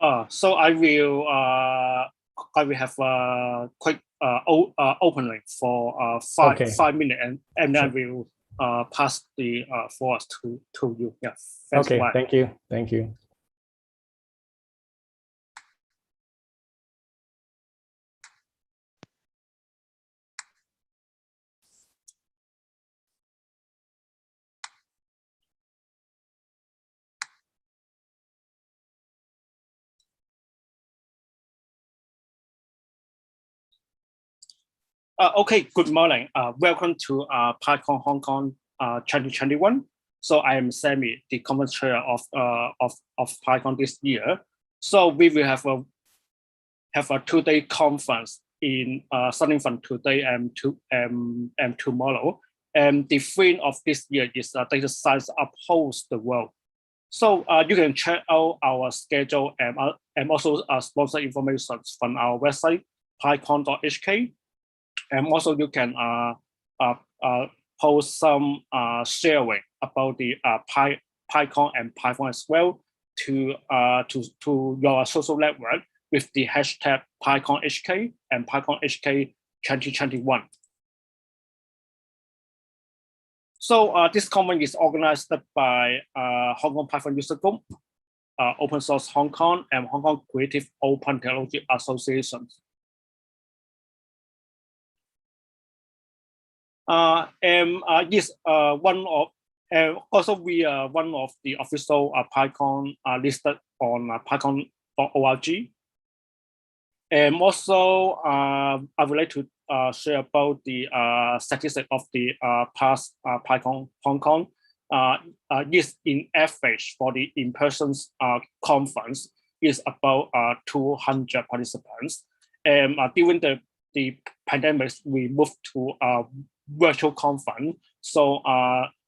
So I will have a quick opening for five minutes, and then I will pass the forward to you. Yeah. Thanks. Okay. Thank you. Thank you. Okay, good morning. Welcome to PyCon Hong Kong 2021. So I am Sammy, the conference chair of PyCon this year. So we will have a 2-day conference in starting from today and tomorrow. And the theme of this year is data science upholds the world. So you can check out our schedule and also sponsor information from our website, PyCon.HK. And also you can post some sharing about the PyCon and Python as well to your social network with the hashtag PyCon HK and PyCon HK 2021. So this conference is organized by Hong Kong Python User Group, Open Source Hong Kong, and Hong Kong Creative Open Technology Association. Yes, also we are one of the official PyCon listed on PyCon.org. And also, I would like to share about the statistics of the past PyCon Hong Kong. Yes, in average for the in-person conference is about 200 participants. And during the pandemic, we moved to virtual conference. So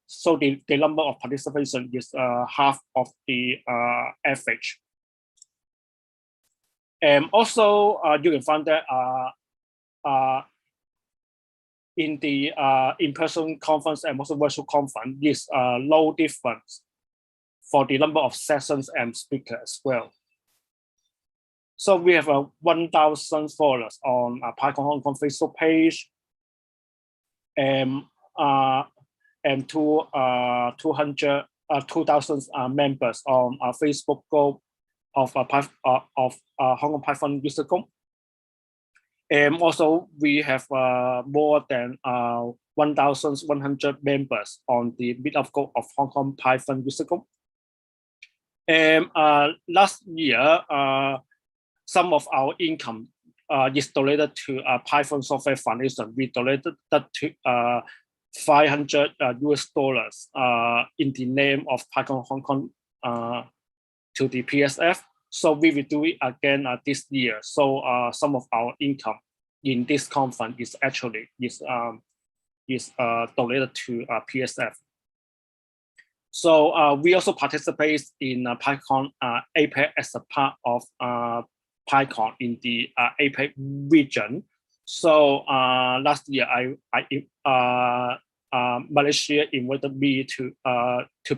so the number of participation is half of the average. And also you can find that in the in-person conference and also virtual conference is low difference for the number of sessions and speakers as well. So we have 1,000 followers on PyCon Hong Kong Facebook page, and 2,000 members on our Facebook group of Hong Kong Python User Group. And also we have more than 1,100 members on the Meetup group of Hong Kong Python User Group. And last year, some of our income is donated to Python Software Foundation. We donated that to $500 US in the name of PyCon Hong Kong to the PSF. So we will do it again this year. So some of our income in this conference is actually donated to PSF. So we also participate in PyCon APEC as a part of PyCon in the APEC region. So last year, Malaysia invited me to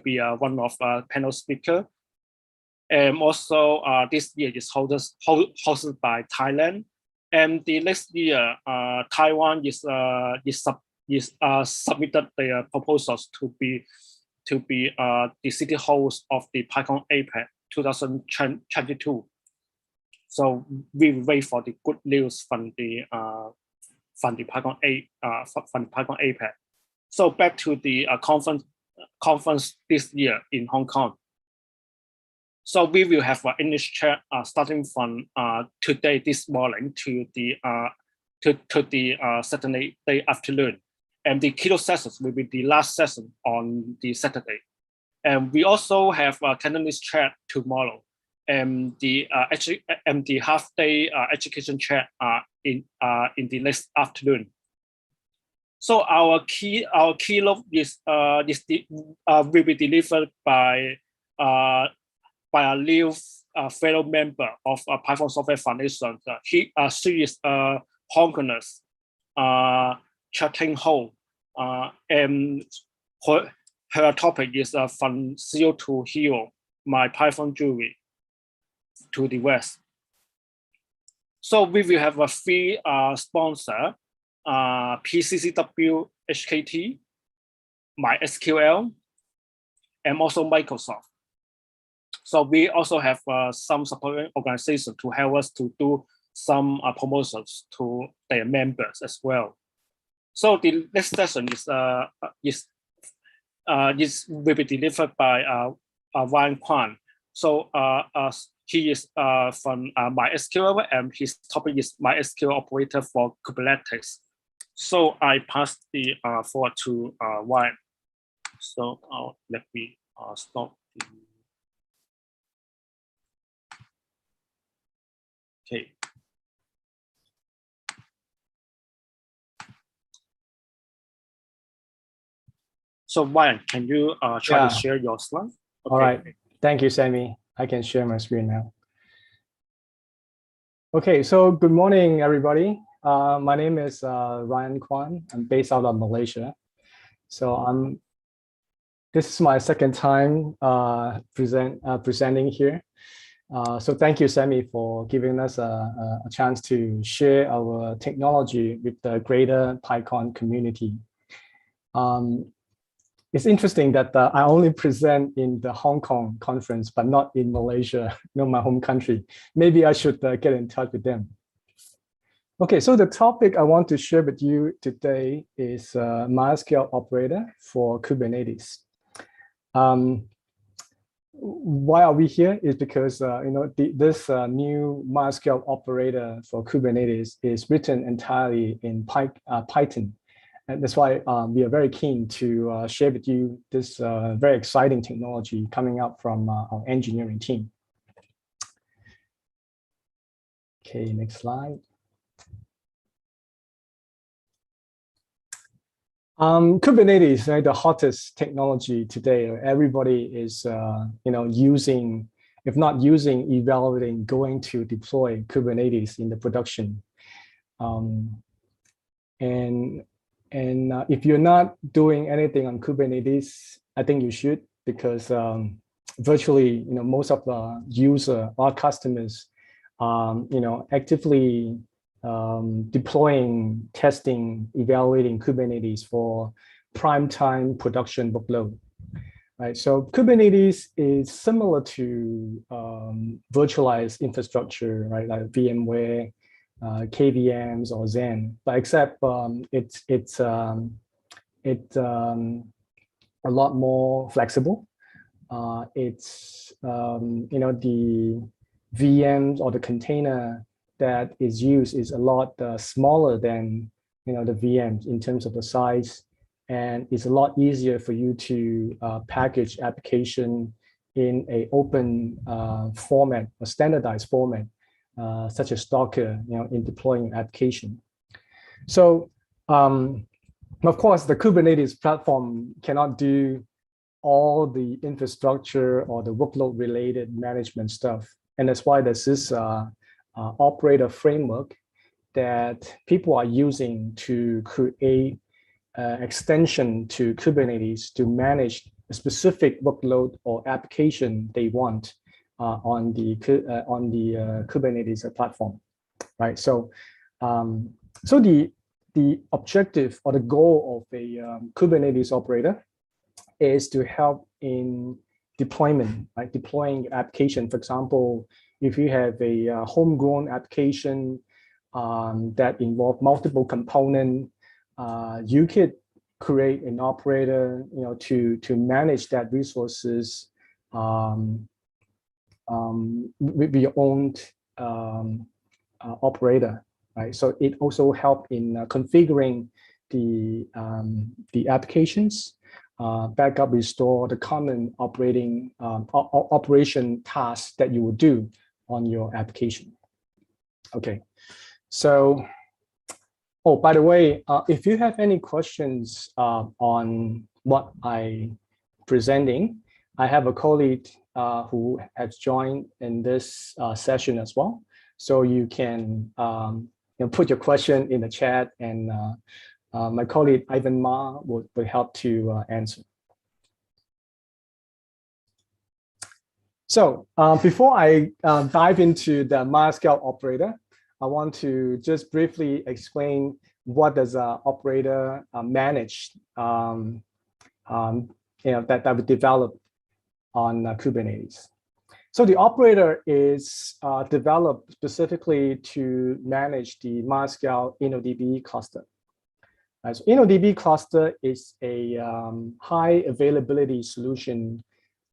be one of panel speaker, and also this year is hosted by Thailand, and the next year Taiwan is submitted their proposals to be the city host of the PyCon APEC 2022. So we wait for the good news from the PyCon APEC. So back to the conference this year in Hong Kong. So we will have an English chat starting from today, this morning, to the Saturday afternoon, and the keynote sessions will be the last session on the Saturday. And we also have a Cantonese chat tomorrow, and the half-day education chat in the next afternoon. So our keynote will be delivered by a new fellow member of Python Software Foundation. She is Hong Kongers, Chatting Ho, and her topic is from zero to hero, my Python journey. to the West. So we will have a three sponsor, PCCW, HKT, MySQL, and also Microsoft. So we also have some supporting organization to help us to do some promotions to their members as well. So the next session will be delivered by Ryan Kwan. So he is from MySQL, and his topic is MySQL operator for Kubernetes. So I pass the forward to Ryan. So let me stop. Okay. So Ryan, can you try to share your slide? Okay. All right. Thank you, Sammy. I can share my screen now. Okay, so good morning, everybody. My name is Ryan Kwan. I'm based out of Malaysia. So this is my second time presenting here. So thank you, Sammy, for giving us a chance to share our technology with the greater PyCon community. It's interesting that I only present in the Hong Kong conference, but not in Malaysia, my home country. Maybe I should get in touch with them. Okay, so the topic I want to share with you today is MySQL operator for Kubernetes. Why are we here is because this new MySQL operator for Kubernetes is written entirely in Python. And that's why we are very keen to share with you this very exciting technology coming up from our engineering team. Okay, next slide. Kubernetes, right, the hottest technology today. Everybody is, using, if not using, evaluating, going to deploy Kubernetes in the production. If you're not doing anything on Kubernetes, I think you should, because virtually, most of the user, our customers, actively deploying, testing, evaluating Kubernetes for prime time production workload. Right, so Kubernetes is similar to virtualized infrastructure, right, like VMware, KVMs or Zen, but except it's a lot more flexible. It's the VMs or the container that is used is a lot smaller than the VMs in terms of the size, and it's a lot easier for you to package application in a open format, a standardized format, such as Docker, in deploying application. So, of course, the Kubernetes platform cannot do all the infrastructure or the workload-related management stuff, and that's why there's this operator framework that people are using to create extension to Kubernetes to manage a specific workload or application they want on the Kubernetes platform, right? So, the objective or the goal of a Kubernetes operator is to help in deployment, right? Deploying application. For example, if you have a homegrown application that involve multiple components, you could create an operator, to manage that resources with your own operator, right? So it also helps in configuring the applications, backup, restore, the common operation tasks that you would do on your application. Okay, so, oh, by the way, if you have any questions on what I'm presenting, I have a colleague who has joined in this session as well. So you can put your question in the chat, and my colleague Ivan Ma will help to answer. So before I dive into the MySQL operator, I want to just briefly explain what does an operator manage that we developed on Kubernetes. So the operator is developed specifically to manage the MySQL InnoDB cluster. So InnoDB cluster is a high availability solution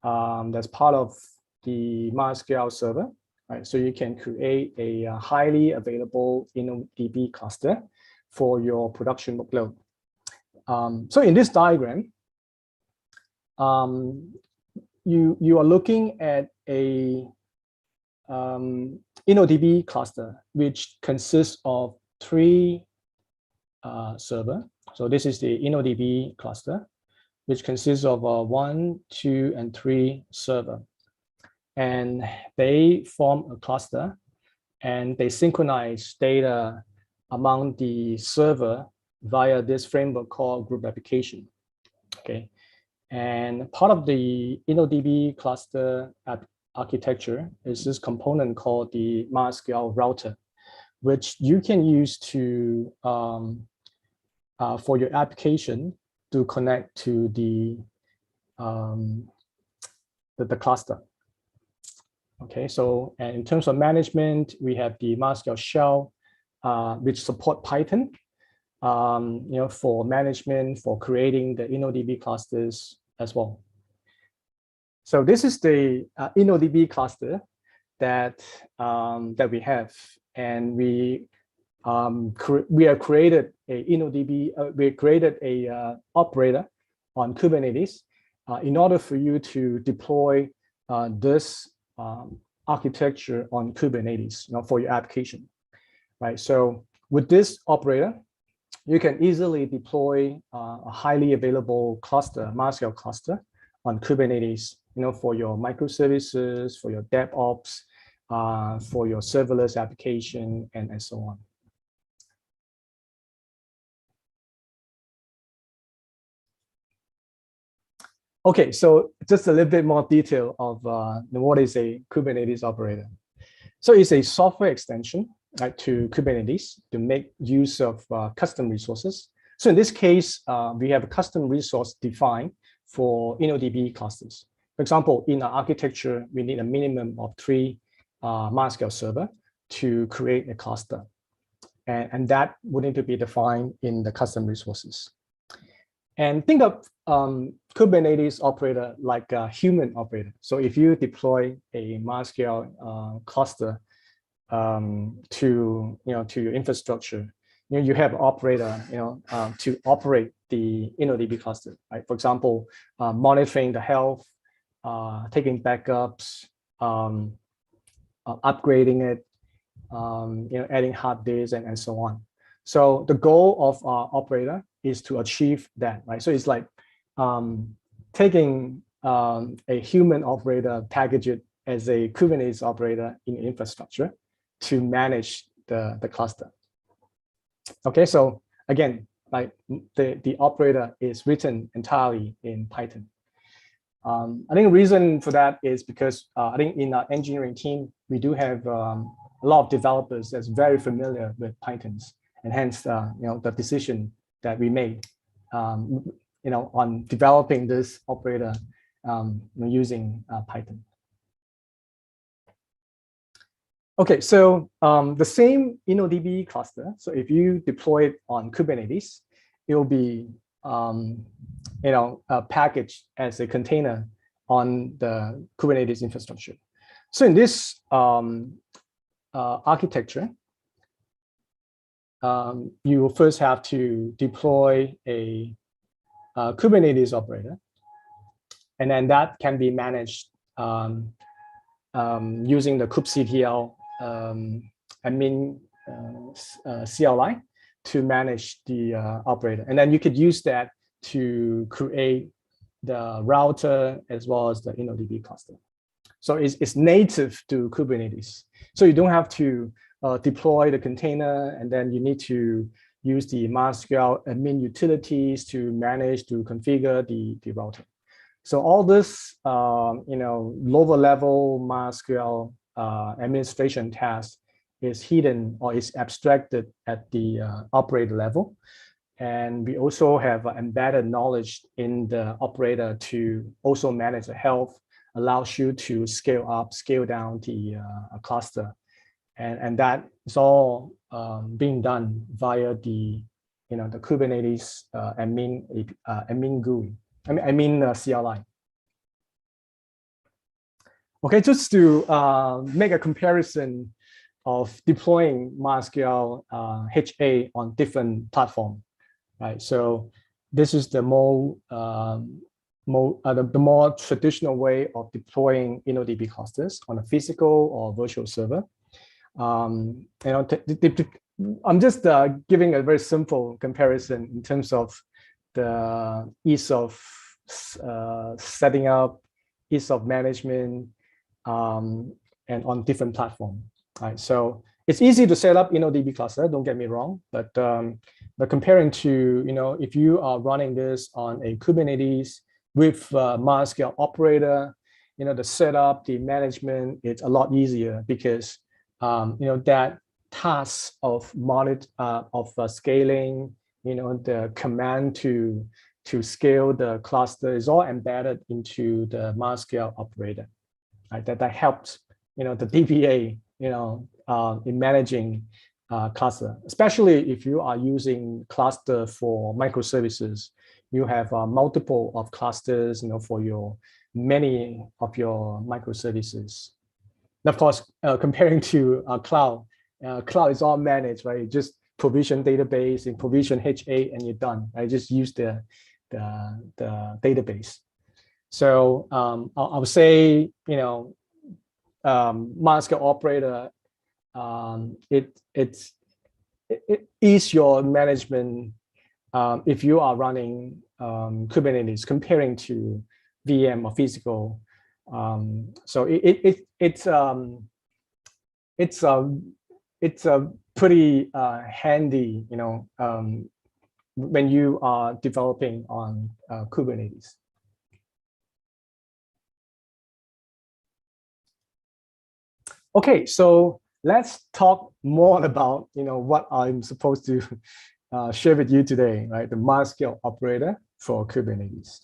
that's part of the MySQL server. Right? So you can create a highly available InnoDB cluster for your production workload. So in this diagram, you are looking at a InnoDB cluster, which consists of 3 servers. So this is the InnoDB cluster, which consists of 1, 2, and 3 servers. And they form a cluster, and they synchronize data among the server via this framework called group replication. Okay. And part of the InnoDB cluster architecture is this component called the MySQL router, which you can use to for your application to connect to the cluster. Okay, so in terms of management, we have the MySQL shell, which support Python. For management, for creating the InnoDB clusters as well. So this is the InnoDB cluster that we have, and we have created a InnoDB. We created a operator on Kubernetes in order for you to deploy this architecture on Kubernetes, for your application, right? So with this operator, you can easily deploy a highly available cluster, MySQL cluster on Kubernetes, for your microservices, for your DevOps, for your serverless application, and so on. Okay, so just a little bit more detail of what is a Kubernetes operator. So it's a software extension, right, to Kubernetes to make use of custom resources. So in this case, we have a custom resource defined for InnoDB clusters. For example, in our architecture, we need a minimum of 3 MySQL servers to create a cluster. And that would need to be defined in the custom resources. And think of Kubernetes operator like a human operator. So if you deploy a MySQL cluster to your infrastructure, you have an operator to operate the InnoDB cluster, right? For example, monitoring the health, taking backups, upgrading it, adding hard disks, and so on. So the goal of our operator is to achieve that, right? So it's like taking a human operator, package it as a Kubernetes operator in infrastructure to manage the cluster. Okay, so again, like the operator is written entirely in Python. I think the reason for that is because I think in our engineering team, we do have a lot of developers that's very familiar with Pythons, and hence the decision that we made on developing this operator using Python. Okay, so the same InnoDB cluster. So if you deploy it on Kubernetes, it will be packaged as a container on the Kubernetes infrastructure. So in this architecture, you will first have to deploy a Kubernetes operator, and then that can be managed using the kubectl admin CLI to manage the operator. And then you could use that to create the router as well as the InnoDB cluster. So it's native to Kubernetes. So you don't have to deploy the container, and then you need to use the MySQL admin utilities to manage, to configure the router. So all this, lower level MySQL administration task is hidden or is abstracted at the operator level. And we also have embedded knowledge in the operator to also manage the health, allows you to scale up, scale down the cluster. And that is all being done via the Kubernetes admin GUI. I mean CLI. Okay, just to make a comparison of deploying MySQL HA on different platforms, right? So this is the more traditional way of deploying InnoDB clusters on a physical or virtual server. I'm just giving a very simple comparison in terms of the ease of setting up, ease of management, and on different platforms. Right, so it's easy to set up InnoDB cluster. Don't get me wrong, but comparing to if you are running this on a Kubernetes with MySQL operator, the setup, the management, it's a lot easier because that task of scaling, the command to scale the cluster is all embedded into the MySQL operator. Right, that helps the DBA in managing cluster, especially if you are using cluster for microservices. You have multiple of clusters, for many of your microservices. And of course, comparing to cloud, cloud is all managed, right? You just provision database and provision HA, and you're done. Right? Just use the database. So I would say, MySQL operator, it is your management if you are running Kubernetes comparing to VM or physical. So it's a pretty handy, when you are developing on Kubernetes. Okay, so let's talk more about what I'm supposed to share with you today, right? The MySQL operator for Kubernetes.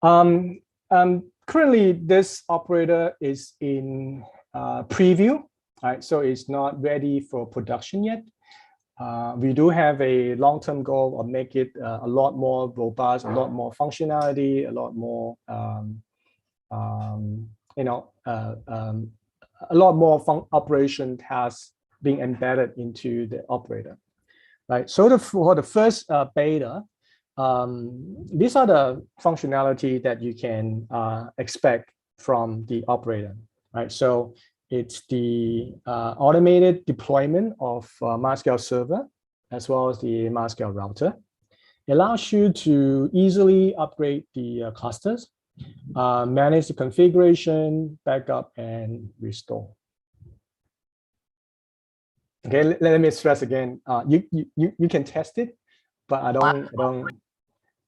Currently, this operator is in preview, right? So it's not ready for production yet. We do have a long-term goal of make it a lot more robust, a lot more functionality, a lot more a lot more operation tasks being embedded into the operator, right? So for the first beta, these are the functionality that you can expect from the operator, right? So it's the automated deployment of MySQL server as well as the MySQL router. It allows you to easily upgrade the clusters, manage the configuration, backup, and restore. Okay, let me stress again. You can test it, but I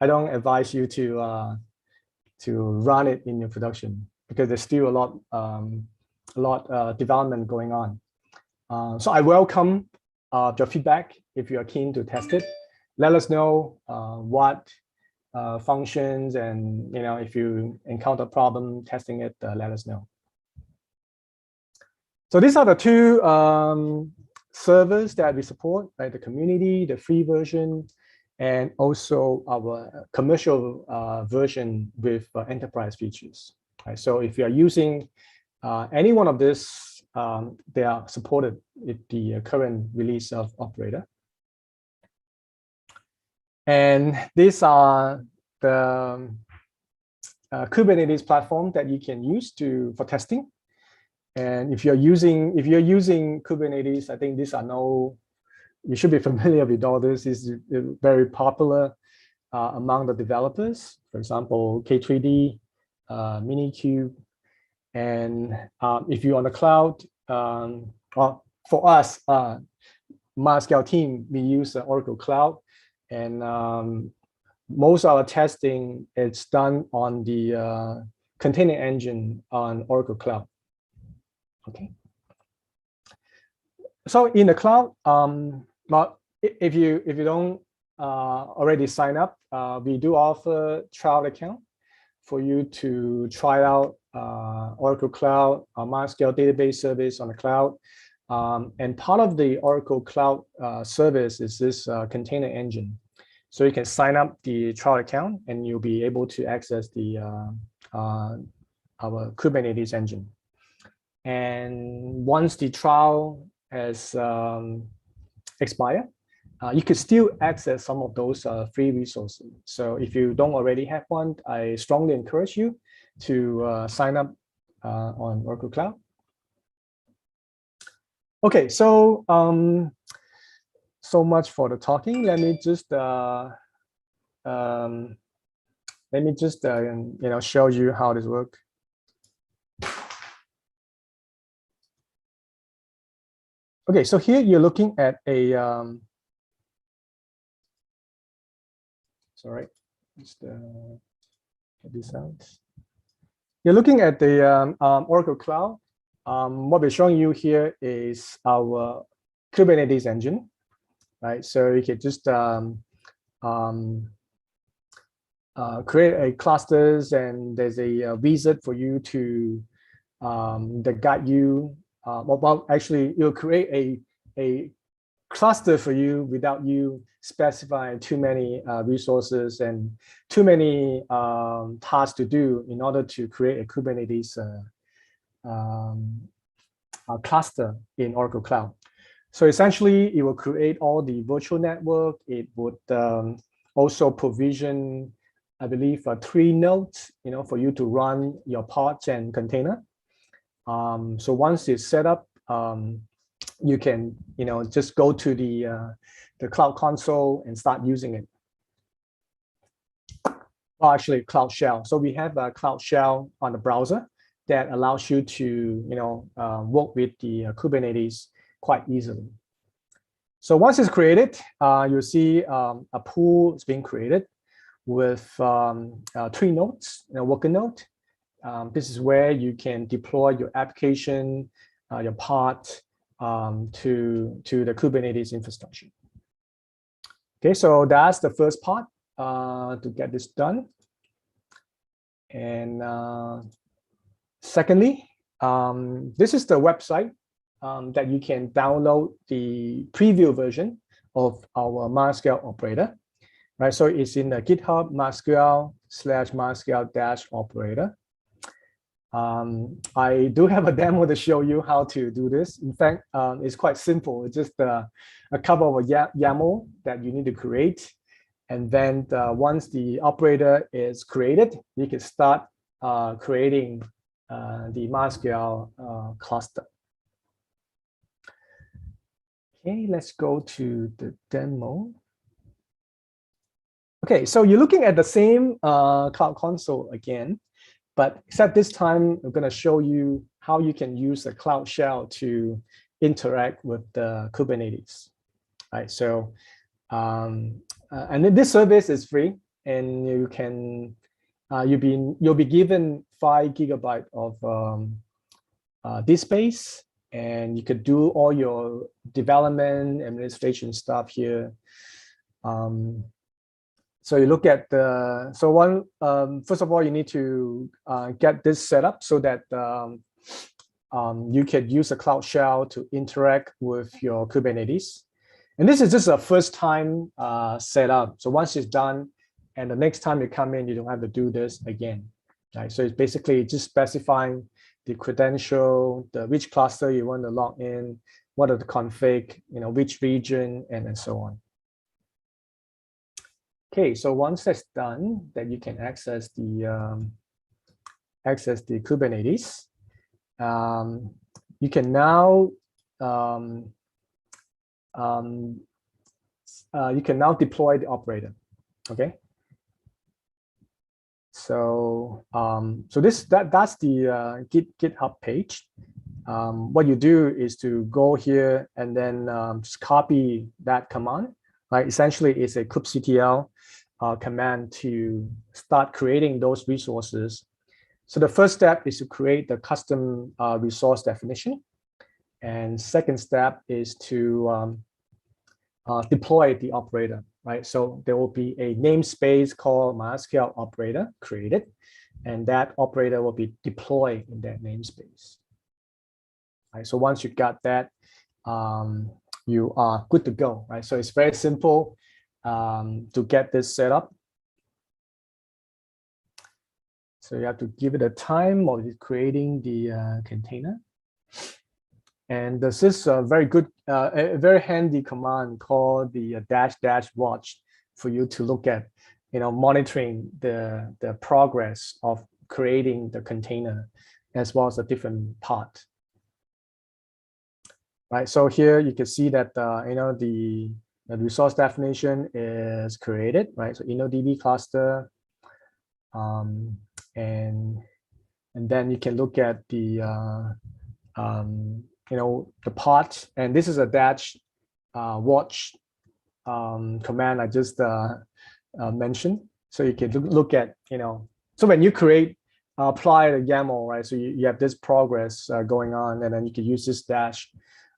don't advise you to run it in your production because there's still a lot development going on. So I welcome your feedback if you are keen to test it. Let us know what functions, and if you encounter problem testing it, let us know. So these are the two servers that we support, right? The community, the free version, and also our commercial version with enterprise features. Right? So if you are using any one of this, they are supported with the current release of operator. And these are the Kubernetes platform that you can use for testing. And if you're using Kubernetes, I think these are you should be familiar with all this. This is very popular among the developers. For example, K3D, Minikube, and if you're on the cloud, well, for us, MySQL team, we use Oracle Cloud, and most of our testing is done on the container engine on Oracle Cloud. Okay. So in the cloud, but if you don't already sign up, we do offer trial account for you to try out Oracle Cloud, MySQL database service on the cloud. And part of the Oracle Cloud service is this container engine. So you can sign up the trial account and you'll be able to access the our Kubernetes engine. And once the trial has expired, you could still access some of those free resources. So if you don't already have one, I strongly encourage you to sign up on Oracle Cloud. Okay, so so much for the talking. Let me just show you how this works. Okay, so here you're looking at a sorry, just get this out. You're looking at the Oracle Cloud. What we're showing you here is our Kubernetes engine, right? So you can just create a clusters, and there's a wizard for you to that guide you. Well, actually, you'll create a cluster for you without you specifying too many resources and too many tasks to do in order to create a Kubernetes cluster in Oracle Cloud. So essentially, it will create all the virtual network. It would also provision, I believe, 3 nodes, for you to run your pods and container. So once it's set up, you can, just go to the Cloud Console and start using it. Well, actually, Cloud Shell. So we have a Cloud Shell on the browser that allows you to, work with the Kubernetes quite easily. So once it's created, you'll see a pool is being created with 3 nodes, worker node. This is where you can deploy your application, your pod to the Kubernetes infrastructure. Okay, so that's the first part to get this done. And secondly, this is the website that you can download the preview version of our MySQL operator, right? So it's in the GitHub MySQL/MySQL-operator. I do have a demo to show you how to do this. In fact, it's quite simple. It's just a couple of YAML that you need to create. And then once the operator is created, you can start creating the MySQL cluster. Okay, let's go to the demo. Okay, so you're looking at the same Cloud Console again, but except this time, we're going to show you how you can use the Cloud Shell to interact with the Kubernetes. Right, so and this service is free, and you can you'll be given 5 GB of disk space, and you could do all your development, administration stuff here. So you look at the, so first of all, you need to get this set up so that you can use a Cloud Shell to interact with your Kubernetes. And this is just a first time setup. So once it's done, and the next time you come in, you don't have to do this again. Right? So it's basically just specifying the credential, which cluster you want to log in, what are the config, which region, and so on. Okay, so once that's done, then you can access the Kubernetes. You can now deploy the operator. Okay. So that's the GitHub page. What you do is to go here and then just copy that command. Right, essentially, it's a kubectl command to start creating those resources. So the first step is to create the custom resource definition. And second step is to deploy the operator, right? So there will be a namespace called MySQL operator created, and that operator will be deployed in that namespace. Right? So once you got that, you are good to go, right? So it's very simple to get this set up. So you have to give it a time of creating the container. And this is a very good, a very handy command called the -- watch for you to look at, monitoring the progress of creating the container as well as the different part. Right. So here you can see that the resource definition is created, right? So InnoDB cluster, and then you can look at the the part, and this is a -- watch command I just mentioned. So you can look at, so when you create, apply the YAML, right? So you have this progress going on, and then you can use this --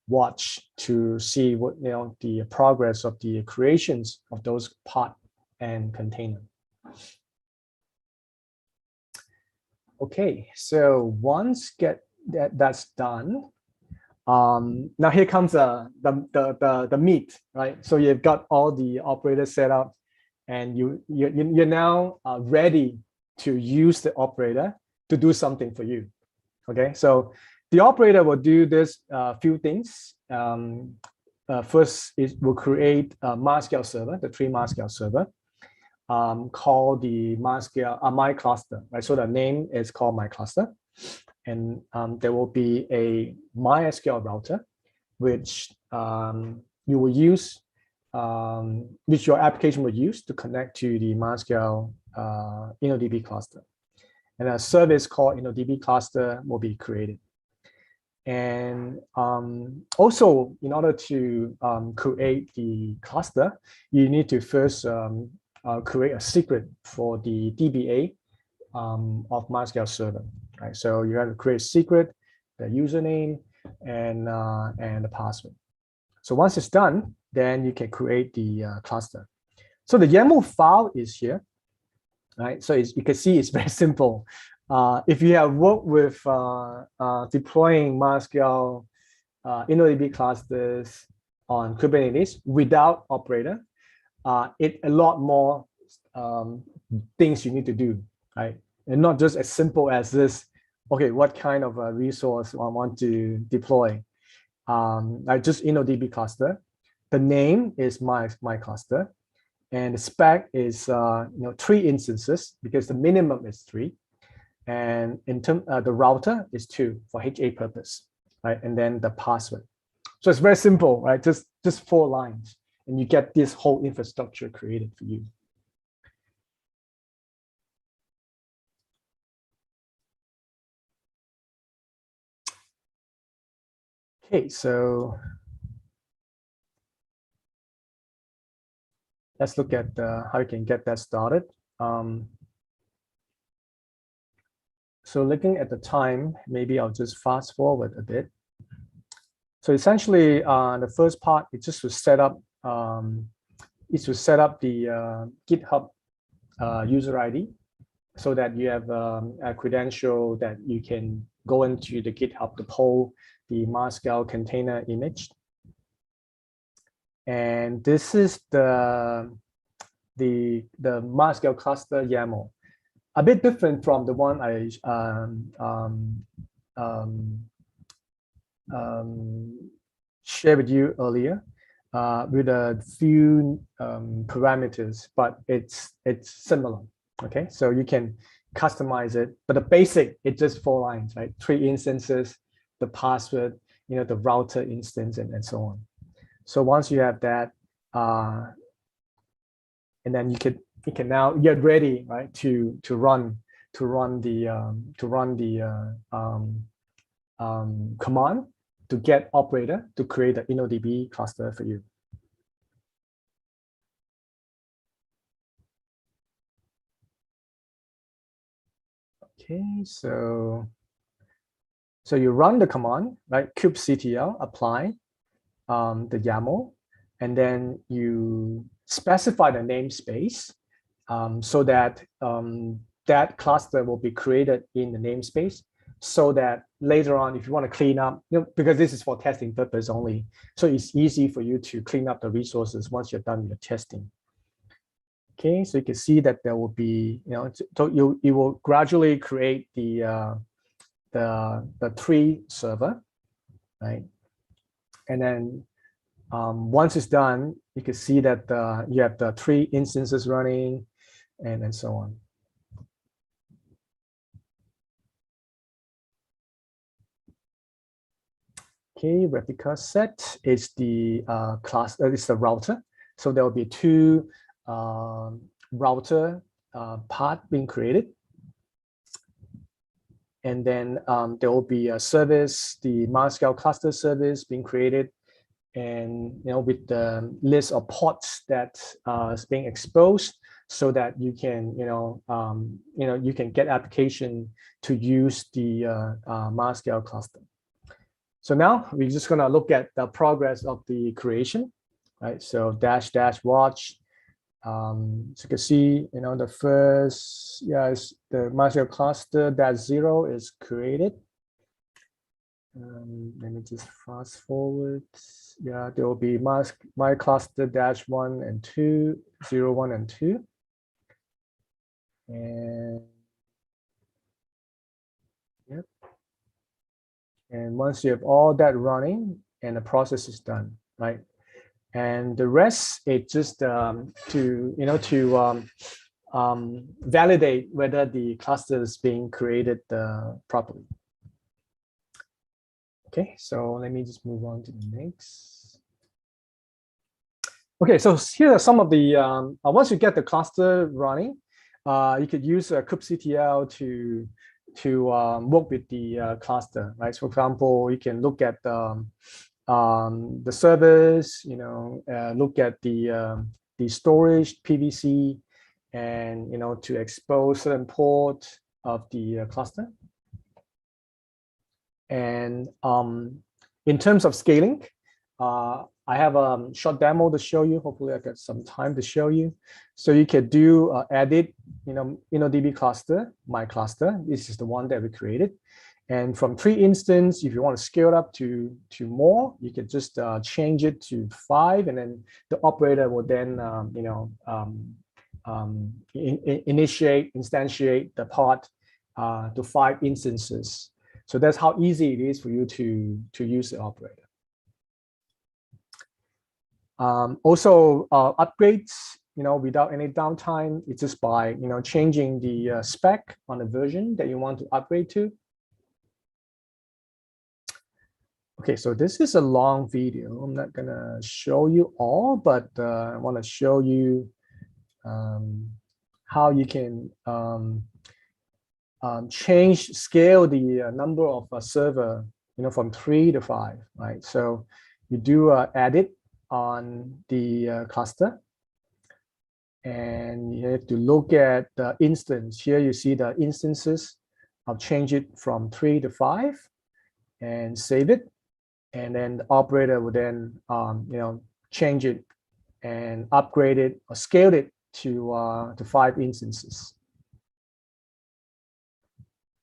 watch to see what, the progress of the creations of those part and container. Okay, so once that's done, now here comes the meat, right? So you've got all the operators set up, and you're now ready to use the operator to do something for you. Okay, so the operator will do this few things. First, it will create a MySQL server, the tree MySQL server, called the my cluster, right? So the name is called my cluster. And there will be a MySQL router, which you will use, which your application will use to connect to the MySQL InnoDB cluster. And a service called InnoDB cluster will be created. And also, in order to create the cluster, you need to first create a secret for the DBA of MySQL server. Right, so you have to create a secret, the username, and the password. So once it's done, then you can create the cluster. So the YAML file is here, right? So you can see it's very simple. If you have worked with deploying MySQL InnoDB clusters on Kubernetes without operator, it's a lot more things you need to do, right? And not just as simple as this, okay, what kind of a resource I want to deploy. Like just InnoDB cluster. The name is my cluster. And the spec is 3 instances because the minimum is 3. And in term, the router is 2 for HA purpose, right? And then the password. So it's very simple, right? Just 4 lines. And you get this whole infrastructure created for you. Okay, so let's look at how you can get that started. So looking at the time, maybe I'll just fast forward a bit. So essentially, the first part is just to set up the GitHub user ID, so that you have a credential that you can go into the GitHub to pull the MySQL container image. And this is the MySQL cluster YAML, a bit different from the one I shared with you earlier, with a few parameters, but it's similar. Okay, so you can customize it, but the basic, it's just 4 lines, right? 3 instances, the password, the router instance, and so on. So once you have that, and then you can now get ready, right, to run the command to get operator to create the InnoDB cluster for you. Okay, so you run the command, right? kubectl apply the YAML, and then you specify the namespace so that that cluster will be created in the namespace, so that later on, if you want to clean up, because this is for testing purpose only, so it's easy for you to clean up the resources once you're done with the testing. Okay, so you can see that there will be, so you will gradually create the tree server, right? And then once it's done, you can see that you have the 3 instances running, and so on. Okay, replica set is the class. It's the router. So there will be 2 router part being created, and then there will be a service, the MySQL cluster service being created, and with the list of ports that is being exposed, so that you can you can get application to use the MySQL cluster. So now we're just going to look at the progress of the creation, right? So -- watch. So you can see, the first, is the MySQL cluster -0 is created. Let me just fast forward. Yeah, there will be my cluster -1 and 2, 0, 1, and 2. And yep. And once you have all that running, and the process is done, right? And the rest, it's just to validate whether the cluster is being created properly. Okay, so let me just move on to the next. Okay, so here are some of the, once you get the cluster running, you could use kubectl to work with the cluster, right? So for example, you can look at the servers, look at the storage PVC, and to expose certain port of the cluster. And in terms of scaling, I have a short demo to show you. Hopefully I get some time to show you. So you can do edit, InnoDB cluster, my cluster. This is the one that we created. And from 3 instances, if you want to scale it up to more, you can just change it to 5, and then the operator will then, instantiate the pod to 5 instances. So that's how easy it is for you to use the operator. Also, upgrades, without any downtime, it's just by changing the spec on the version that you want to upgrade to. Okay, so this is a long video. I'm not gonna show you all, but I want to show you how you can scale the number of a server, from 3 to 5, right? So you do edit on the cluster, and you have to look at the instance. Here you see the instances. I'll change it from 3 to 5 and save it. And then the operator will then, change it and upgrade it or scale it to 5 instances.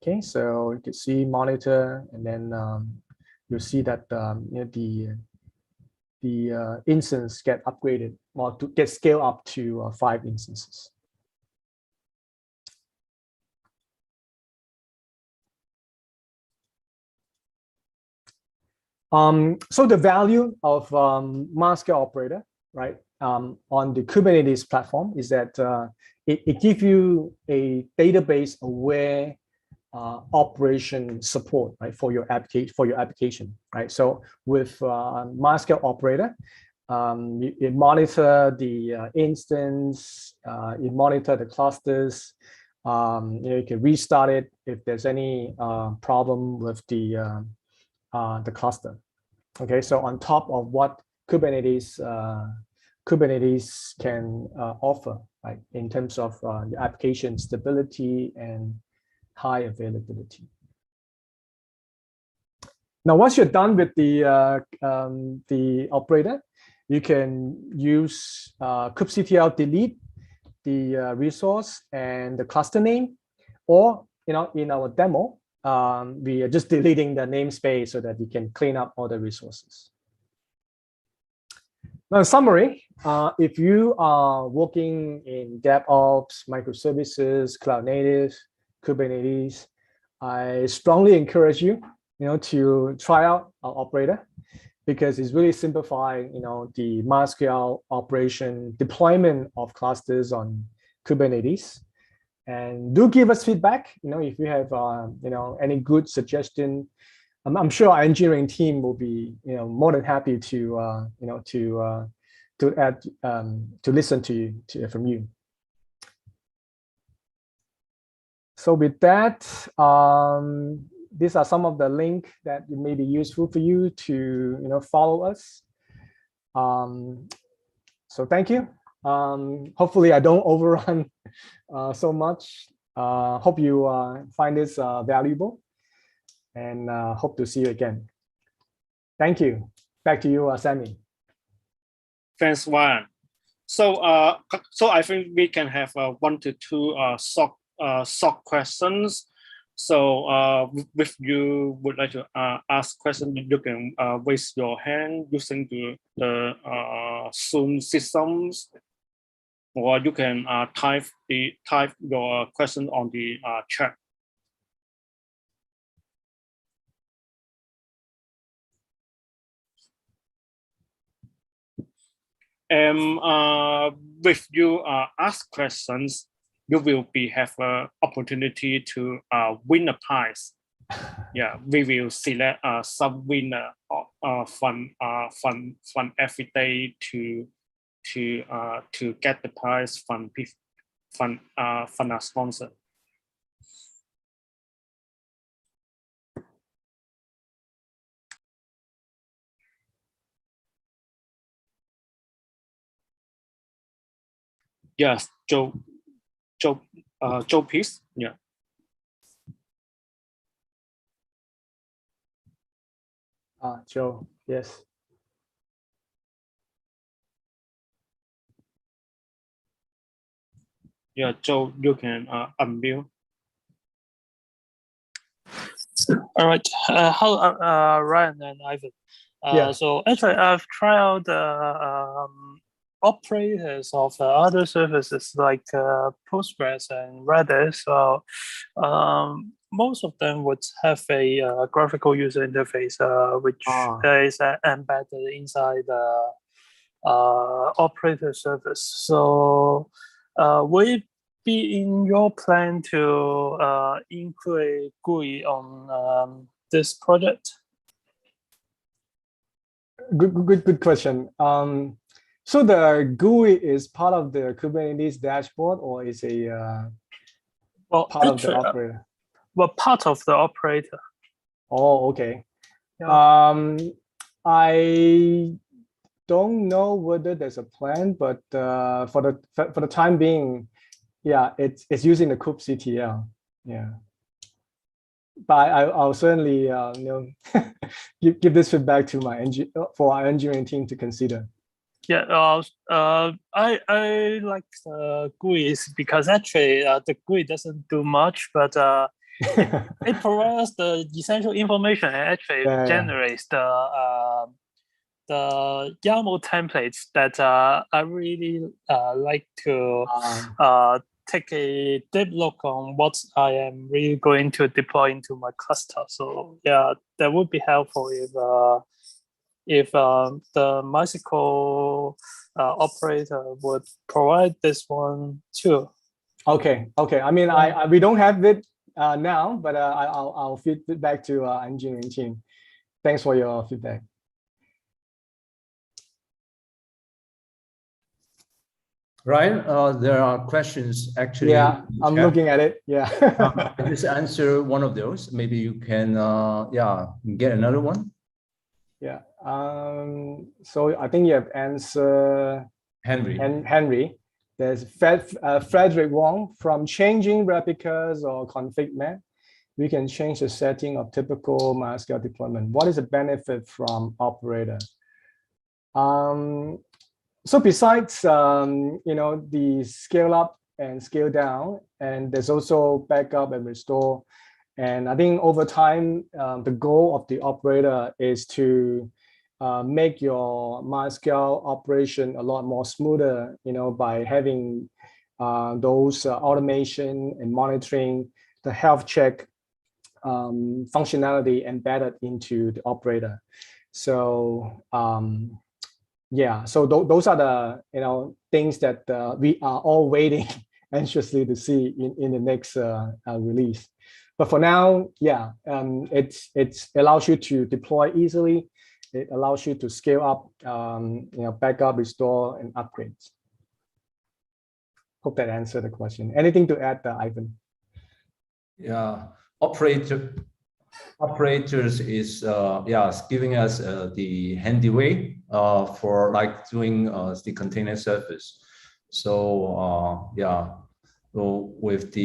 Okay, so you can see monitor, and then you'll see that the instance get upgraded, or to get scaled up to 5 instances. So the value of MySQL operator, right, on the Kubernetes platform is that it gives you a database-aware operation support, right, for your application, right? So with MySQL operator, it monitor the instance, it monitor the clusters. You can restart it if there's any problem with the cluster. Okay, so on top of what Kubernetes can offer, right, in terms of the application stability and high availability. Now, once you're done with the operator, you can use kubectl delete the resource and the cluster name, or in our demo, we are just deleting the namespace so that you can clean up all the resources. Now, in summary, if you are working in DevOps, microservices, cloud native, Kubernetes, I strongly encourage you, to try out our operator, because it's really simplifying, the MySQL operation deployment of clusters on Kubernetes. And do give us feedback, if you have, any good suggestion. I'm sure our engineering team will be, more than happy to, to listen from you. So with that, these are some of the links that may be useful for you to, follow us. So thank you. Hopefully I don't overrun so much. Hope you find this valuable, and hope to see you again. Thank you. Back to you, Sammy. Thanks, Ryan. So, so I think we can have 1 to 2 short questions. So, if you would like to ask questions, you can raise your hand using the Zoom systems, or you can type your question on the chat. And if you ask questions, you will have an opportunity to win a prize. Yeah, we will select some winner from every day to get the prize from a sponsor. Yes, Joe, please. Yeah. Joe, yes. Yeah, Joe, you can unmute. All right. Hello, Ryan and Ivan. Yeah. So actually, I've tried out the operators of other services like Postgres and Redis. So most of them would have a graphical user interface, which is embedded inside the operator service. So will it be in your plan to include GUI on this project? Good question. So the GUI is part of the Kubernetes dashboard, or is a part of the operator? Well, part of the operator. Oh, okay. Yeah. I don't know whether there's a plan, but for the time being, yeah, it's using the kubectl. Yeah. But I'll certainly give this feedback to for our engineering team to consider. Yeah, I like the GUIs because actually the GUI doesn't do much, but it provides the essential information and actually generates the YAML templates that I really like to take a deep look on what I am really going to deploy into my cluster. So yeah, that would be helpful if the MySQL operator would provide this one too. Okay. I mean, we don't have it now, but I'll feed it back to our engineering team. Thanks for your feedback. Ryan, there are questions actually. Yeah, I'm looking at it. Yeah. I just answer one of those. Maybe you can, get another one. Yeah. So I think you have answered Henry. There's Frederick Wong from changing replicas or config map. we can change the setting of typical MySQL deployment. What is the benefit from operator? So besides, the scale up and scale down, and there's also backup and restore. And I think over time, the goal of the operator is to make your MySQL operation a lot more smoother, by having those automation and monitoring, the health check functionality embedded into the operator. So yeah, so those are the things that we are all waiting anxiously to see in the next release. But for now, yeah, it allows you to deploy easily. It allows you to scale up, backup, restore, and upgrades. Hope that answered the question. Anything to add, Ivan? Yeah, operators is giving us the handy way for like doing the container service. So so with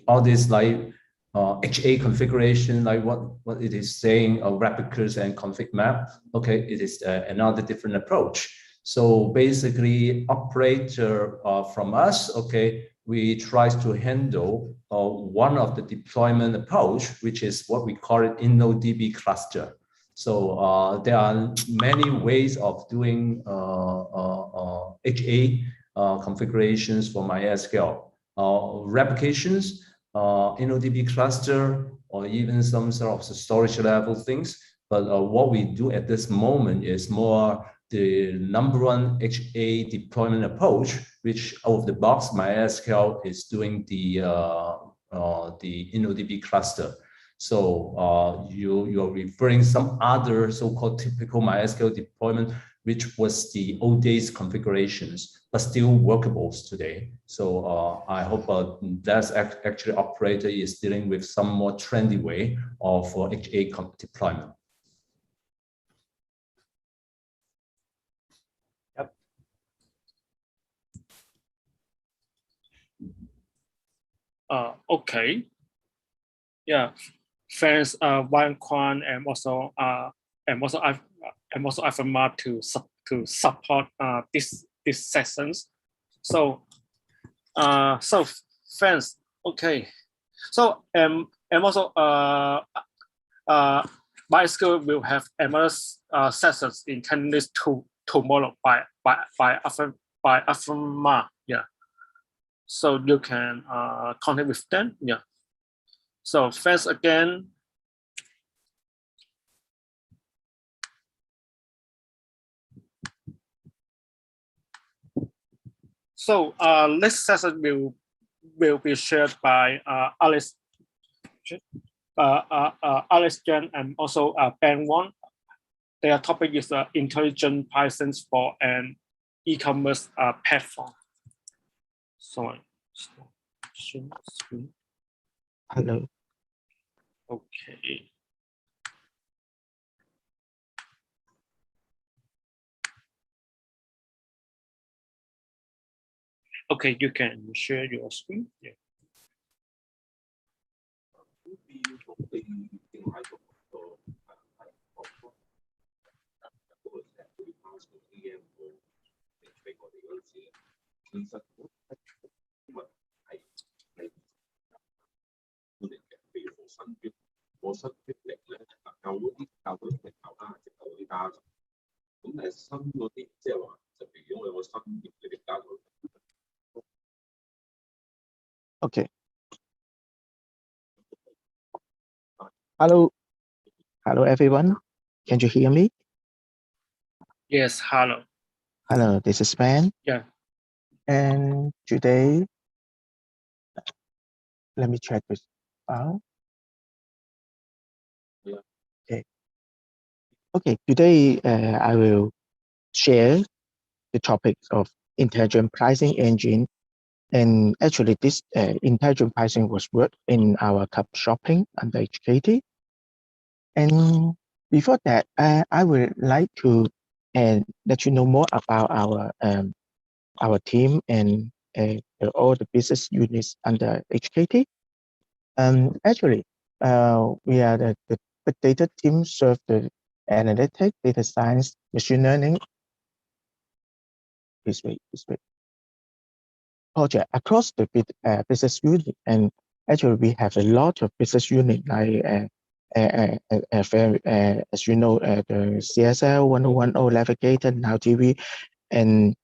all this like HA configuration, like what it is saying, replicas and config map. Okay, it is another different approach. So basically, operator from us, okay, we try to handle one of the deployment approach, which is what we call it InnoDB cluster. So there are many ways of doing HA configurations for MySQL. Replications, InnoDB cluster, or even some sort of storage level things. But what we do at this moment is more the #1 HA deployment approach, which out of the box MySQL is doing the InnoDB cluster. So you're referring some other so-called typical MySQL deployment, which was the old days configurations, but still workables today. So I hope that's actually operator is dealing with some more trendy way of HA deployment. Okay. Yeah. Thanks, Wang Quan, and also Afama to support this sessions. So thanks. Okay. So and also MySQL will have another sessions in candidates tomorrow by Afama. Yeah. So you can contact with them. Yeah. So thanks again. So next session will be shared by Alice Jen and also Ben Wong. Their topic is intelligent Python for an e-commerce platform. Sorry. Hello. Okay. Okay, you can share your screen. Yeah. Okay. Hello. Hello, everyone. Can you hear me? Yes, hello. Hello, this is Ben. Yeah. And today, let me check this file. Okay. Okay, today I will share the topics of intelligent pricing engine. And actually, this intelligent pricing was worked in our cup shopping under HKT. And before that, I would like to let you know more about our team and all the business units under HKT. Actually, we are the big data team serve the analytics, data science, machine learning. This way. Project across the business unit, and actually we have a lot of business unit like as you know, the CSL 1010 Navigator, Now TV, and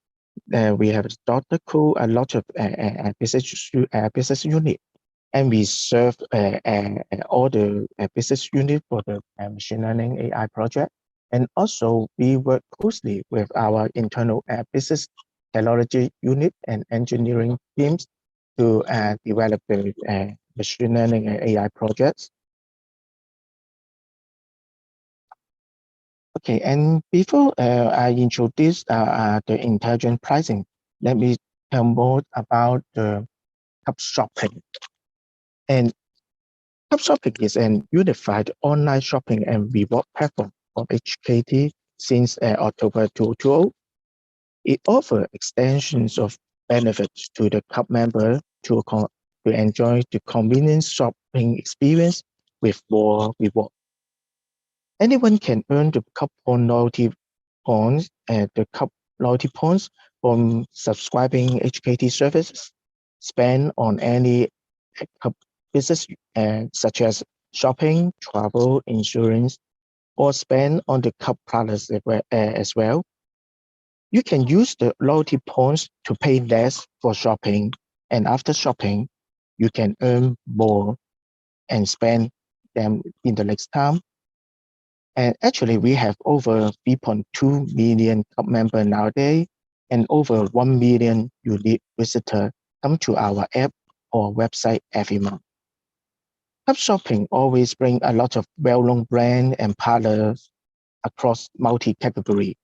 we have Dr. Cool, a lot of business unit, and we serve all the business unit for the machine learning AI project. And also we work closely with our internal business technology unit and engineering teams to develop the machine learning and AI projects. Okay, and before I introduce the intelligent pricing, let me tell more about the cup shopping. And cup shopping is an unified online shopping and reward platform from HKT since October 2020. It offers extensions of benefits to the club member to enjoy the convenient shopping experience with more reward. Anyone can earn the cup loyalty points from subscribing HKT services, spend on any cup business such as shopping, travel, insurance, or spend on the cup products as well. You can use the loyalty points to pay less for shopping, and after shopping, you can earn more and spend them in the next time. And actually, we have over 3.2 million club members nowadays, and over 1 million unique visitors come to our app or website every month. Club shopping always brings a lot of well-known brands and partners across multi-category.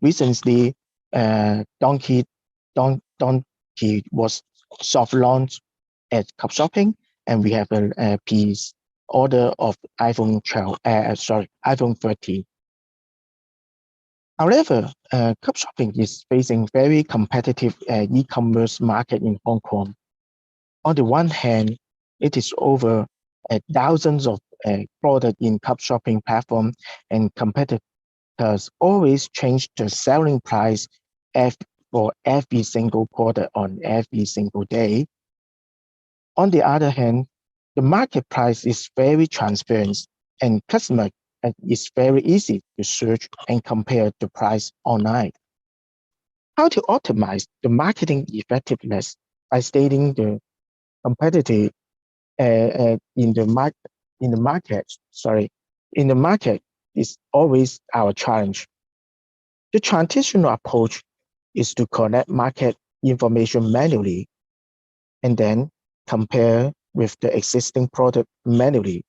Recently, Donkey was soft launched at Club Shopping, and we have a piece order of iPhone 13. However, Club Shopping is facing very competitive e-commerce market in Hong Kong. On the one hand, it is over thousands of products in Club Shopping platform, and competitors always change the selling price for every single product on every single day. On the other hand, the market price is very transparent, and customer it's very easy to search and compare the price online. How to optimize the marketing effectiveness by stating the competitive in the market is always our challenge. The traditional approach is to collect market information manually and then compare with the existing product manually,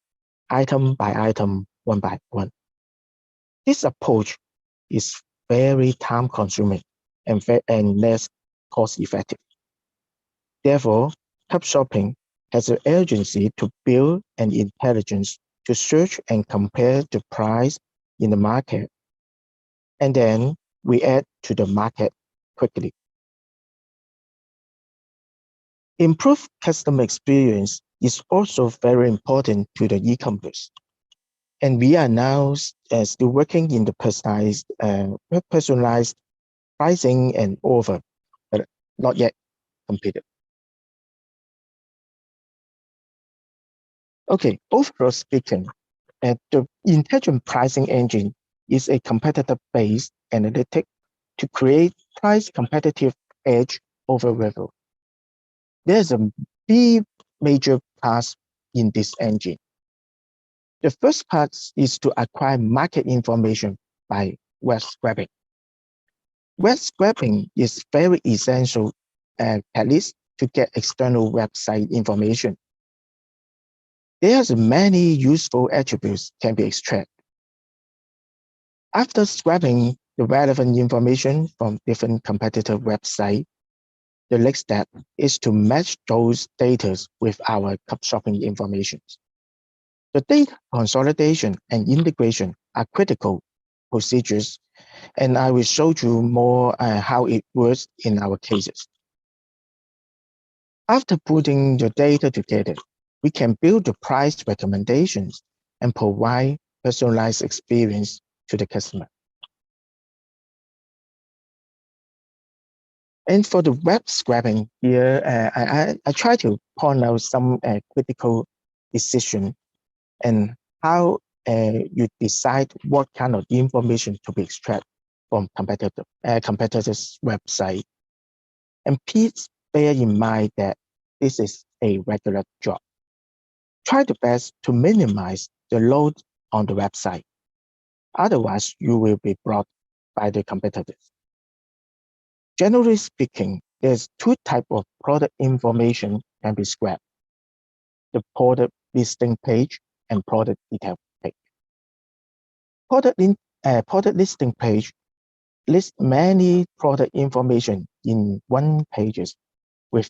item by item, one by one. This approach is very time-consuming and less cost-effective. Therefore, Club Shopping has an urgency to build an intelligence to search and compare the price in the market, and then we add to the market quickly. Improved customer experience is also very important to the e-commerce. And we are now still working in the personalized pricing and offer, but not yet completed. Okay, overall speaking, the intelligent pricing engine is a competitor-based analytic to create price competitive edge over rival. There's a three major parts in this engine. The first part is to acquire market information by web scraping. Web scraping is very essential, at least to get external website information. There's many useful attributes can be extracted. After scraping the relevant information from different competitor websites, the next step is to match those data with our Club Shopping information. The data consolidation and integration are critical procedures, and I will show you more how it works in our cases. After putting the data together, we can build the price recommendations and provide personalized experience to the customer. And for the web scraping here, I try to point out some critical decision and how you decide what kind of information to be extracted from competitors' website. And please bear in mind that this is a regular job. Try the best to minimize the load on the website. Otherwise, you will be blocked by the competitors. Generally speaking, there's two types of product information can be scrapped: the product listing page and product detail page. Product listing page lists many product information in one pages with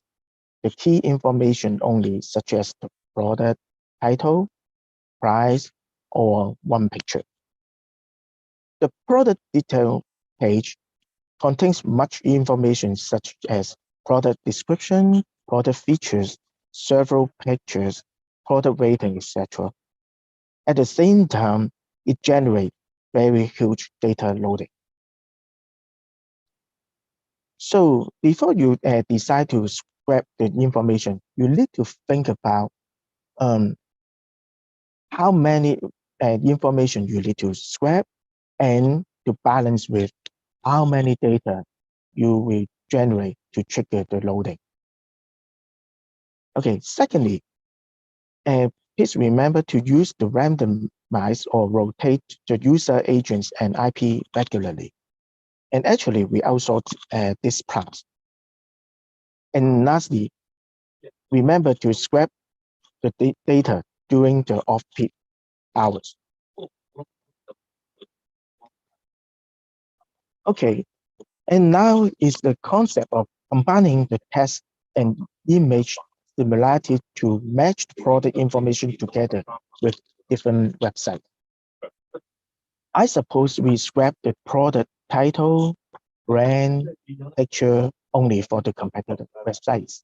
the key information only, such as the product title, price, or one picture. The product detail page contains much information such as product description, product features, several pictures, product rating, etc. At the same time, it generates very huge data loading. So before you decide to scrap the information, you need to think about how many information you need to scrap and to balance with how many data you will generate to trigger the loading. Okay, secondly, please remember to use the randomize or rotate the user agents and IP regularly. And actually, we outsource this part. And lastly, remember to scrap the data during the off-peak hours. Okay, and now is the concept of combining the text and image similarity to match the product information together with different websites. I suppose we scrap the product title, brand, picture only for the competitor websites.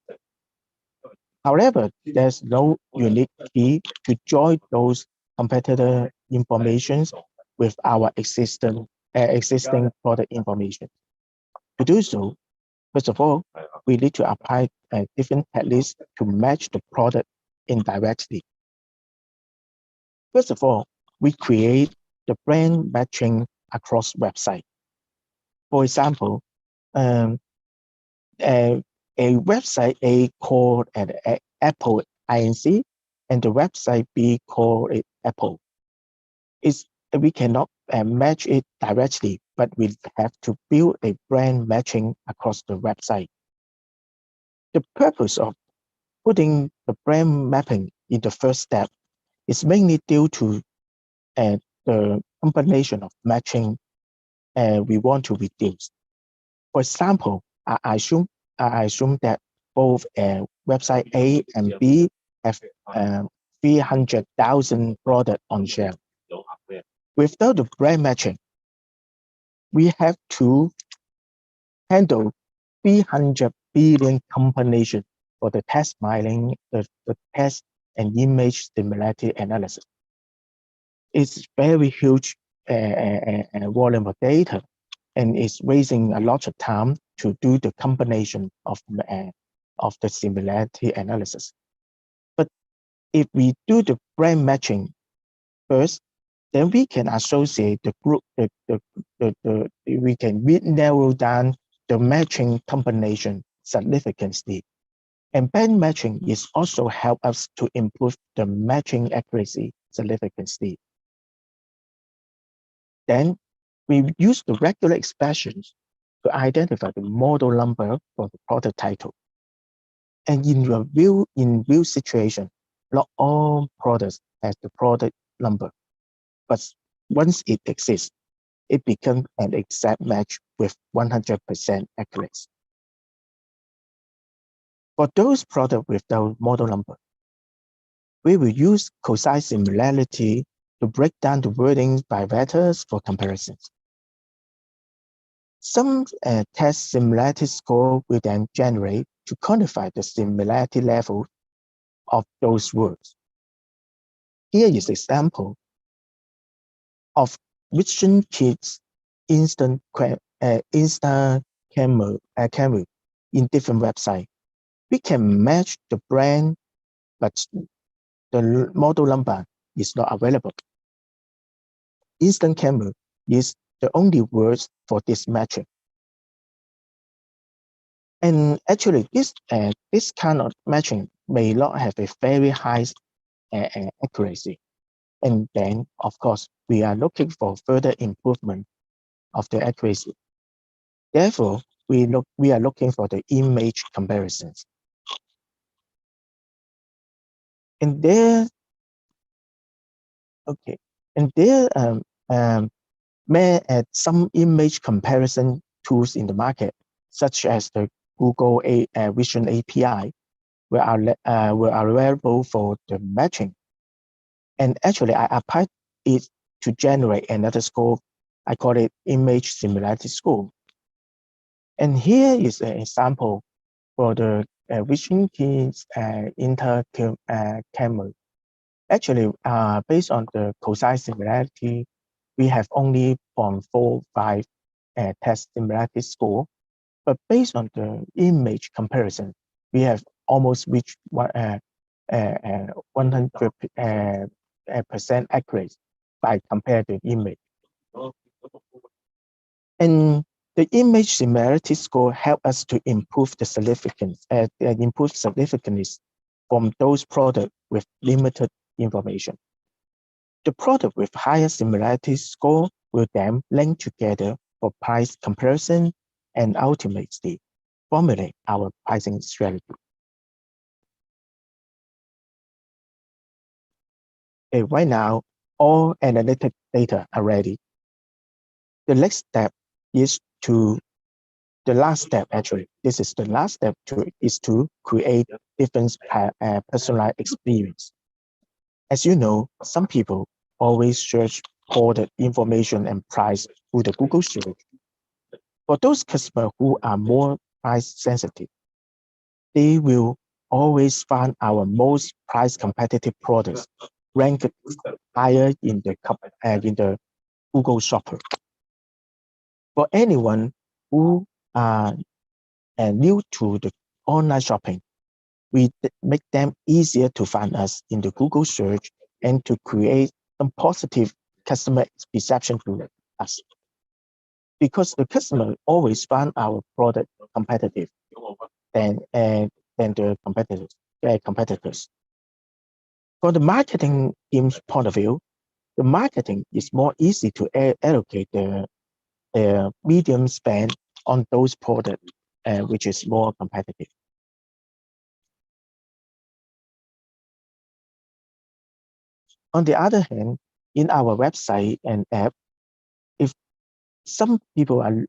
However, there's no unique key to join those competitor informations with our existing product information. To do so, first of all, we need to apply different taglist to match the product indirectly. First of all, we create the brand matching across website. For example, a website A called an Apple Inc. and the website B called it Apple. We cannot match it directly, but we have to build a brand matching across the website. The purpose of putting the brand mapping in the first step is mainly due to the combination of matching we want to reduce. For example, I assume that both website A and B have 300,000 products on shelf. Without the brand matching, we have to handle 300 billion combinations for the text mining, the text and image similarity analysis. It's very huge volume of data, and it's wasting a lot of time to do the combination of the similarity analysis. But if we do the brand matching first, then we can associate the group, we can narrow down the matching combination significantly. And brand matching is also help us to improve the matching accuracy significantly. Then we use the regular expressions to identify the model number for the product title. And in real situation, not all products have the product number, but once it exists, it becomes an exact match with 100% accuracy. For those products without model number, we will use cosine similarity to break down the wording by letters for comparisons. Some test similarity score will then generate to quantify the similarity level of those words. Here is an example of Vision Kids instant camera in different websites. We can match the brand, but the model number is not available. Instant camera is the only words for this matching. And actually, this kind of matching may not have a very high accuracy. And then, of course, we are looking for further improvement of the accuracy. Therefore, we are looking for the image comparisons. And there, okay, and there may add some image comparison tools in the market, such as the Google Vision API, where are available for the matching. And actually, I applied it to generate another score. I call it image similarity score. And here is an example for the Vision Kids camera. Actually, based on the cosine similarity, we have only 0.45 test similarity score. But based on the image comparison, we have almost reached 100% accurate by compared to image. And the image similarity score help us to improve the significance, from those products with limited information. The product with higher similarity score will then link together for price comparison and ultimately formulate our pricing strategy. Okay, right now, all analytic data are ready. The next step is the last step actually. This is the last step is to create different personalized experience. As you know, some people always search for the information and price through the Google search. For those customers who are more price sensitive, they will always find our most price competitive products ranked higher in the Google Shopper. For anyone who are new to the online shopping, we make them easier to find us in the Google search and to create some positive customer perception to us. Because the customer always find our product competitive than the competitors. From the marketing team's point of view, the marketing is more easy to allocate the medium spend on those products, which is more competitive. On the other hand, in our website and app, if some people are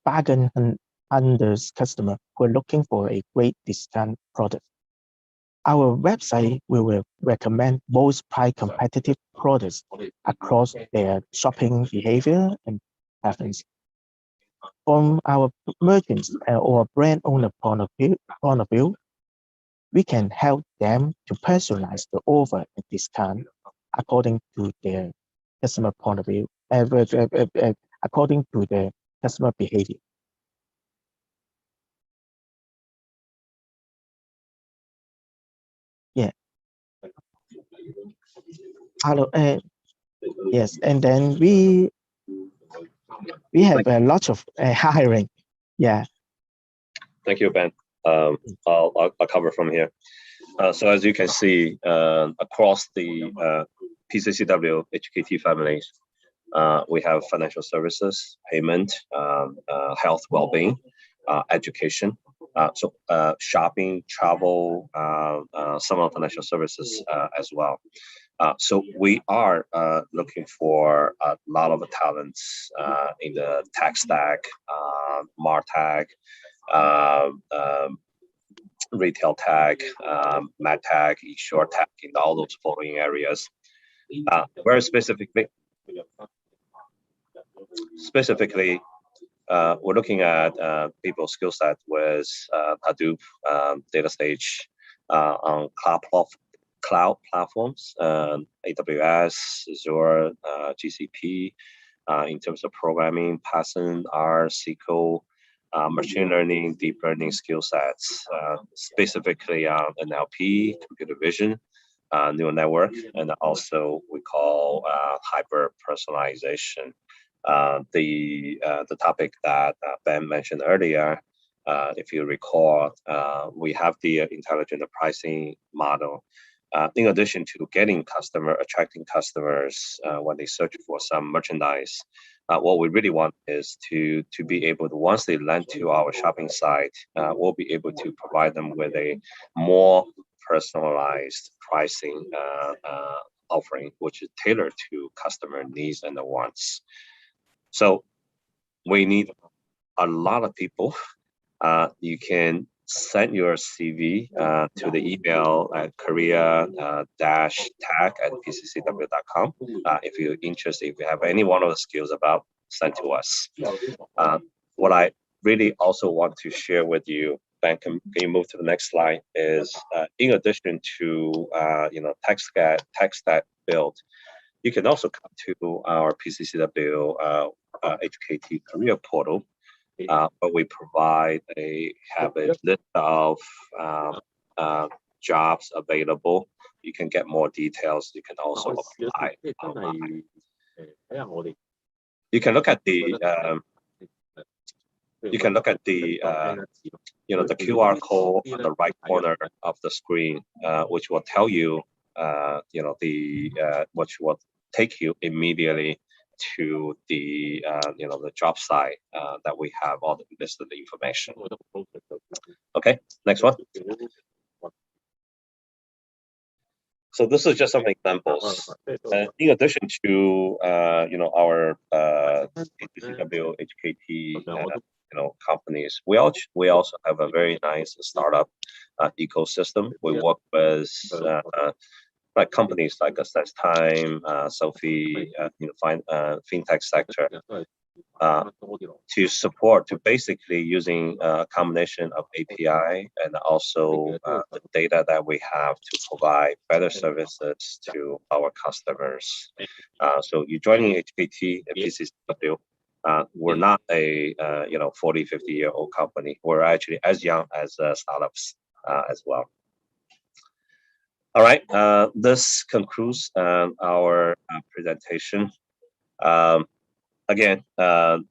bargain hunters customer who are looking for a great discount product, our website will recommend most price competitive products across their shopping behavior and preference. From our merchants or brand owner point of view, we can help them to personalize the offer and discount according to their customer point of view, according to the customer behavior. Yeah. Hello. Yes, and then we have a lot of hiring. Yeah. Thank you, Ben. I'll cover from here. So as you can see, across the PCCW HKT families, we have financial services, payment, health, well-being, education. So shopping, travel, some of financial services as well. So we are looking for a lot of talents in the tech stack, MarTech, retail tech, MedTech, insure tech, in all those following areas. Very specifically, we're looking at people's skill set with Hadoop, data stage, on cloud platforms, AWS, Azure, GCP, in terms of programming, Python, R, SQL, machine learning, deep learning skill sets, specifically on NLP, computer vision, neural network, and also we call hyper personalization. The topic that Ben mentioned earlier, if you recall, we have the intelligent pricing model. In addition to attracting customers when they search for some merchandise, what we really want is to be able to, once they land to our shopping site, we'll be able to provide them with a more personalized pricing offering, which is tailored to customer needs and wants. So we need a lot of people. You can send your CV to the email at career-tag@pccw.com. If you're interested, if you have any one of the skills about, send to us. What I really also want to share with you, Ben, can you move to the next slide, is in addition to tech stack build, you can also come to our PCCW HKT career portal, where we have a list of jobs available. You can get more details. You can also apply online. You can look at the the QR code on the right corner of the screen, which will tell you which will take you immediately to the the job site that we have all the listed information. Okay, next one. So this is just some examples. In addition to our PCCW HKT companies, we also have a very nice startup ecosystem. We work with like companies like Assess Time, Sophie, fintech sector, to basically using a combination of API and also the data that we have to provide better services to our customers. So you joining HKT and PCCW, we're not a 40, 50-year-old company. We're actually as young as startups as well. All right, this concludes our presentation. Again,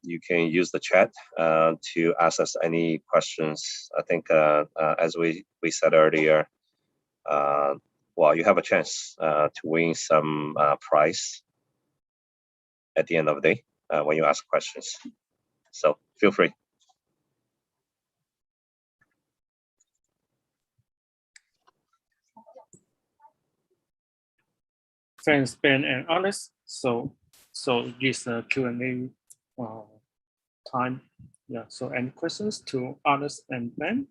you can use the chat to ask us any questions. I think, as we said earlier, well, you have a chance to win some prize at the end of the day when you ask questions. So feel free. Thanks, Ben and Alex. So this Q&A time. Yeah. So any questions to Alex and Ben?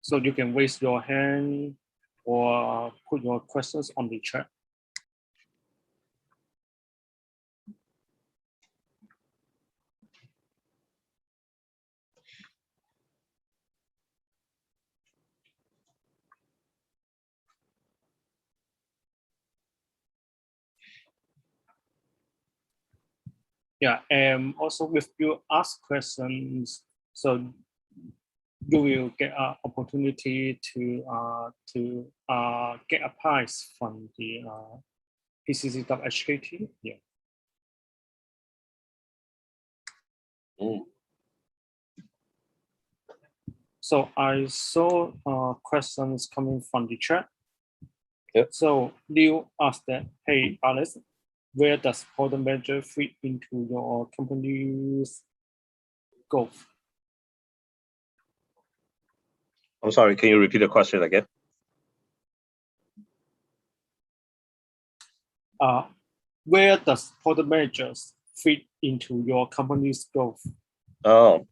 So you can raise your hand or put your questions on the chat. Yeah, and also if you ask questions, so you will get an opportunity to get a prize from the PCCW HKT. Yeah. So I saw questions coming from the chat. Yep. So Liu asked that, hey Alex, where does product manager fit into your company's goals? I'm sorry, can you repeat the question again? Where does product managers fit into your company's growth? Oh,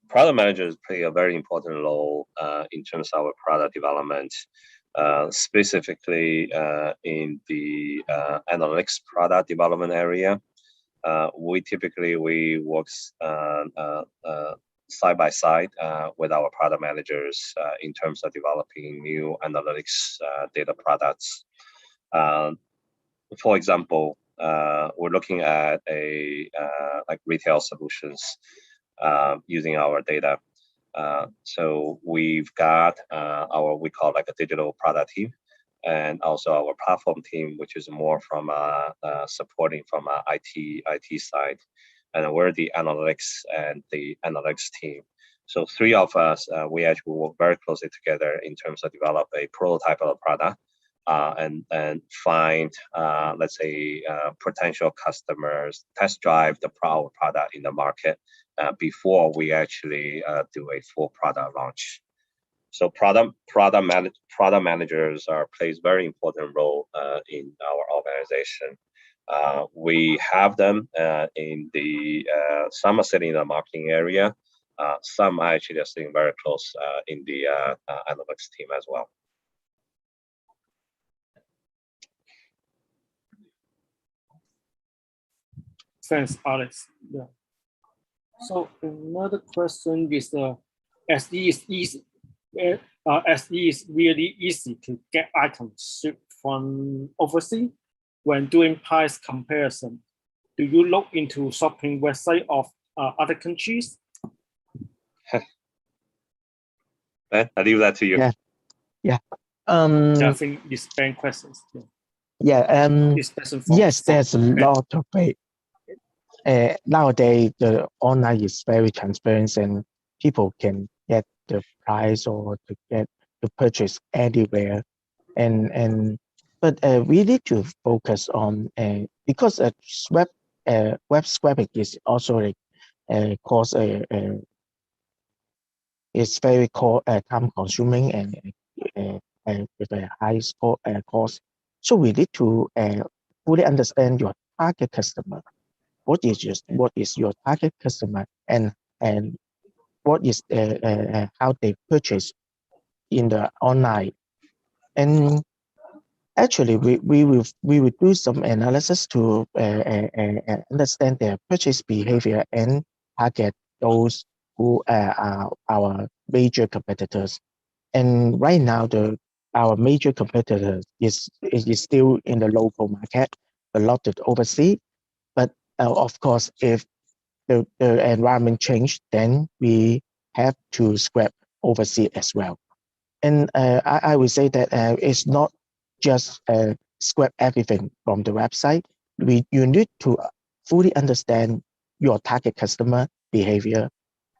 product managers play a very important role in terms of our product development, specifically in the analytics product development area. We typically work side by side with our product managers in terms of developing new analytics data products. For example, we're looking at like retail solutions using our data. So we've got we call like a digital product team, and also our platform team, which is more from supporting from IT side, and we're the analytics and the analytics team. So three of us, we actually work very closely together in terms of develop a prototype of a product, and find, let's say, potential customers, test drive our product in the market before we actually do a full product launch. So product managers plays very important role in our organization. We have them in the some are sitting in the marketing area, some actually are sitting very close in the analytics team as well. Thanks, Alex. Yeah. So another question is, SE is really easy to get items shipped from overseas when doing price comparison. Do you look into shopping website of other countries? Ben, I leave that to you. Yeah. Yeah, I think it's Ben questions. Yeah. Yes, there's a lot of it. Nowadays, the online is very transparent, and people can get the price or to get the purchase anywhere. But we need to focus on because web scraping is also cost it's very time consuming and with a high cost. So we need to fully understand your target customer. What is your target customer, and what is how they purchase in the online. And actually we will do some analysis to understand their purchase behavior and target those who are our major competitors. And right now our major competitor is still in the local market, a lot of overseas. But of course, if the environment changed, then we have to scrap overseas as well. And I would say that it's not just scrap everything from the website. You need to fully understand your target customer behavior,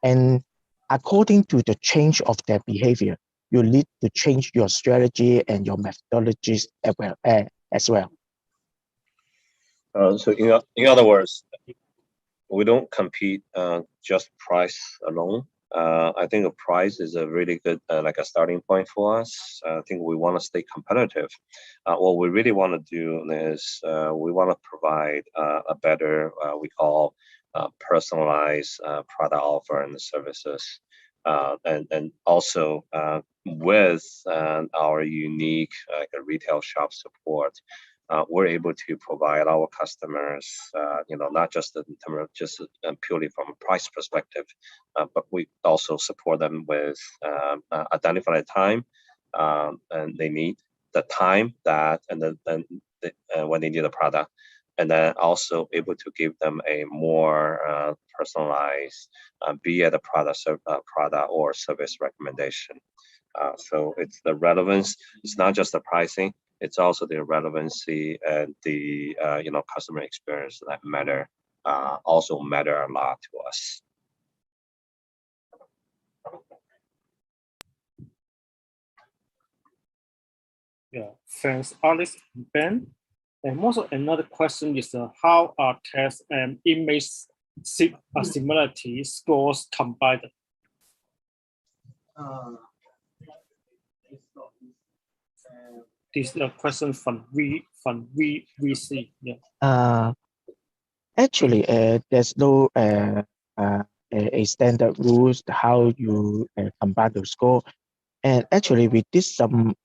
and according to the change of their behavior, you need to change your strategy and your methodologies as well. So in other words, we don't compete just price alone. I think the price is a really good like a starting point for us. I think we want to stay competitive. What we really want to do is we want to provide a better we call personalized product offer and services, and also with our unique retail shop support. We're able to provide our customers, not just in terms of just purely from a price perspective, but we also support them with identifying time and they need the time that when they need a product, and then also able to give them a more personalized, be it a product or service recommendation. So it's the relevance. It's not just the pricing. It's also the relevancy and the customer experience that also matter a lot to us. Yeah, thanks, Alex and Ben. And also another question is how are test and image similarity scores combined? This is a question from VC. Yeah. Actually, there's no a standard rules how you combine the score. And actually, we did some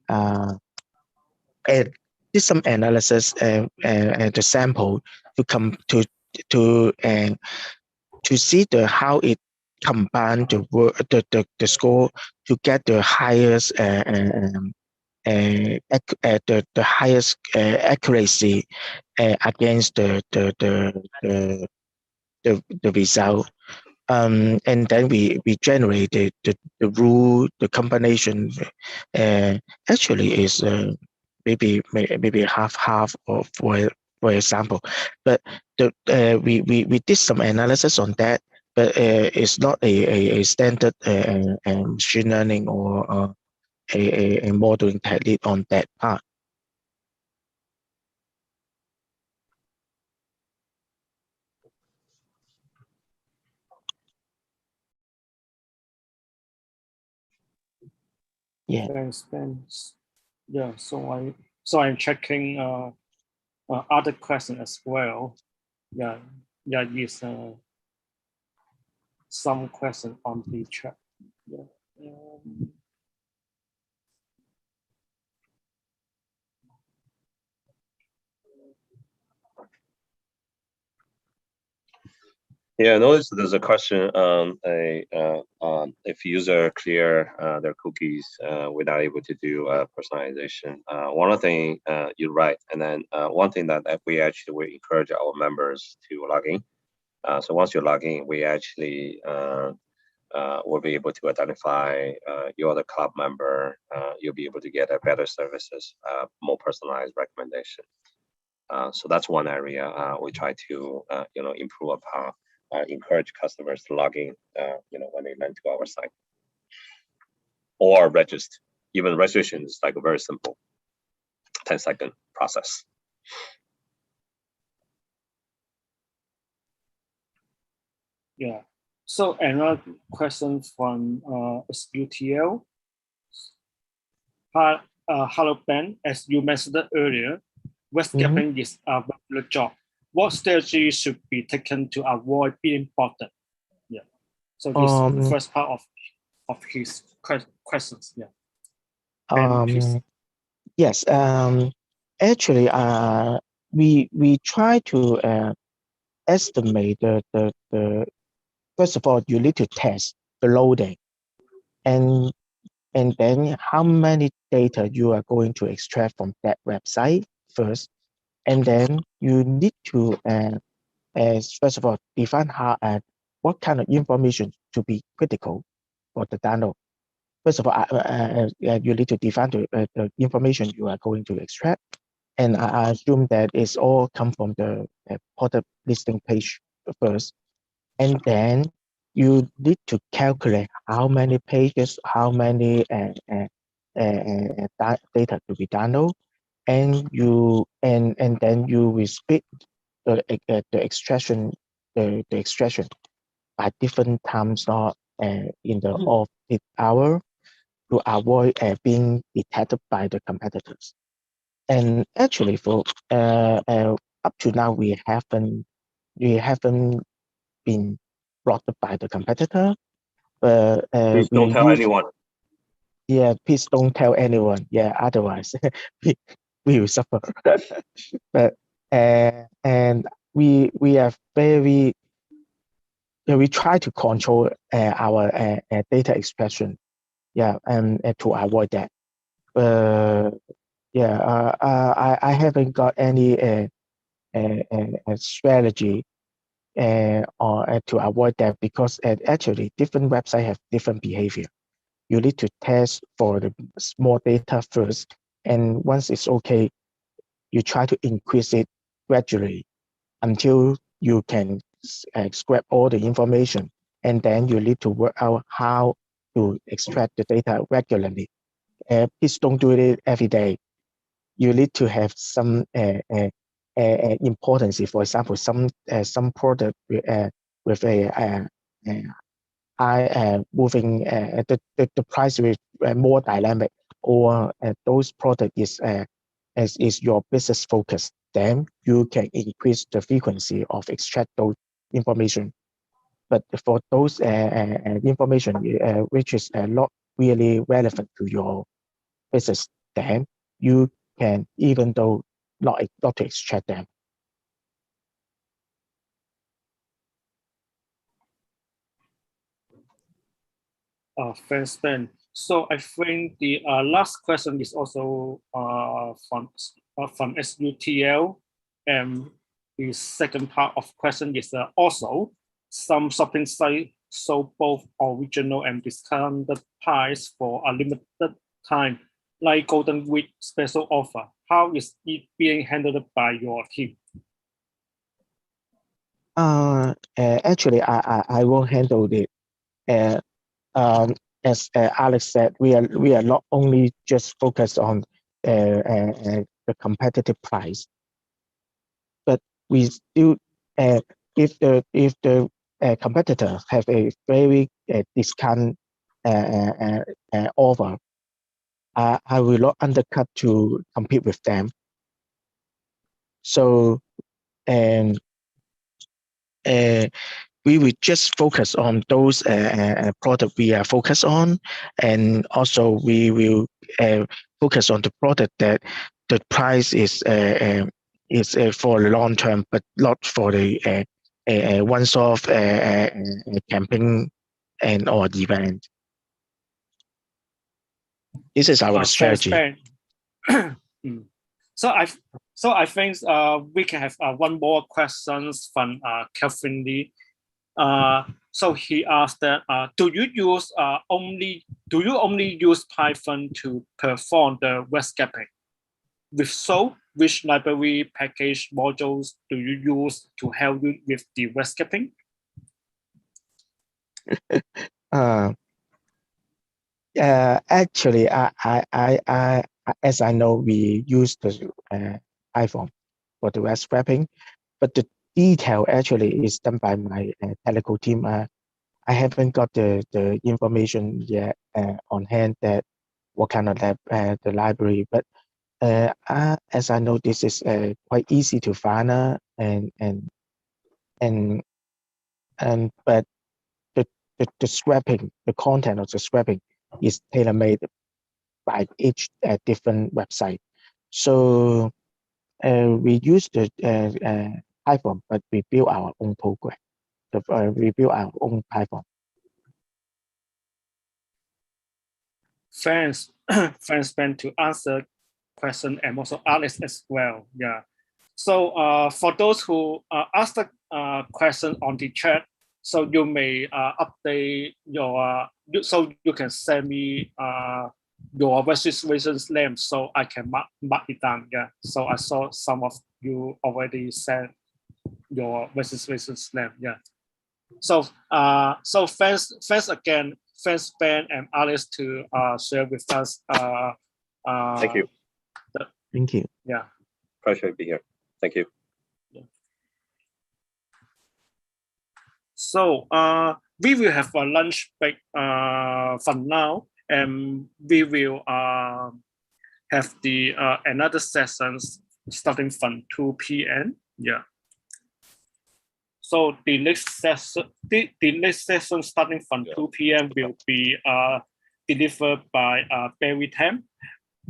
analysis and the sample to come to see how it combine the score to get the highest the highest accuracy against the result. And then we generated the rule, the combination. Actually is maybe half or for example, but we did some analysis on that, but it's not a standard machine learning or a modeling technique on that part. Yeah. Thanks. Yeah. So I'm checking other questions as well. Yeah. Yes. Some question on the chat. Yeah. Yeah, I noticed there's a question on if user clear their cookies without able to do personalization. One of the thing you're right, and then one thing that we actually encourage our members to log in. So once you log in, we actually will be able to identify you're the club member. You'll be able to get a better services, more personalized recommendation. So that's one area we try to improve upon. Encourage customers to log in, when they land to our site or register. Even registration is like a very simple 10-second process. Yeah. So another question from SUTL. Hello, Ben. As you mentioned earlier, web scraping is a regular job. What strategy should be taken to avoid being botted? Yeah. So this is the first part of his questions. Yeah. Ben, yes. Actually, we try to estimate the first of all, you need to test the loading, and then how many data you are going to extract from that website first, and then you need to first of all define what kind of information to be critical for the download. First of all, you need to define the information you are going to extract, and I assume that it's all come from the product listing page first, and then you need to calculate how many pages, how many data to be downloaded, and then you will split the extraction by different time slot in the off-peak hour to avoid being detected by the competitors. And actually, for up to now, we haven't been blocked by the competitor. But please don't tell anyone. Yeah, please don't tell anyone. Yeah, otherwise we will suffer. But and we are very we try to control our data expression. Yeah, and to avoid that. Yeah, I haven't got any strategy or to avoid that, because actually different websites have different behavior. You need to test for the small data first, and once it's okay, you try to increase it gradually until you can scrap all the information, and then you need to work out how to extract the data regularly. Please don't do it every day. You need to have some importance. For example, some product with a high moving the price is more dynamic, or those product is your business focus, then you can increase the frequency of extract those information. But for those information which is not really relevant to your business, then you can, even though not to extract them. Thanks, Ben. So I think the last question is also from SUTL, and the second part of question is also some shopping site show both original and discounted price for a limited time, like Golden Week special offer. How is it being handled by your team? Actually, I won't handle it. As Alex said, we are not only just focused on the competitive price, but we still if the competitor have a very discount offer, I will not undercut to compete with them. So and we will just focus on those products we are focused on, and also we will focus on the product that the price is for the long term, but not for the once-off campaign and or event. This is our strategy. So I think we can have one more questions from Kelvin Lee. So he asked that do you only use Python to perform the web scraping? If so, which library package modules do you use to help you with the web scraping? Actually, I as I know, we use the iPhone for the web scraping, but the detail actually is done by my technical team. I haven't got the information yet on hand that what kind of the library, but as I know, this is quite easy to find, but the scraping, the content of the scraping is tailor-made by each different website. So we use the Python, but we build our own program. We build our own Python. Thanks, Ben, to answer question, and also Alex as well. Yeah. So for those who asked the question on the chat, so you may update your, so you can send me your registration's name so I can mark it down. Yeah. So I saw some of you already sent your registration's name. Yeah. So so thanks again, thanks Ben and Alice to share with us. Thank you. Thank you. Yeah. Pleasure to be here. Thank you. So we will have a lunch break from now, and we will have the another sessions starting from 2 p.m. Yeah. So the next session starting from 2 p.m. will be delivered by Barry Tam.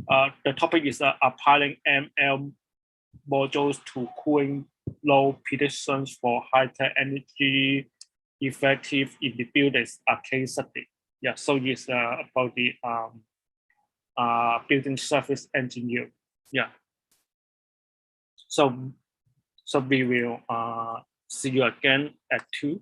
The topic is applying ML modules to cooling load predictions for high-tech energy effective in the buildings case study. Yeah, so it's about the building service engineer. Yeah. So we will see you again at 2.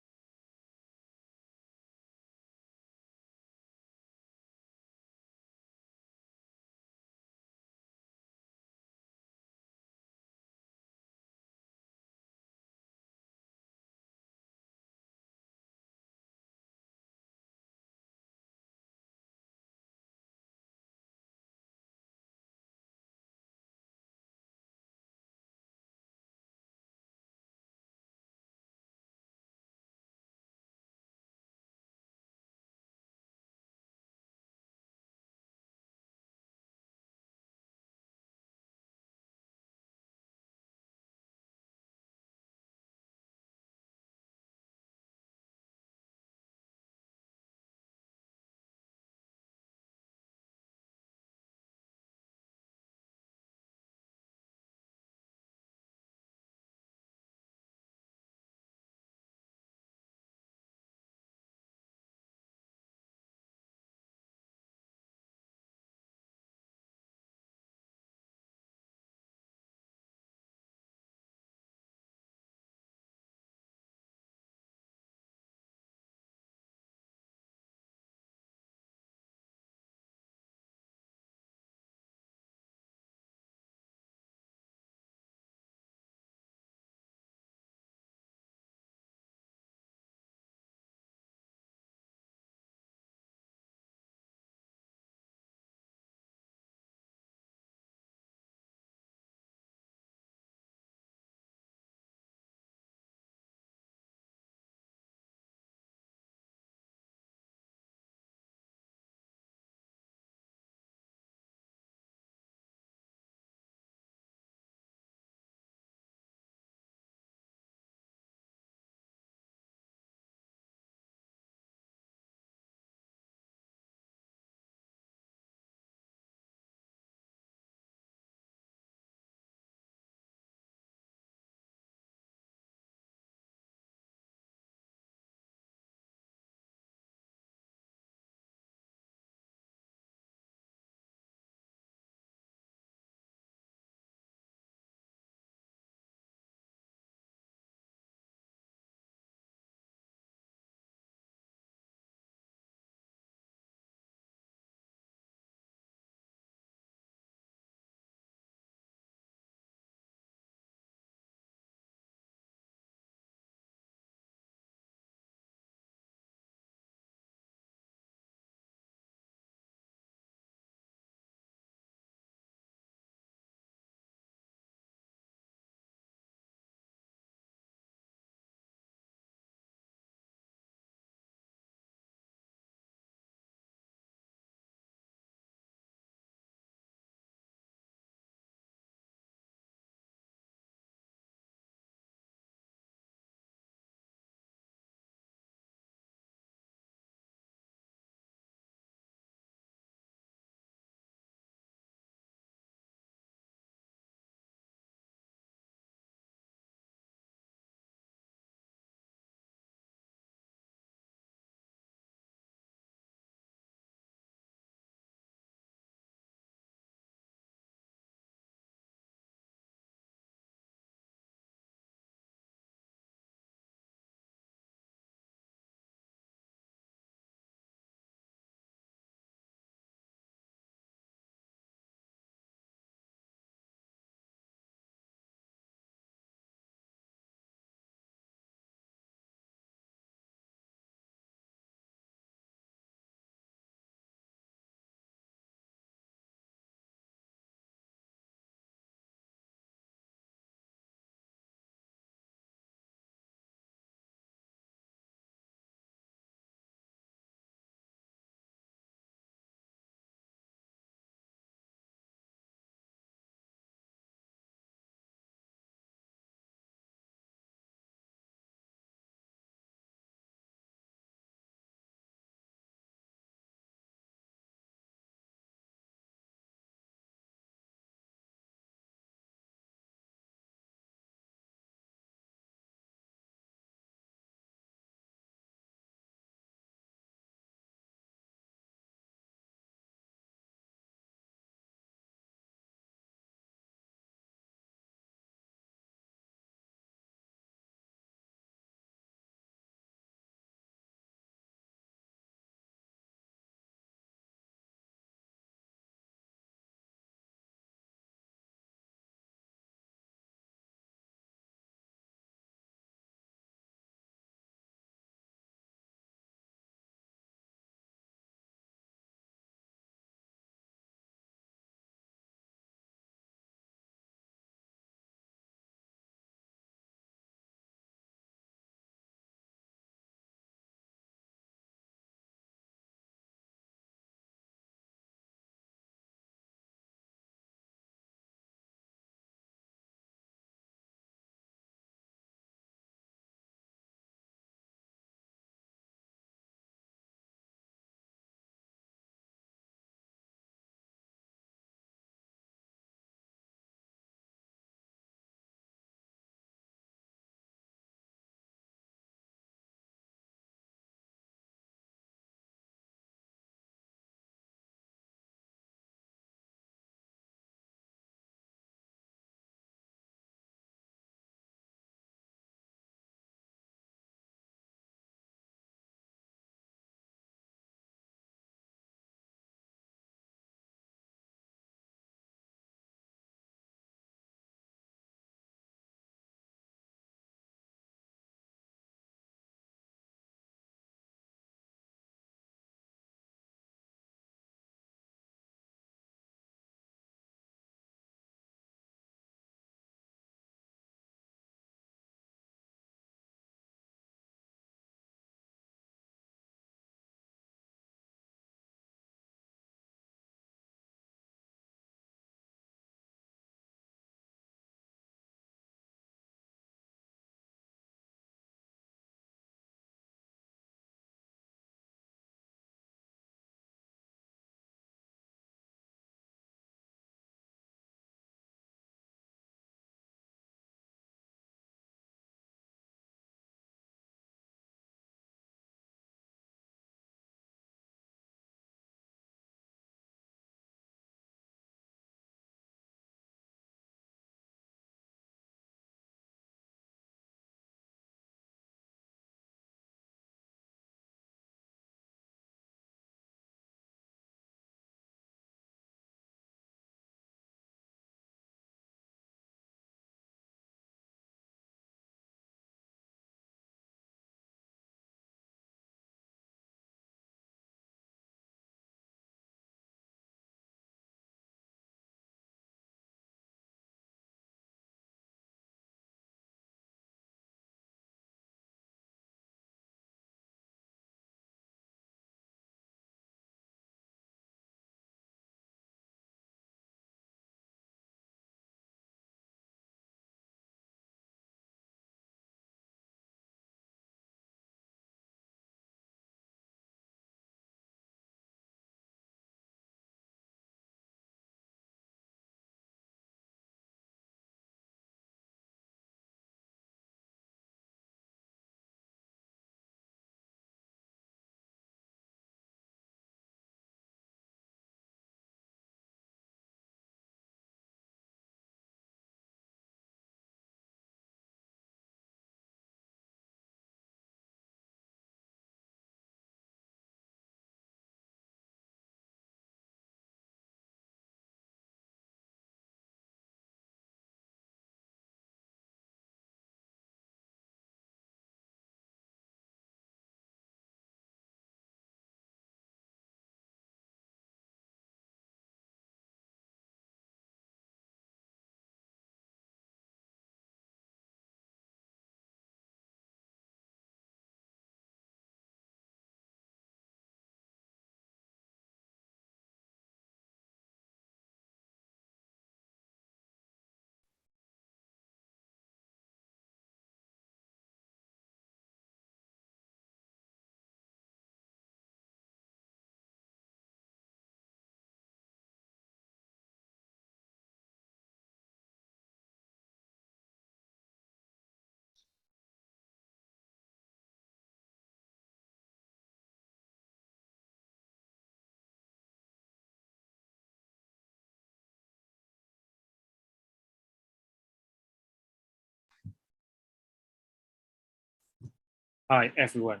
Hi everyone.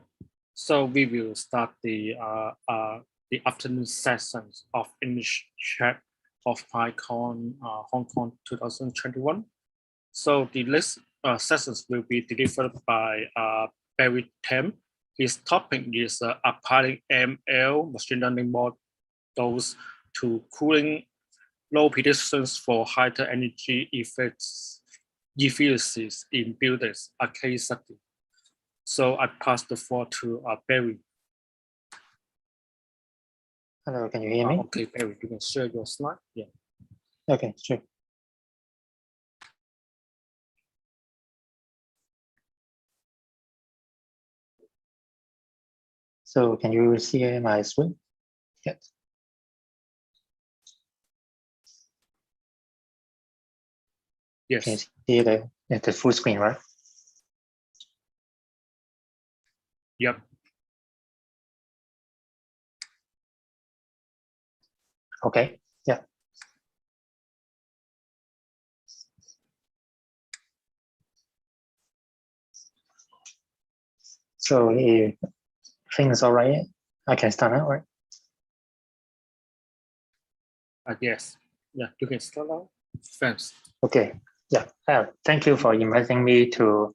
So we will start the afternoon sessions of English chat of PyCon Hong Kong 2021. So the next sessions will be delivered by Barry Tam. His topic is applying ML machine learning models to cooling low predictions for higher energy efficiencies in buildings, a case study. So I pass the floor to Barry. Hello, can you hear me? Okay, Barry, you can share your slide. Yeah. Okay, sure. So can you see my screen? Yes. Yes. Can you see the full screen, right? Yep. Okay, yeah. So if things all right, I can start now, right? Yes. Yeah, you can start now. Thanks. Okay, yeah. Thank you for inviting me to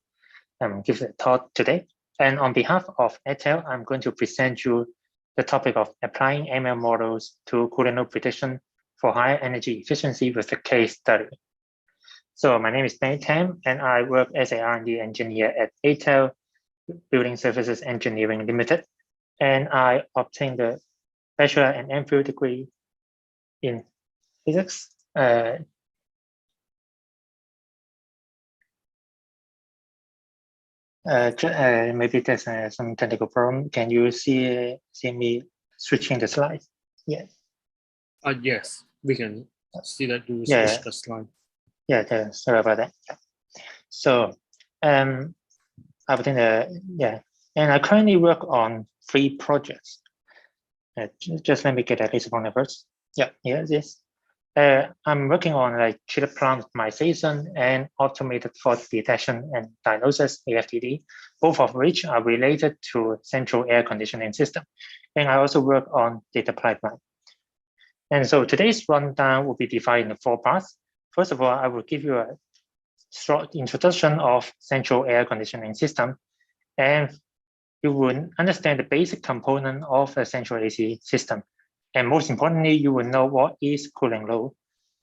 give a talk today. And on behalf of ETEL, I'm going to present you the topic of applying ML models to cooling load prediction for higher energy efficiency with a case study. So my name is Barry Tam, and I work as an R&D engineer at ETEL Building Services Engineering Limited. And I obtained the bachelor and MPhil degree in physics. Maybe there's some technical problem. Can you see me switching the slides? Yes. Yes, we can see that you switch the slide. Yeah, sorry about that. So, and I currently work on 3 projects. Just let me get at least one first. Yeah, here it is. I'm working on like chiller plant optimization and automated fault detection and diagnosis, AFDD, both of which are related to central air conditioning system. And I also work on data pipeline. And so today's rundown will be divided into 4 parts. First of all, I will give you a short introduction of central air conditioning system, and you will understand the basic component of a central AC system. And most importantly, you will know what is cooling load.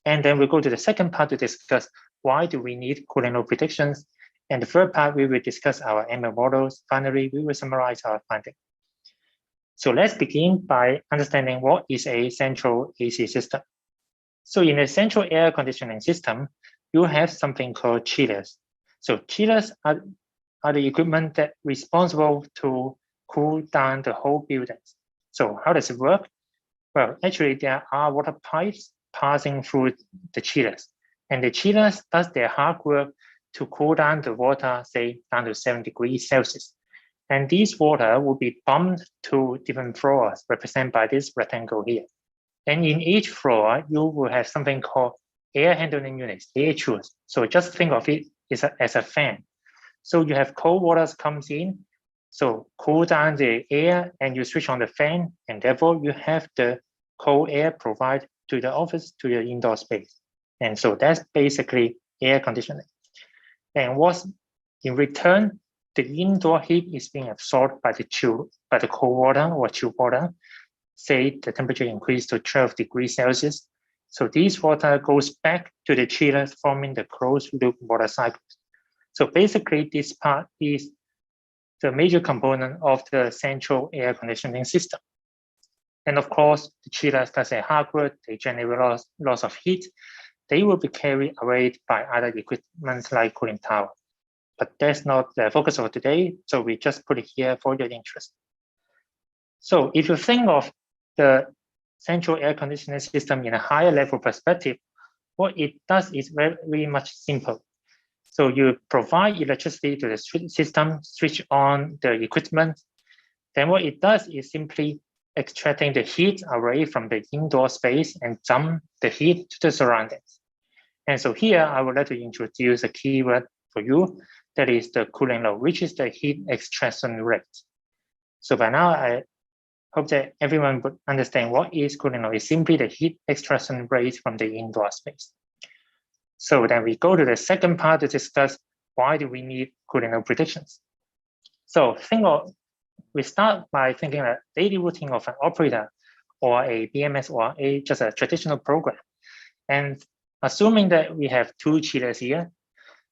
And then we'll go to the second part to discuss why do we need cooling load predictions. And the third part, we will discuss our ML models. Finally, we will summarize our findings. So let's begin by understanding what is a central AC system. So in a central air conditioning system, you have something called chillers. So chillers are the equipment that responsible to cool down the whole building. So how does it work? Well, actually, there are water pipes passing through the chillers, and the chillers does their hard work to cool down the water, say down to 7 degrees Celsius. And this water will be pumped to different floors represented by this rectangle here. And in each floor, you will have something called air handling units, AHUs. So just think of it as a fan. So you have cold water comes in, so cool down the air, and you switch on the fan, and therefore you have the cold air provided to the office, to your indoor space. And so that's basically air conditioning. And what's in return, the indoor heat is being absorbed by the cold water or chilled water. Say the temperature increased to 12 degrees Celsius. So this water goes back to the chillers, forming the closed loop water cycle. So basically, this part is the major component of the central air conditioning system. And of course, the chillers does a hard work, they generate loss of heat. They will be carried away by other equipment like cooling tower. But that's not the focus of today, so we just put it here for your interest. So if you think of the central air conditioning system in a higher level perspective, what it does is very much simple. So you provide electricity to the system, switch on the equipment. Then what it does is simply extracting the heat away from the indoor space and dump the heat to the surroundings. And so here I would like to introduce a keyword for you. that is the cooling load, which is the heat extraction rate. So by now, I hope that everyone would understand what is cooling load. It's simply the heat extraction rate from the indoor space. So then we go to the second part to discuss why do we need cooling load predictions. So we start by thinking that daily routine of an operator or a BMS or just a traditional program. And assuming that we have two chillers here,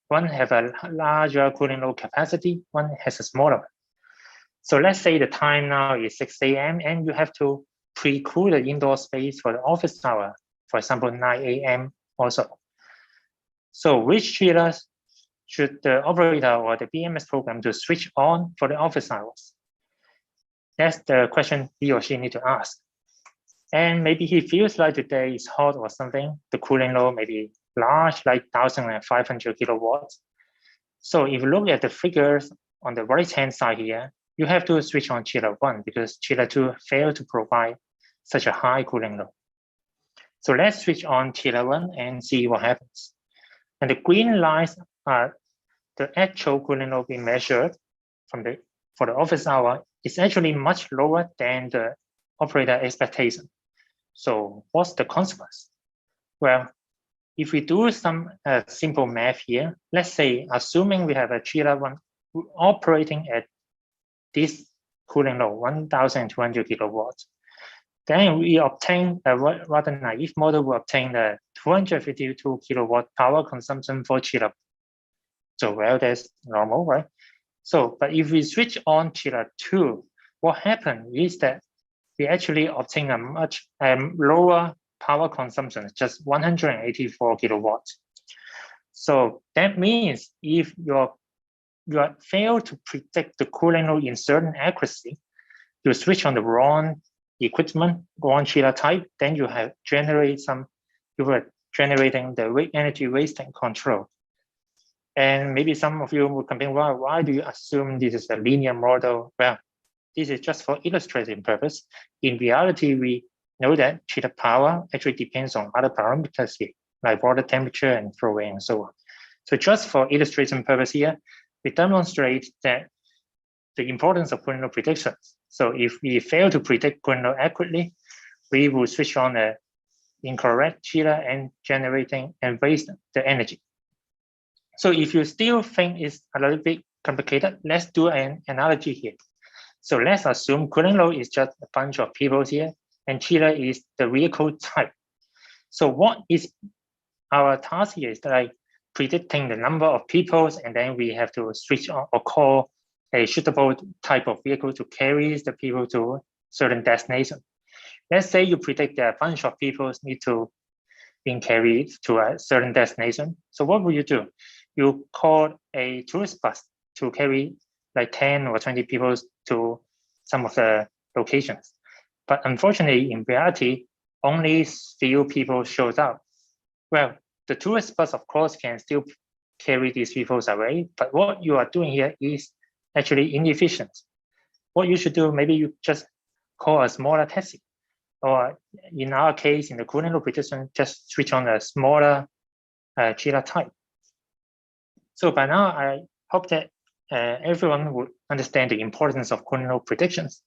one have a larger cooling load capacity, one has a smaller one. So let's say the time now is 6 a.m. and you have to pre-cool the indoor space for the office hour, for example, 9 a.m. also. So which chillers should the operator or the BMS program to switch on for the office hours? That's the question he or she need to ask. And maybe he feels like today is hot or something. The cooling load may be large, like 1,500 kilowatts. So if you look at the figures on the right-hand side here, you have to switch on chiller 1 because chiller 2 failed to provide such a high cooling load. So let's switch on chiller 1 and see what happens. And the green lines are the actual cooling load being measured for the office hour is actually much lower than the operator expectation. So what's the consequence? Well, if we do some simple math here, let's say, assuming we have a chiller 1 operating at this cooling load, 1,200 kilowatts, then we obtain a rather naive model will obtain the 252 kilowatt power consumption for chiller. So, well, that's normal, right? So, but if we switch on chiller 2, what happens is that we actually obtain a much lower power consumption, just 184 kilowatts. So that means if you fail to predict the cooling load in certain accuracy, you switch on the wrong equipment, wrong chiller type, then you are generating the energy wasting control. And maybe some of you will complain, well, why do you assume this is a linear model? Well, this is just for illustrative purpose. In reality, we know that chiller power actually depends on other parameters here, like water temperature and flow rate and so on. So just for illustration purpose here, we demonstrate that the importance of cooling load predictions. So if we fail to predict cooling load accurately, we will switch on the incorrect chiller and generating and waste the energy. So if you still think it's a little bit complicated, let's do an analogy here. So let's assume cooling load is just a bunch of people here, and chiller is the vehicle type. So what is our task here is like predicting the number of people, and then we have to switch on or call a suitable type of vehicle to carry the people to certain destination. Let's say you predict that a bunch of people need to be carried to a certain destination. So what will you do? You call a tourist bus to carry like 10 or 20 people to some of the locations. But unfortunately, in reality, only few people shows up. Well, the tourist bus, of course, can still carry these people away, but what you are doing here is actually inefficient. What you should do, maybe you just call a smaller taxi, or in our case, in the cooling load prediction, just switch on a smaller chiller type. So by now, I hope that everyone would understand the importance of cooling load predictions.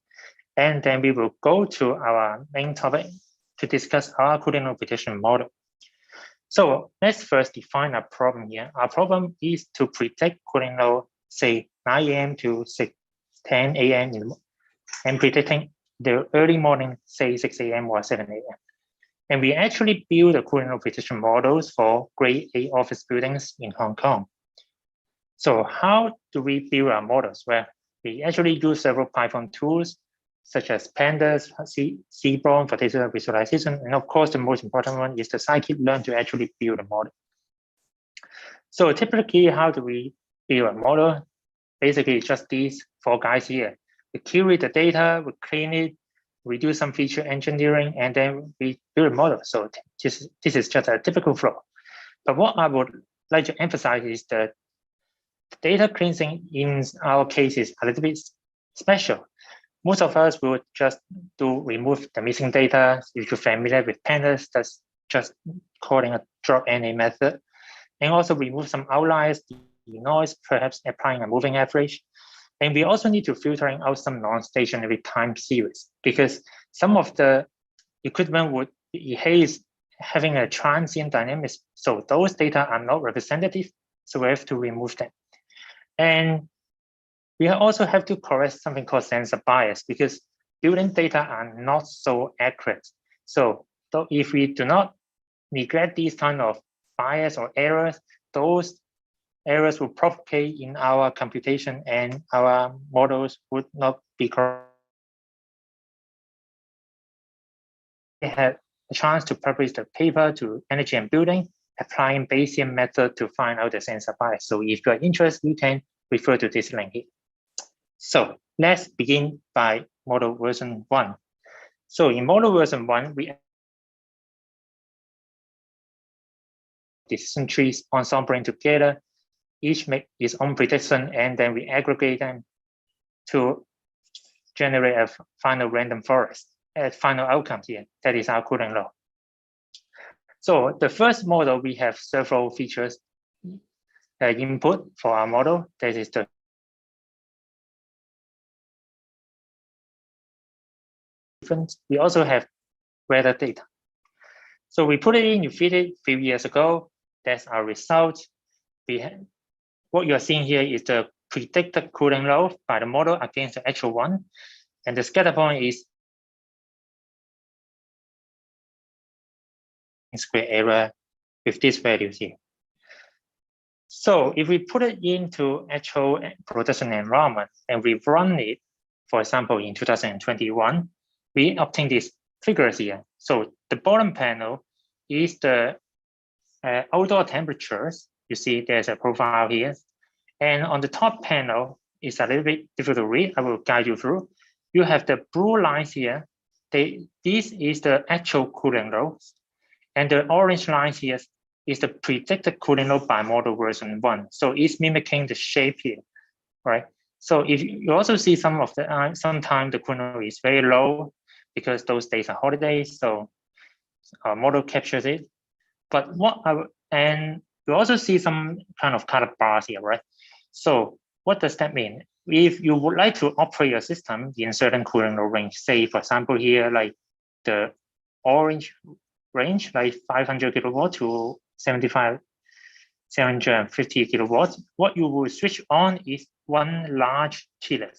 And then we will go to our main topic to discuss our cooling load prediction model. So let's first define our problem here. Our problem is to predict cooling load, say 9 a.m. to 10 a.m. and predicting the early morning, say 6 a.m. or 7 a.m. And we actually build the cooling load prediction models for grade A office buildings in Hong Kong. So how do we build our models? Well, we actually use several Python tools, such as Pandas, Seaborn for data visualization. And of course, the most important one is the scikit-learn to actually build a model. So typically, how do we build a model? Basically, just these 4 guys here. We curate the data, we clean it, we do some feature engineering, and then we build a model. So this is just a typical flow. But what I would like to emphasize is that data cleansing in our case is a little bit special. Most of us will just remove the missing data. If you're familiar with Pandas, that's just calling a drop NA method. And also remove some outliers noise, perhaps applying a moving average. And we also need to filtering out some non-stationary time series, because some of the equipment would behave having a transient dynamics. So those data are not representative. So we have to remove them. And we also have to correct something called sensor bias, because building data are not so accurate. So if we do not neglect these kind of bias or errors, those errors will propagate in our computation and our models would not be correct. We had a chance to publish the paper to Energy and Building, applying Bayesian method to find out the sensor bias. So if you're interested, you can refer to this link here. So let's begin by model version 1. So in model version 1, we decision trees ensembling together, each make its own prediction, and then we aggregate them to generate a final random forest, a final outcome here. That is our cooling law. So the first model, we have several features input for our model. That is the we also have weather data. So we put it in, you feed it a few years ago. That's our result. What you're seeing here is the predicted cooling load by the model against the actual one. And the scatter point is square error with these values here. So if we put it into actual production environment and we run it, for example, in 2021, we obtain these figures here. So the bottom panel is the outdoor temperatures. You see there's a profile here. And on the top panel is a little bit difficult to read. I will guide you through. You have the blue lines here. This is the actual cooling load. And the orange lines here is the predicted cooling load by model version 1. So it's mimicking the shape here, right? So if you also see some of the sometimes the cooling load is very low because those days are holidays. So our model captures it. But and you also see some kind of colored bars here, right? So what does that mean? If you would like to operate your system in certain cooling load range, say for example here, like the orange range, like 500 kilowatt to 750 kilowatts, what you will switch on is one large chiller.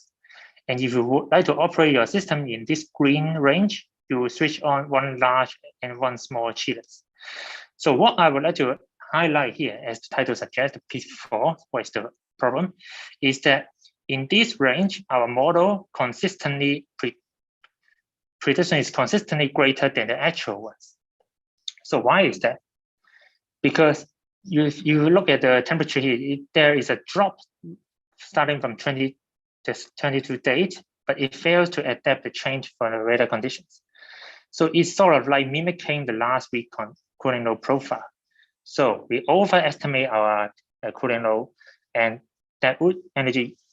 And if you would like to operate your system in this green range, you will switch on one large and one small chiller. So what I would like to highlight here, as the title suggests, P4, what is the problem, is that in this range, our model consistently, prediction is consistently greater than the actual ones. So why is that? Because you look at the temperature here, there is a drop starting from 22 date, but it fails to adapt the change for the weather conditions. So it's sort of like mimicking the last week cooling load profile. So we overestimate our cooling load, and that would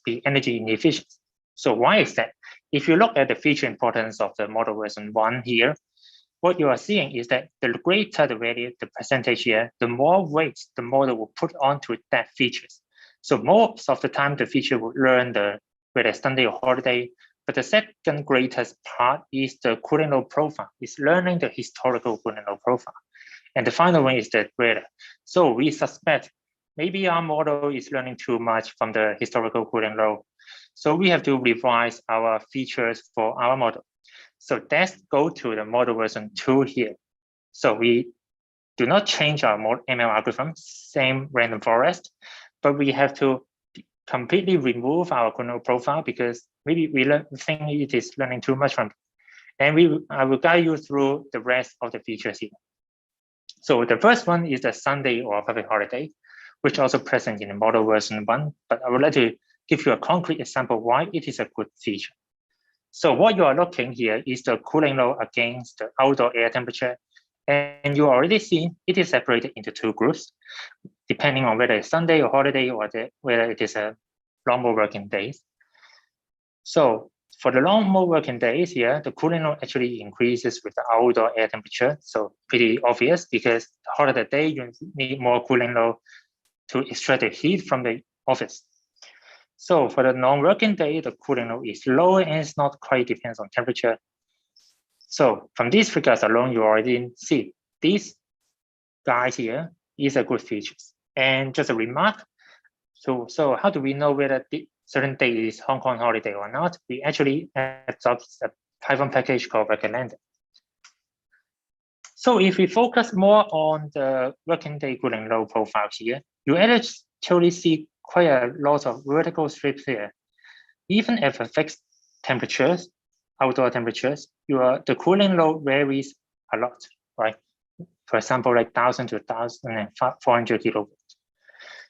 be energy inefficient. So why is that? If you look at the feature importance of the model version 1 here, what you are seeing is that the greater the value, the percentage here, the more weight the model will put onto that features. So most of the time, the feature will learn whether Sunday or holiday. But the second greatest part is the cooling load profile. It's learning the historical cooling load profile. And the final one is the weather. So we suspect maybe our model is learning too much from the historical cooling load. So we have to revise our features for our model. So let's go to the model version 2 here. So we do not change our ML algorithm, same random forest, but we have to completely remove our cooling load profile because maybe we think it is learning too much from it. And I will guide you through the rest of the features here. So the first one is the Sunday or public holiday, which also present in the model version 1, but I would like to give you a concrete example why it is a good feature. So what you are looking here is the cooling load against the outdoor air temperature. And you already see it is separated into two groups, depending on whether it's Sunday or holiday or whether it is a normal working days. So for the normal working days here, the cooling load actually increases with the outdoor air temperature. So pretty obvious because the hotter the day, you need more cooling load to extract the heat from the office. So for the non-working day, the cooling load is low and it's not quite depends on temperature. So from these figures alone, you already see these guys here is a good feature. And just a remark, so how do we know whether the certain day is Hong Kong holiday or not? We actually adopt a Python package called recommended. So if we focus more on the working day cooling load profile here, you actually see quite a lot of vertical strips here. Even at a fixed temperatures, outdoor temperatures, the cooling load varies a lot, right? For example, like 1,000 to 1,400 kilovolts.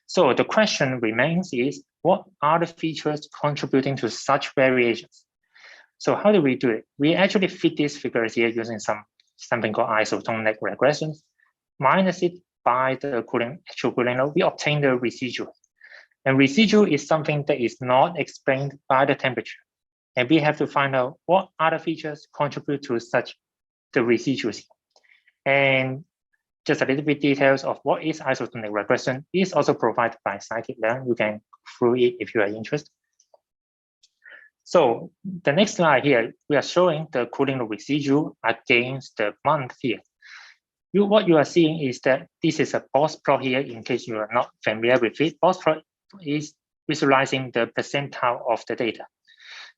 So the question remains is, what are the features contributing to such variations? So how do we do it? We actually fit these figures here using something called isotonic regressions, minus it by the actual cooling load, we obtain the residual. And residual is something that is not explained by the temperature. And we have to find out what other features contribute to such the residuals. And just a little bit details of what is isotonic regression is also provided by scikit-learn. You can through it if you are interested. So the next slide here, we are showing the cooling load residual against the month here. What you are seeing is that this is a box plot here, in case you are not familiar with it. Box plot is visualizing the percentile of the data.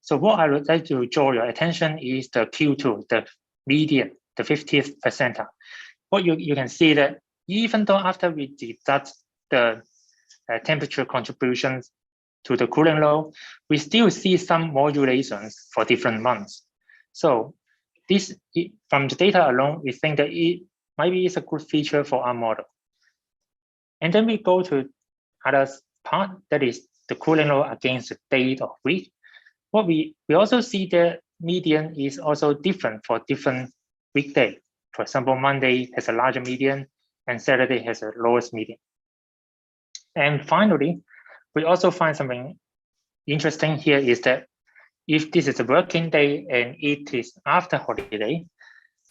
So what I would like to draw your attention is the Q2, the median, the 50th percentile. What you can see that even though after we deduct the temperature contributions to the cooling load, we still see some modulations for different months. So this, from the data alone, we think that it maybe is a good feature for our model. And then we go to other part, that is the cooling load against the day of week. What we also see the median is also different for different weekday. For example, Monday has a larger median and Saturday has a lowest median. And finally, we also find something interesting here is that if this is a working day and it is after holiday,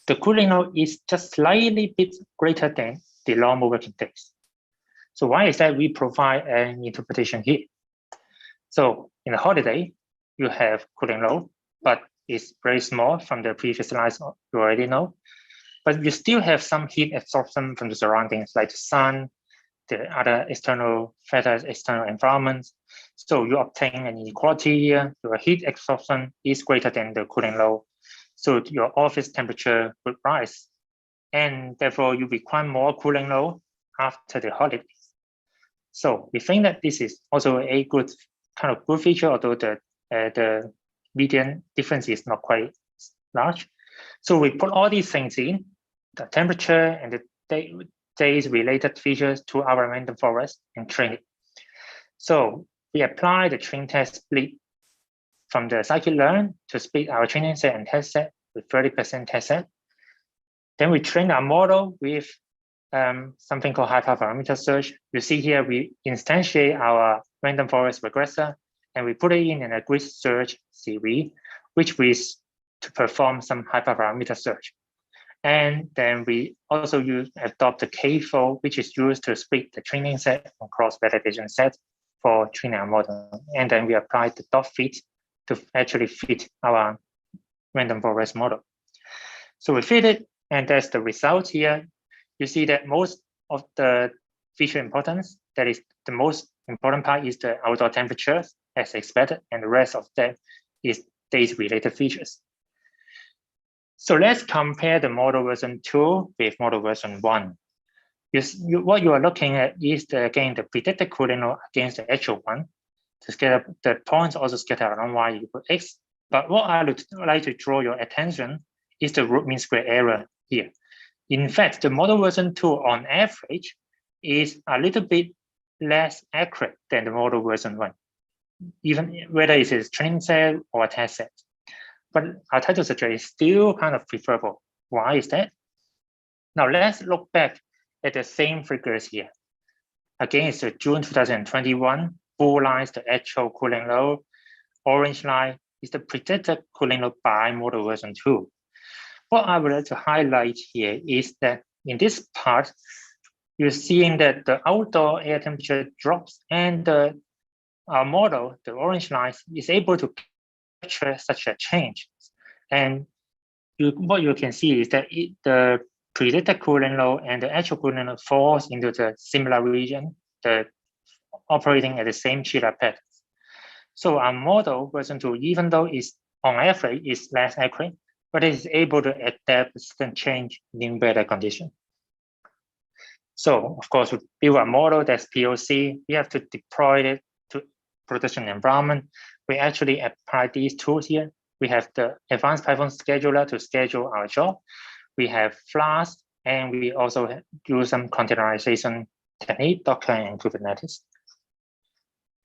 the cooling load is just slightly bit greater than the normal working days. So why is that? We provide an interpretation here. So in a holiday, you have cooling load, but it's very small from the previous slides you already know. But you still have some heat absorption from the surroundings, like the sun, the other external factors, external environments. So you obtain an inequality here. Your heat absorption is greater than the cooling load. So your office temperature would rise. And therefore, you require more cooling load after the holidays. So we think that this is also a good kind of good feature, although the median difference is not quite large. So we put all these things in, the temperature and the days related features to our random forest and train it. So we apply the train test split from the scikit-learn to split our training set and test set with 30% test set. Then we train our model with something called hyperparameter search. You see here, we instantiate our random forest regressor and we put it in a grid search series, which is to perform some hyperparameter search. And then we also adopt the K-fold, which is used to split the training set and cross-validation set for training our model. And then we apply the dot fit to actually fit our random forest model. So we fit it, and that's the result here. You see that most of the feature importance, that is the most important part, is the outdoor temperatures as expected, and the rest of that is days related features. So let's compare the model version 2 with model version 1. What you are looking at is, again, the predicted cooling load against the actual one. The points also scatter around y equals x. But what I would like to draw your attention is the root mean square error here. In fact, the model version 2 on average is a little bit less accurate than the model version 1, even whether it is training set or a test set. But our title suggest is still kind of preferable. Why is that? Now let's look back at the same figures here. Again, it's the June 2021. Blue line is the actual cooling load. Orange line is the predicted cooling load by model version 2. What I would like to highlight here is that in this part, you're seeing that the outdoor air temperature drops, and our model, the orange line, is able to capture such a change. And what you can see is that the predicted cooling load and the actual cooling load falls into the similar region, operating at the same chiller pattern. So our model version 2, even though it's on average is less accurate, but it is able to adapt certain change in weather condition. So of course, we build a model that's POC. We have to deploy it to production environment. We actually apply these tools here. We have the advanced Python scheduler to schedule our job. We have Flask, and we also do some containerization technique, Docker and Kubernetes.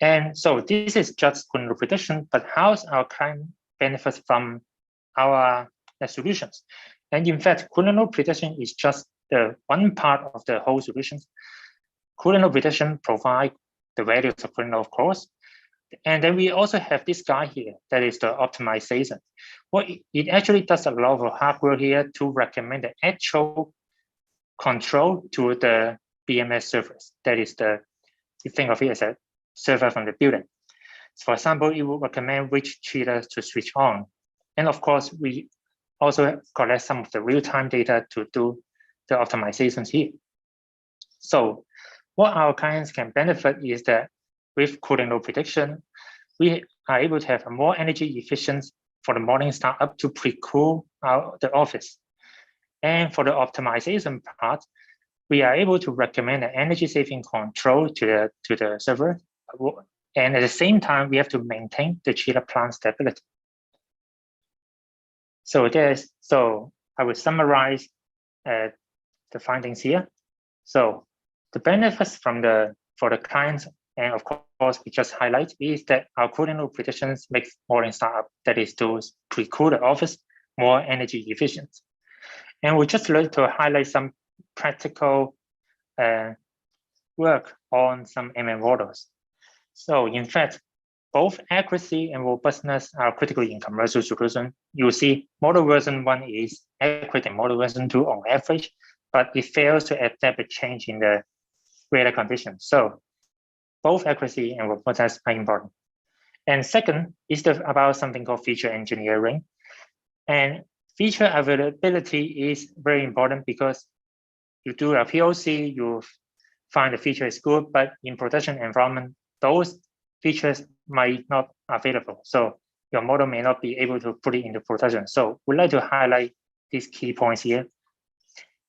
And so this is just cooling load prediction, but how's our client benefits from our solutions? And in fact, cooling load prediction is just the one part of the whole solution. Cooling load prediction provide the values of cooling load, of course. And then we also have this guy here, that is the optimization. Well, it actually does a lot of hardware here to recommend the actual control to the BMS servers. That is you think of it as a server from the building. So for example, it will recommend which chillers to switch on. And of course, we also collect some of the real-time data to do the optimizations here. So what our clients can benefit is that with cooling load prediction, we are able to have a more energy efficient for the morning startup to pre-cool the office. And for the optimization part, we are able to recommend an energy saving control to the server. And at the same time, we have to maintain the chiller plant stability. So I will summarize the findings here. So the benefits for the clients, and of course we just highlight, is that our cooling load predictions makes morning startup, that is to pre-cool the office, more energy efficient. And we just like to highlight some practical work on some ML models. So in fact, both accuracy and robustness are critical in commercial solution. You see model version 1 is accurate in model version 2 on average, but it fails to adapt a change in the weather conditions. So both accuracy and robustness are important. And second is about something called feature engineering. And feature availability is very important because you do a POC, you find the feature is good, but in production environment, those features might not available. So your model may not be able to put it into production. So we'd like to highlight these key points here.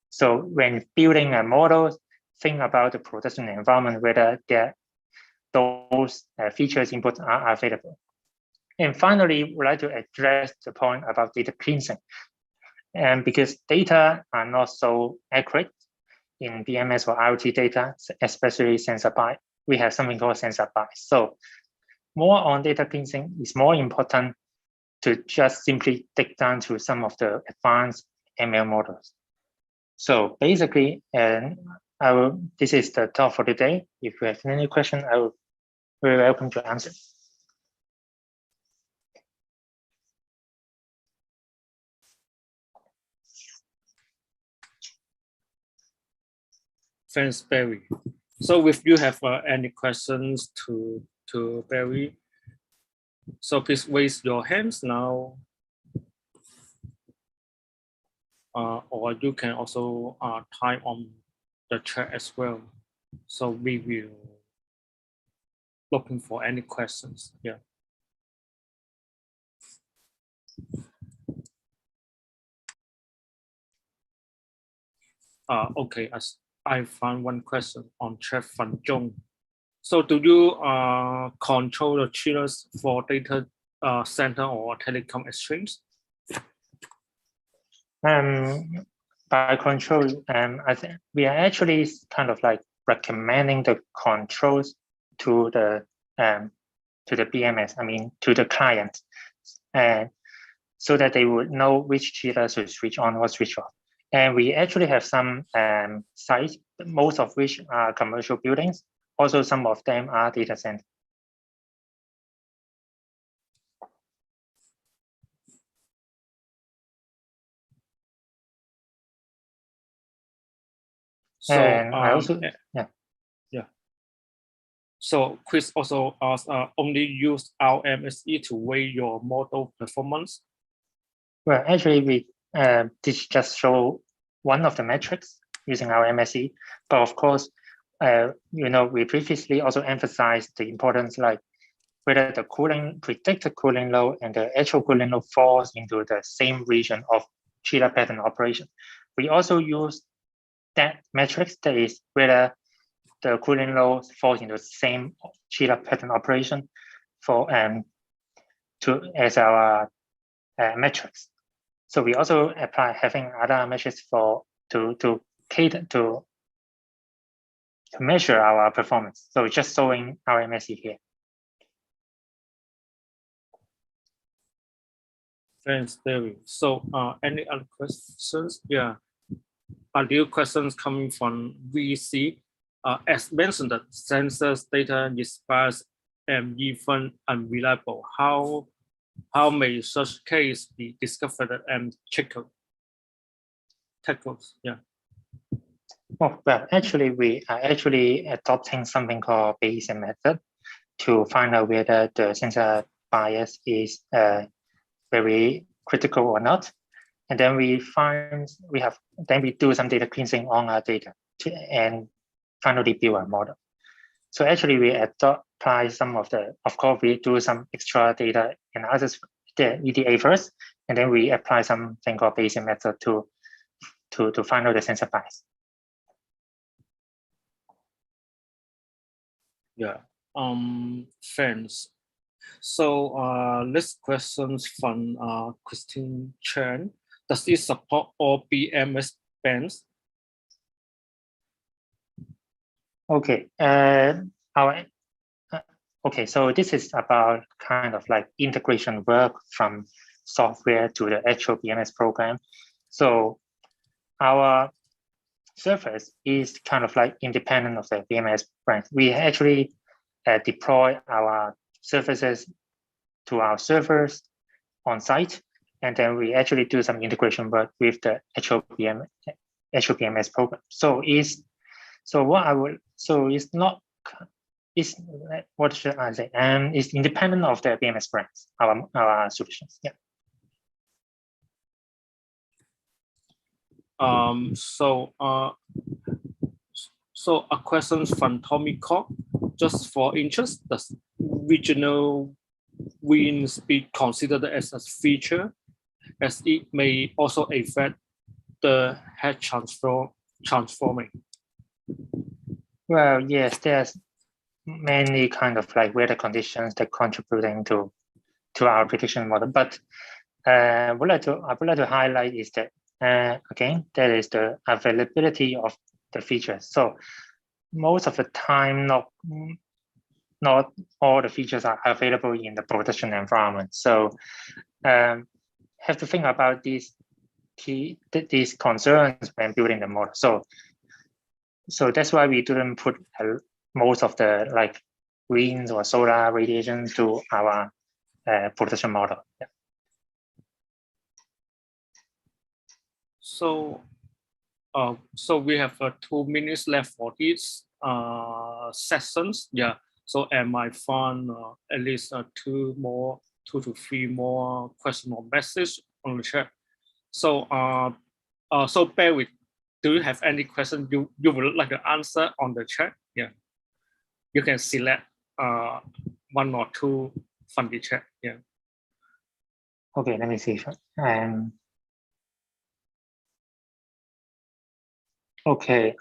So when building a model, think about the production environment, whether those features inputs are available. And finally, we'd like to address the point about data cleansing. And because data are not so accurate in BMS or IoT data, especially sensor bias, we have something called sensor bias. So more on data cleansing is more important to just simply dig down to some of the advanced ML models. So basically, this is the talk for today. If you have any question, I will be very welcome to answer. Thanks, Barry. So if you have any questions to Barry, so please raise your hands now. Or you can also type on the chat as well. So we will looking for any questions. Yeah. Okay, as I found one question on chat from Zhong. So do you control the chillers for data center or telecom exchange? By control, I think we are actually kind of like recommending the controls to the BMS, I mean to the client, so that they would know which chiller to switch on or switch off. And we actually have some sites, most of which are commercial buildings. Also, some of them are data centers. So and I also, So Chris also asked, only use our MSE to weigh your model performance? Well, actually, we this just show one of the metrics using our MSE, but of course, we previously also emphasized the importance, like whether the predicted cooling load and the actual cooling load falls into the same region of cheetah pattern operation. We also use that metrics, that is whether the cooling load falls into the same cheetah pattern operation as our metrics. So we also apply having other measures to measure our performance. So just showing our MSE here. Thanks, David. So any other questions? Yeah. Are there questions coming from VC? As mentioned, the sensors data is sparse and even unreliable. How may such case be discovered and tackled? Yeah. Oh, well, actually, we are actually adopting something called Bayesian method to find out whether the sensor bias is very critical or not. And then we do some data cleansing on our data and finally build a model. So actually we apply some of course, we do some extra data analysis, the EDA first, and then we apply something called Bayesian method to find out the sensor bias. Yeah. Thanks. So next questions from Christine Chen. Does it support all BMS bands? Okay. Okay, so this is about kind of like integration work from software to the actual BMS program. So our service is kind of like independent of the BMS branch. We actually deploy our services to our servers on site, and then we actually do some integration work with the actual BMS program. So it's what should I say? It's independent of the BMS brands, our solutions. Yeah. So a question from Tommy Cock, just for interest, does regional wins be considered as a feature, as it may also affect the head transforming? Well, yes, there's many kind of like weather conditions that contributing to our prediction model. But I would like to highlight is that again, that is the availability of the features. So most of the time, not all the features are available in the production environment. So have to think about these concerns when building the model. So that's why we didn't put most of the like winds or solar radiation to our production model. Yeah. So we have 2 minutes left for these sessions. Yeah. So am I found at least 2 to 3 more questions or message on the chat? So so bear with. Do you have any question you would like to answer on the chat? Yeah. You can select 1 or 2 from the chat. Yeah. Okay, let me see. Okay,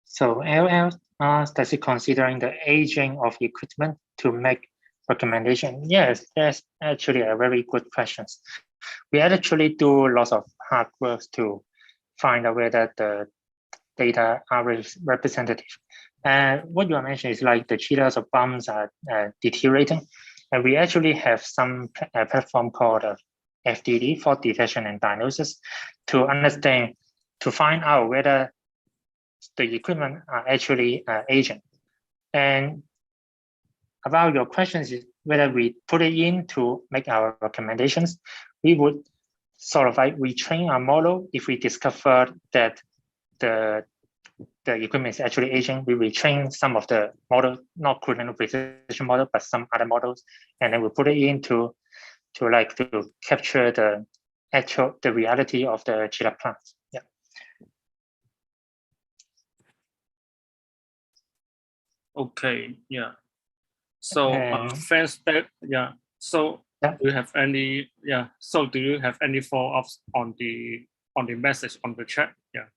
so LL does it considering the aging of equipment to make recommendation? Yes, that's actually a very good question. We actually do lots of hard work to find out whether the data are representative. And what you are mentioning is like the cheetahs or bumps are deteriorating. And we actually have some platform called FDD, fault detection and diagnosis, to find out whether the equipment are actually aging. And about your questions is whether we put it in to make our recommendations, we would sort of like retrain our model if we discover that the the equipment is actually aging, we retrain some of the model, not critical precision model, but some other models, and then we put it into to capture the reality of the chiller plants. Yeah. Okay. Yeah. So thanks. Yeah. So yeah. do you have any? Yeah. So do you have any follow-ups on the message on the chat? Yeah.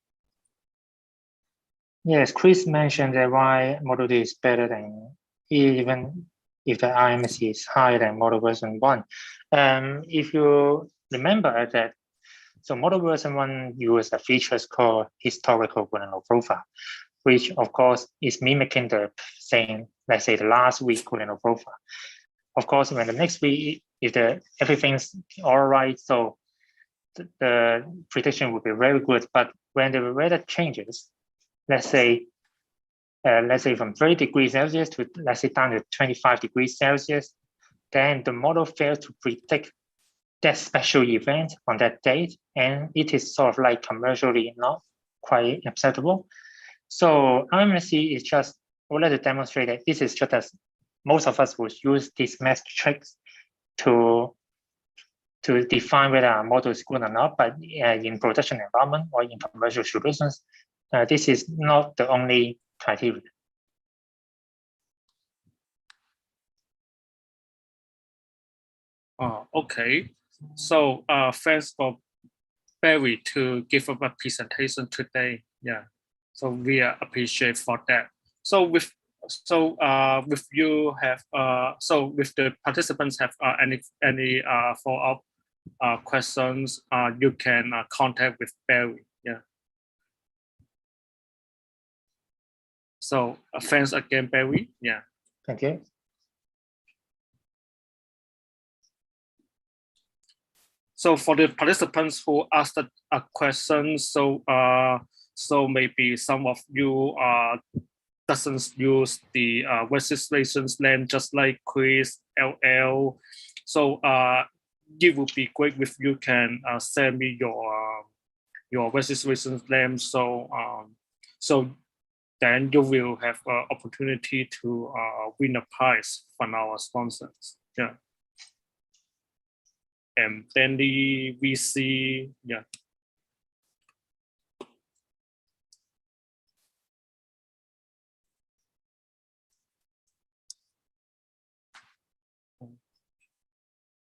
Yes, Chris mentioned that why Model 2 is better than, even if the RMC is higher than model version 1. If you remember that, so model version 1 uses a features called historical Kubernetes profile, which of course is mimicking the same, let's say the last week Kubernetes profile. Of course, when the next week, if everything's all right, so the prediction will be very good. But when the weather changes, let's say from 30 degrees Celsius to, let's say, down to 25 degrees Celsius, then the model fails to predict that special event on that date, and it is sort of like commercially not quite acceptable. So RMC is just, I would like to demonstrate that this is just as most of us would use these metrics to define whether a model is good or not, but in production environment or in commercial solutions, this is not the only criteria. Okay. So thanks for Barry to give up a presentation today. Yeah. So we appreciate for that. So with you have so with the participants have any follow-up questions, you can contact with Barry. Yeah. So thanks again, Barry. Yeah. Thank you. So for the participants who asked a question, so maybe some of you doesn't use the registrations name, just like Chris, LL. So it would be great if you can send me your registration name. So then you will have an opportunity to win a prize from our sponsors. Yeah. And then the VC, yeah.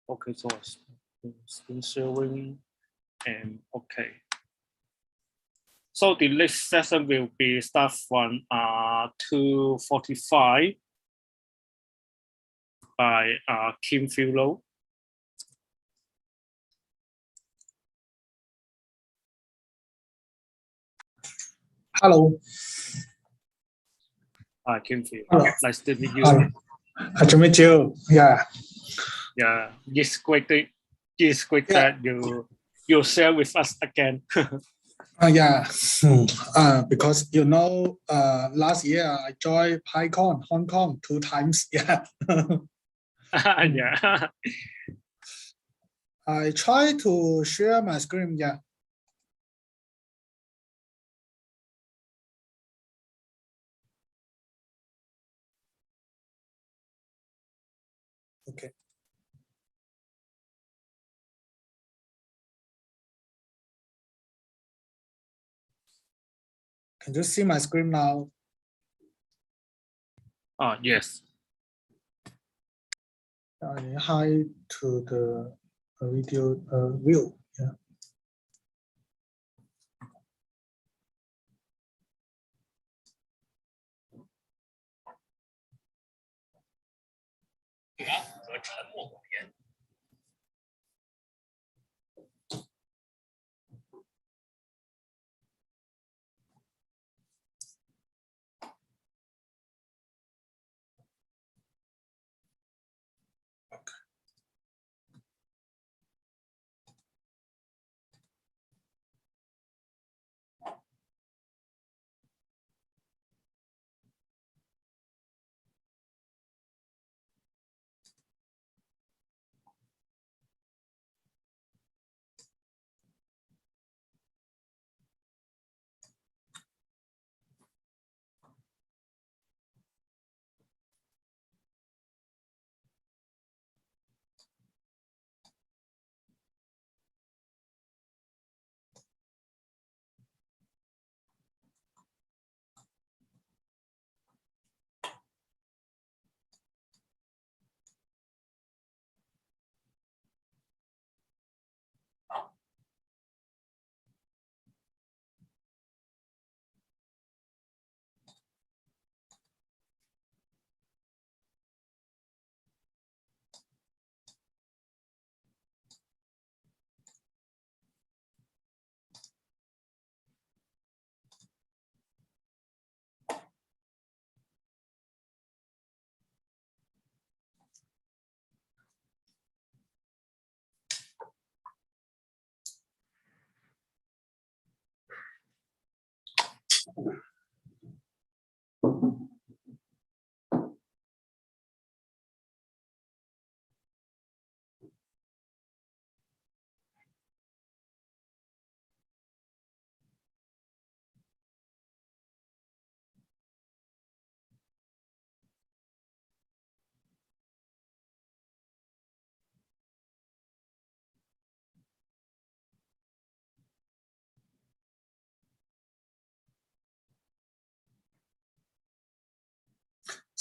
Okay, so screen sharing, and okay. So the next session will be start from 2:45 by Kim Philo. Hello. Kim Philo. Hello. Nice to meet you. Nice to meet you. Yeah. Yeah, it's great that you share with us again. Yeah. Because last year I joined PyCon Hong Kong 2 times. Yeah. Yeah. I try to share my screen. Yeah. Okay. Can you see my screen now? Yes. Hi to the video view. Yeah.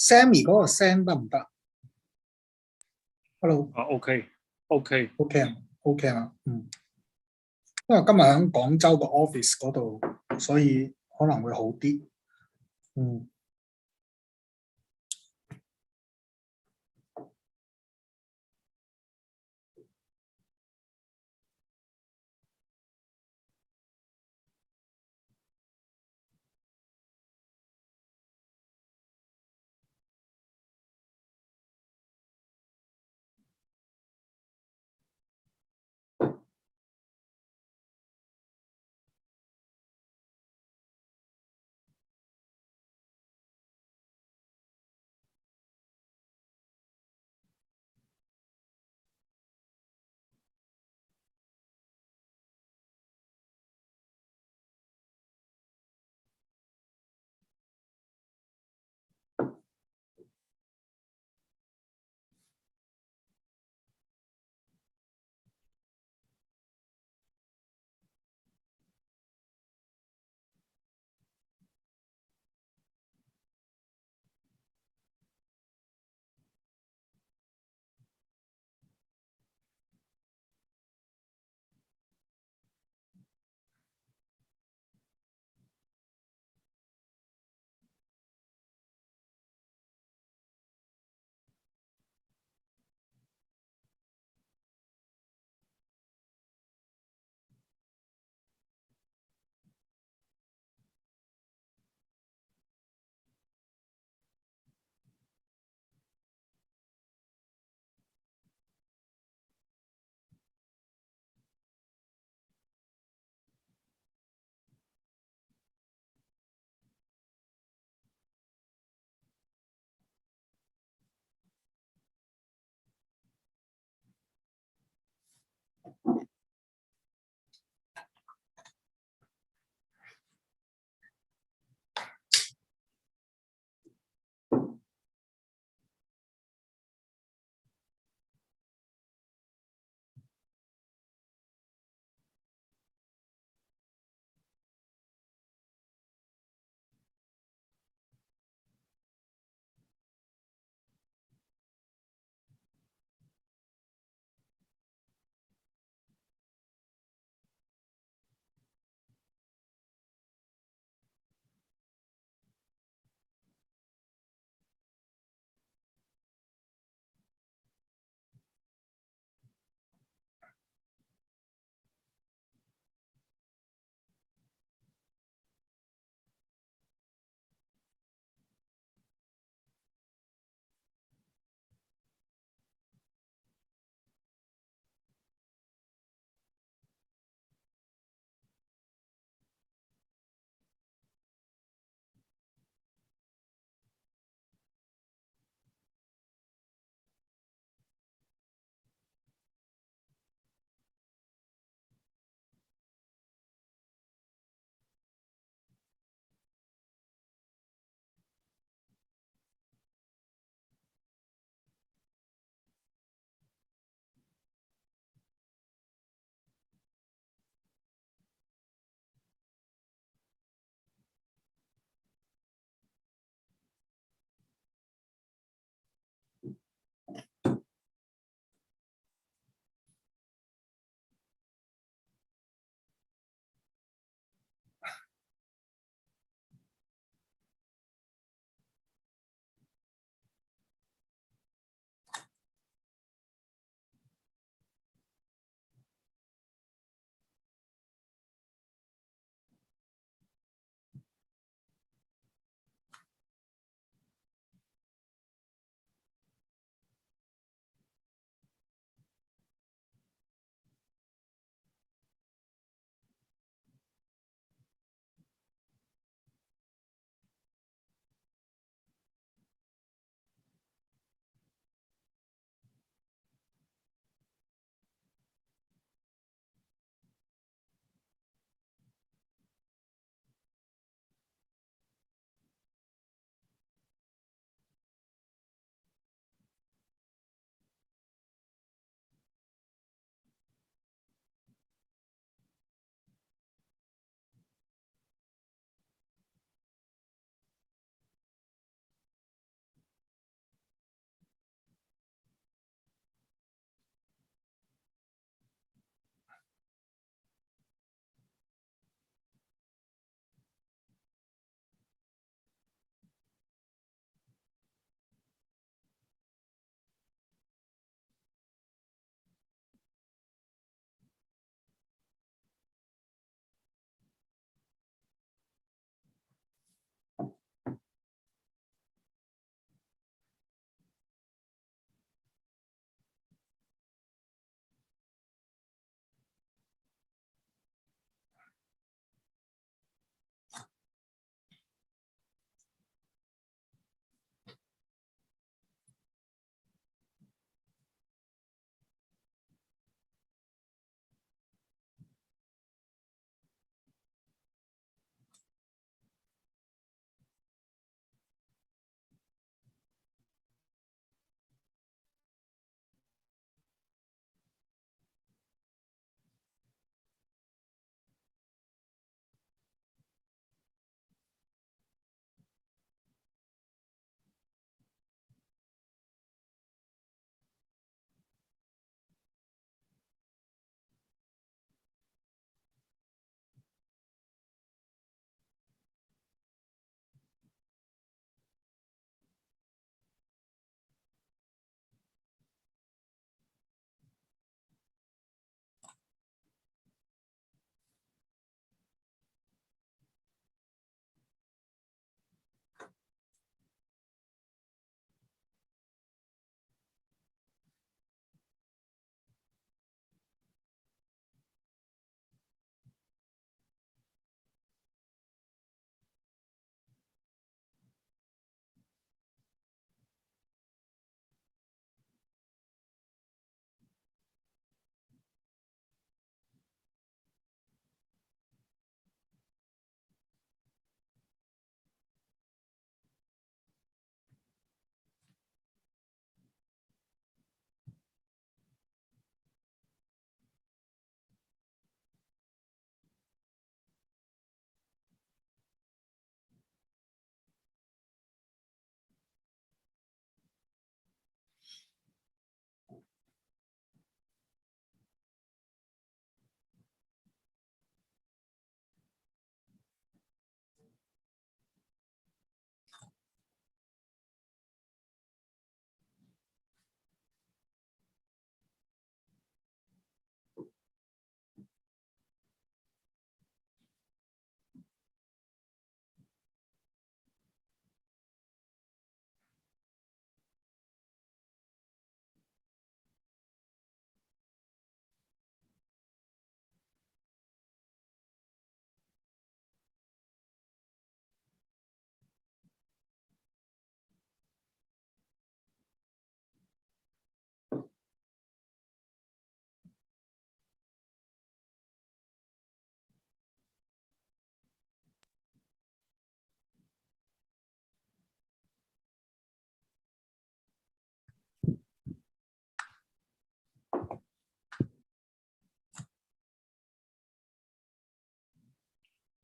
Sammy 嗰個聲得唔得 ？Hello， OK 啊 OK 啊，因為今日喺廣州個 office 嗰度，所以可能會好啲，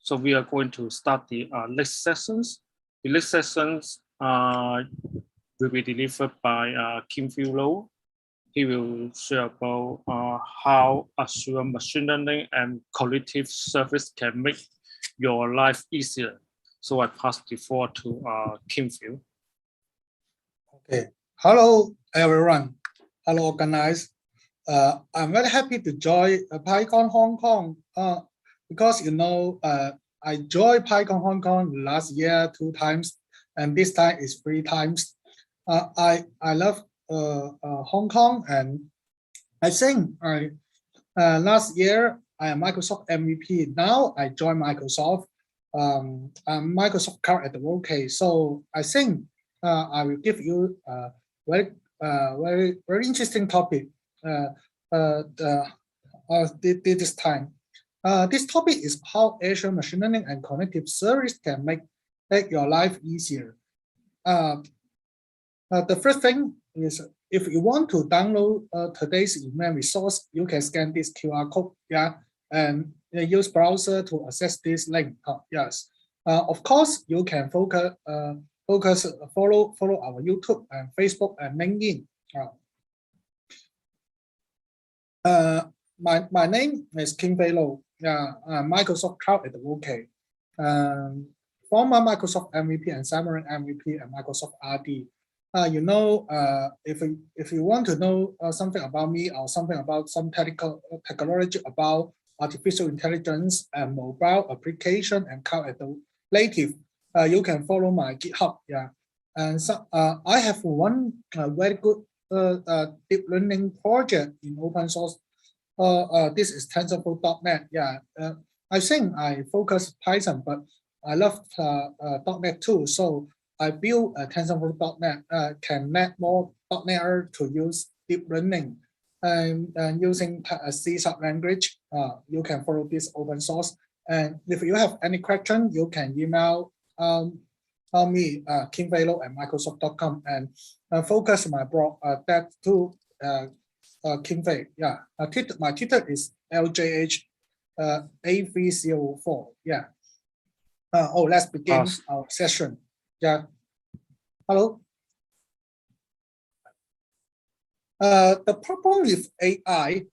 So we are going to start the next sessions. The next sessions will be delivered by Kim Phil Low. He will share about how Azure machine learning and cognitive service can make your life easier. So I pass the floor to Kim Phil. Okay. Hello, everyone. Hello, organized. I'm very happy to join PyCon Hong Kong because I joined PyCon Hong Kong last year 2 times, and this time is 3 times. I love Hong Kong, and I think last year I am Microsoft MVP. Now I join Microsoft. I'm Microsoft card at the OK. So I think I will give you a very interesting topic this time. This topic is how Azure machine learning and cognitive service can make your life easier. The first thing is, if you want to download today's event resource, you can scan this QR code, and use browser to access this link. Yes, of course you can follow our YouTube and Facebook and LinkedIn. My name is Kim Phil. Microsoft Cloud at the OK. Former Microsoft MVP and Xamarin MVP and Microsoft RD. If you want to know something about me or something about some technology about artificial intelligence and mobile application and cloud at the native, you can follow my GitHub. And so I have one very good deep learning project in open source. This is TensorFlow.net. I think I focus Python, but I love .NET too. So I built a TensorFlow.net, can let more .NET to use deep learning and using C# language. You can follow this open source. And if you have any question, you can email me, Kim Phil at Microsoft.com, and focus my blog that to Kim Phil. My Twitter is LJH A304. Let's begin our session. Hello. The problem with AI,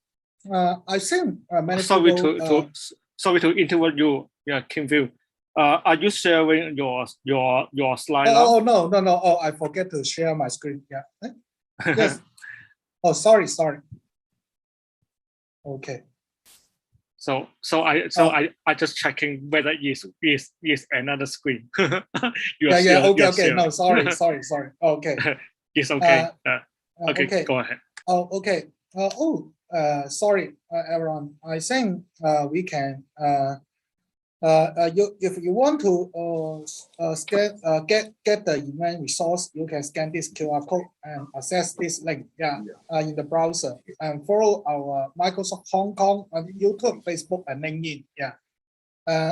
I think many people. Sorry to interrupt you. Kim Phil. Are you sharing your slide? No. Oh, I forget to share my screen. Yes. Oh, sorry. Okay. So I just checking whether is another screen. Okay. No, sorry. Okay. It's okay. Okay, go ahead. Oh, okay. Sorry, everyone. I think we can. If you want to scan get the event resource, you can scan this QR code and access this link. In the browser, and follow our Microsoft Hong Kong on YouTube, Facebook, and LinkedIn.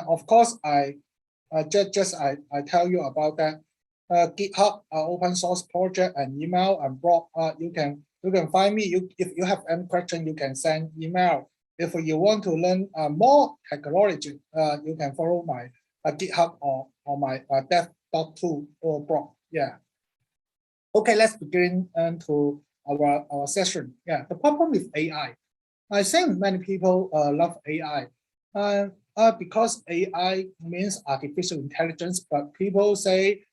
Of course, I tell you about that. GitHub, open source project, and email and blog. You can find me. If you have any question, you can send email. If you want to learn more technology, you can follow my GitHub or my dev.to blog. Okay, let's begin to our session. The problem with AI. I think many people love AI because AI means artificial intelligence, but people say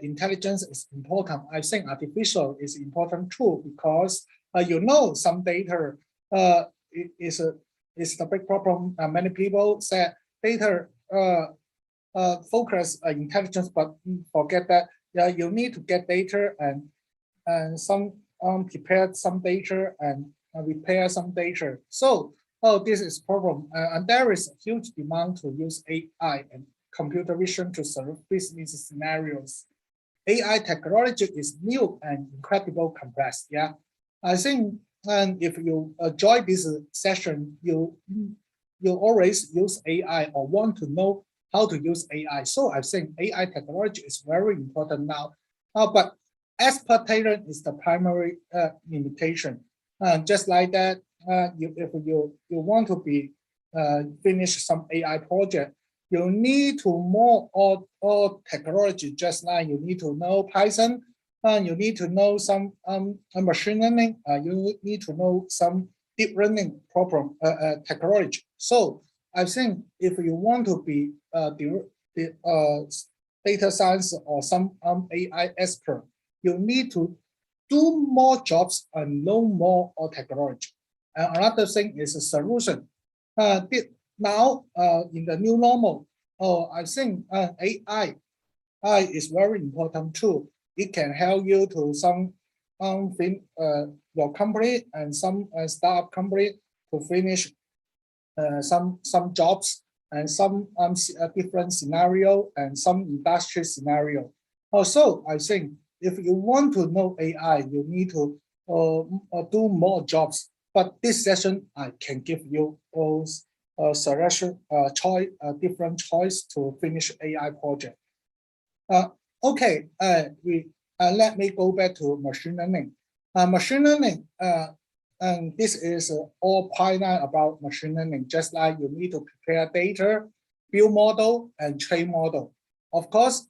intelligence is important. I think artificial is important too, because some data is the big problem. Many people say data focus intelligence, but forget that you need to get data and some prepare some data and repair some data. So this is problem, and there is a huge demand to use AI and computer vision to solve business scenarios. AI technology is new and incredibly complex. I think, and if you join this session, you always use AI or want to know how to use AI. So I think AI technology is very important now. But expert talent is the primary limitation. Just like that, if you want to finish some AI project, you need to more all technology, just like you need to know Python, you need to know some machine learning, you need to know some deep learning problem technology. So I think if you want to be data science or some AI expert, you need to do more jobs and know more technology. And another thing is a solution. Now in the new normal, I think AI is very important too. It can help you to some your company and some startup company to finish some jobs and some different scenario and some industry scenario. Also, I think if you want to know AI, you need to do more jobs. But this session, I can give you all selection choice, different choice to finish AI project. Okay, let me go back to machine learning. Machine learning, and this is all pipeline about machine learning. Just like you need to prepare data, build model, and train model. Of course,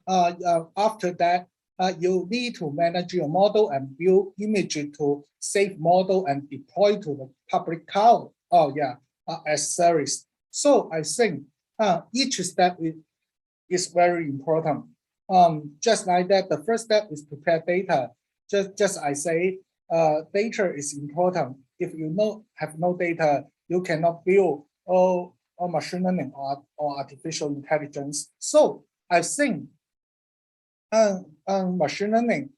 after that, you need to manage your model and build image to save model and deploy to the public cloud. Oh yeah, as service. So I think each step is very important. Just like that, the first step is prepare data. Just I say, data is important. If you have no data, you cannot build or machine learning or artificial intelligence. So I think machine learning,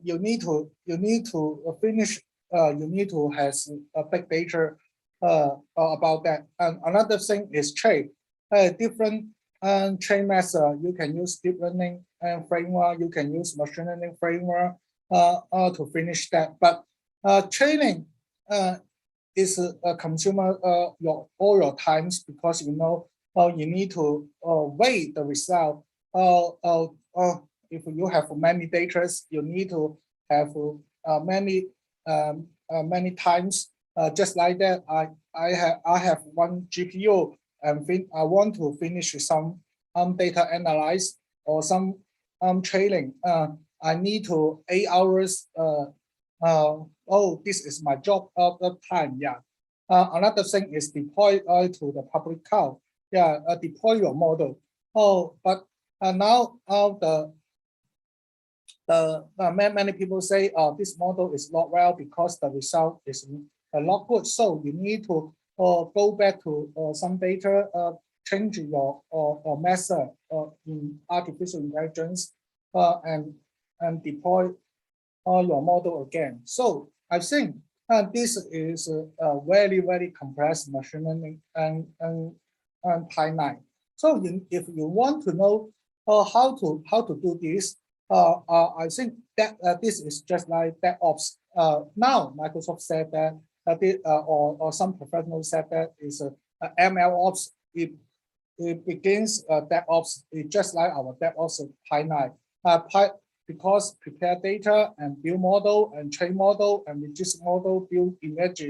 you need to finish. You need to have a big data about that. And another thing is train. Different train method. You can use deep learning framework. You can use machine learning framework to finish that. But training is a consumer all your times, because you need to weigh the result. If you have many data, you need to have many times. Just like that, I have one GPU and I want to finish some data analyze or some training. I need to 8 hours. Oh, this is my job of the time. Yeah. Another thing is deploy to the public cloud. Yeah, deploy your model. Oh, but now many people say, this model is not well because the result is not good. So you need to go back to some data, change your method in artificial intelligence, and deploy your model again. So I think this is a very, very complex machine learning and pipeline. So if you want to know how to do this, I think that this is just like DevOps. Now Microsoft said that or some professionals said that is ML ops. It begins DevOps. It's just like our DevOps pipeline. Because prepare data and build model and train model and reduce model, build image,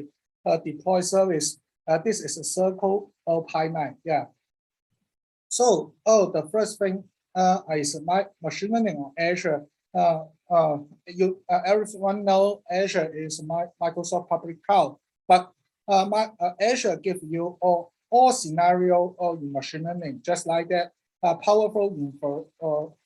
deploy service. This is a circle of pipeline. Yeah. So the first thing is my machine learning on Azure. Everyone know Azure is my Microsoft public cloud, but Azure give you all scenario in machine learning, just like that. Powerful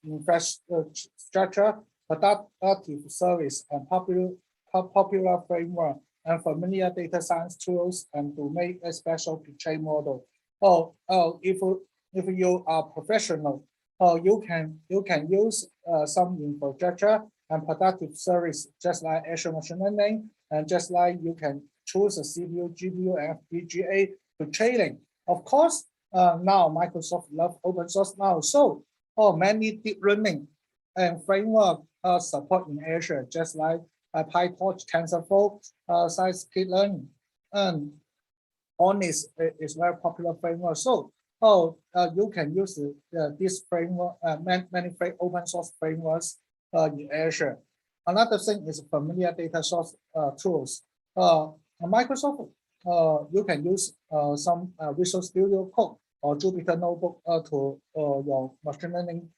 infrastructure, adaptive service, and popular framework, and familiar data science tools, and to make a special train model. If you are professional, you can use some infrastructure and productive service, just like Azure Machine Learning, and just like you can choose a CPU, GPU, and FPGA to training. Of course, now Microsoft love open source now, so many deep learning and framework support in Azure, just like PyTorch, TensorFlow, scikit-learn, and ONNX is very popular framework. So you can use this framework, many open source frameworks in Azure. Another thing is familiar data source tools. Microsoft, you can use some Visual Studio Code or Jupyter Notebook to your machine learning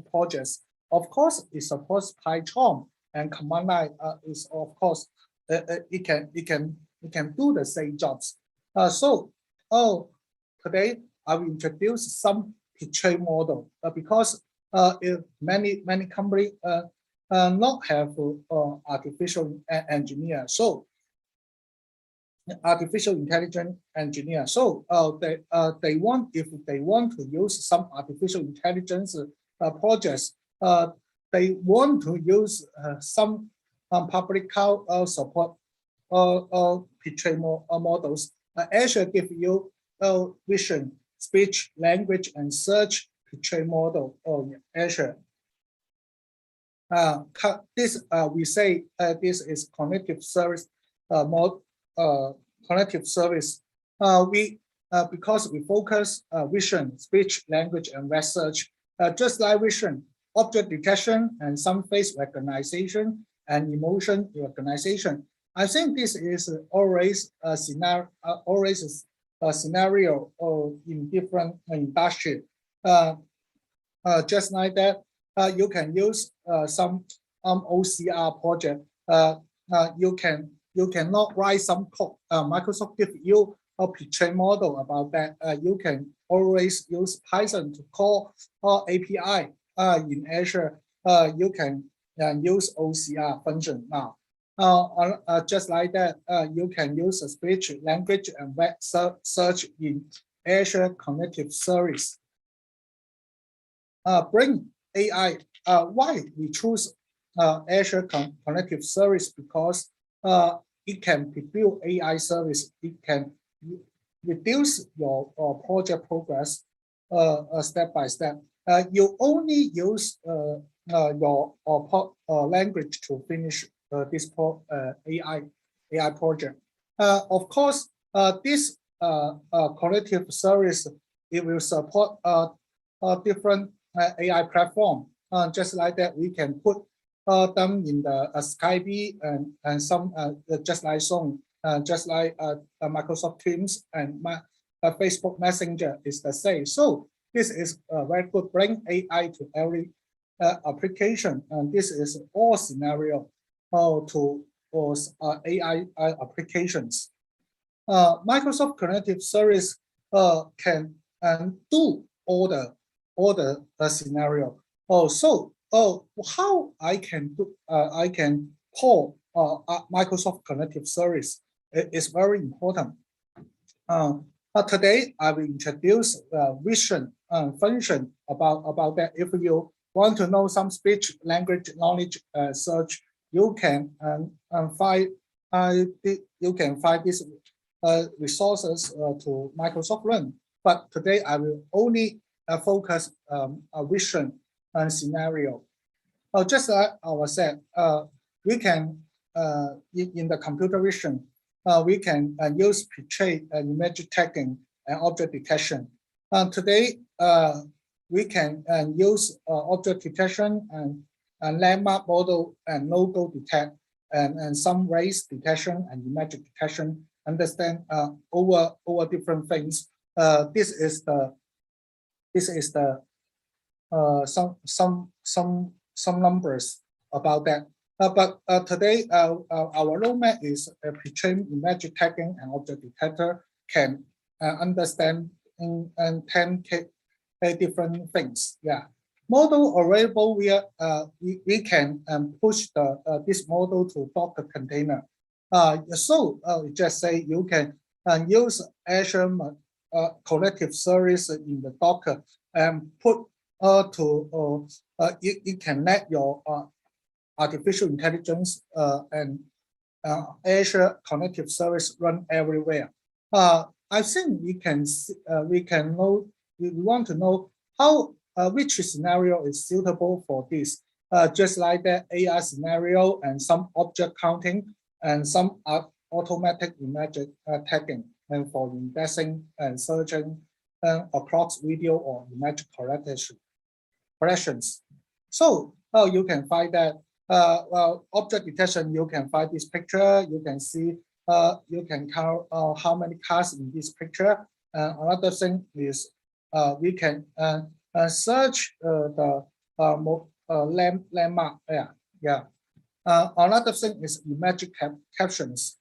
projects. Of course, it supports PyCharm, and command line is of course it can do the same jobs. Today I will introduce some portrait model because if many companies not have artificial engineer, so artificial intelligence engineer. So they want, if they want to use some artificial intelligence projects, they want to use some public cloud support portrait models. Azure gives you vision, speech, language, and search portrait model on Azure. This we say this is cognitive service cognitive service. Because we focus vision, speech, language, and research. Just like vision, object detection, and some face recognition and emotion recognition. I think this is always a scenario, in different industry. Just like that, you can use some OCR project. You cannot write some code. Microsoft gives you a portrait model about that. You can always use Python to call API in Azure. You can use OCR function now. Just like that, you can use a speech, language, and web search in Azure Cognitive Service. Bring AI. Why we choose Azure Cognitive Service? Because it can build AI service. It can reduce your project progress step by step. You only use your language to finish this AI project. Of course, this cognitive service, it will support different AI platform. Just like that, we can put them in the Skype and some just like Zoom, just like Microsoft Teams and Facebook Messenger is the same. So this is very good. Bring AI to every application, and this is all scenario to AI applications. Microsoft Cognitive Service can do all the scenario. How I can do I can call Microsoft Cognitive Service is very important. Today I will introduce vision function about that. If you want to know some speech, language, knowledge search, you can find these resources to Microsoft Learn. But today I will only focus a vision and scenario. Just like I said, we can in the computer vision, we can use portrait and image tagging and object detection. Today, we can use object detection and landmark model and logo detect and some race detection and image detection. Understand over different things. This is the some numbers about that. But today our roadmap is a portrait, image tagging, and object detector can understand in 10 different things. Yeah, model available. We can push this model to Docker container. Just say you can use Azure Cognitive Service in the Docker and put you can let your artificial intelligence and Azure Cognitive Service run everywhere. I think we want to know how which scenario is suitable for this. Just like the AI scenario and some object counting and some automatic image tagging and for indexing and searching across video or image collections. So you can find that object detection. You can find this picture. You can see. You can count how many cars in this picture. Another thing is we can search the landmark. Another thing is image captions.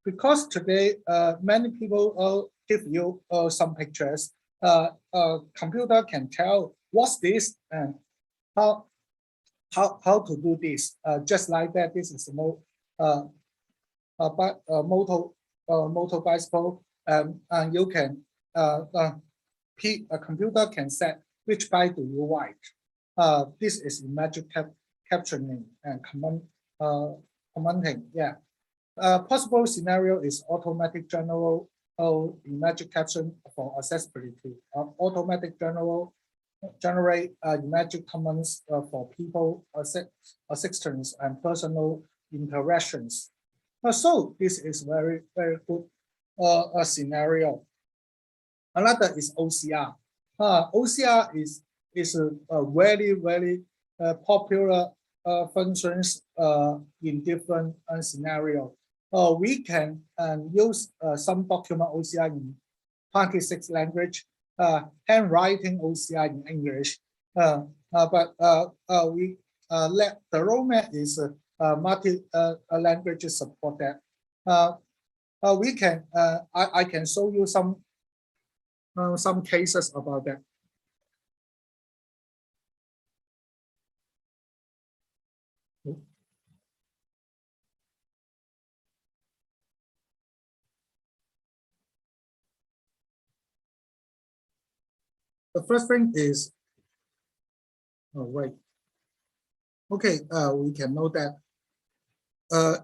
Because today many people give you some pictures. Computer can tell what's this and how to do this. Just like that, this is motor bicycle, and you can a computer can set which bike do you ride. This is image captioning and commenting. Yeah. Possible scenario is automatic general image caption for accessibility. Automatic generate image comments for people assistance and personal interactions. So this is very good scenario. Another is OCR. OCR is a very popular functions in different scenarios. We can use some document OCR in 26 language, handwriting OCR in English, but we let the roadmap is multi language support that. We can I can show you some cases about that. The first thing is, okay, we can know that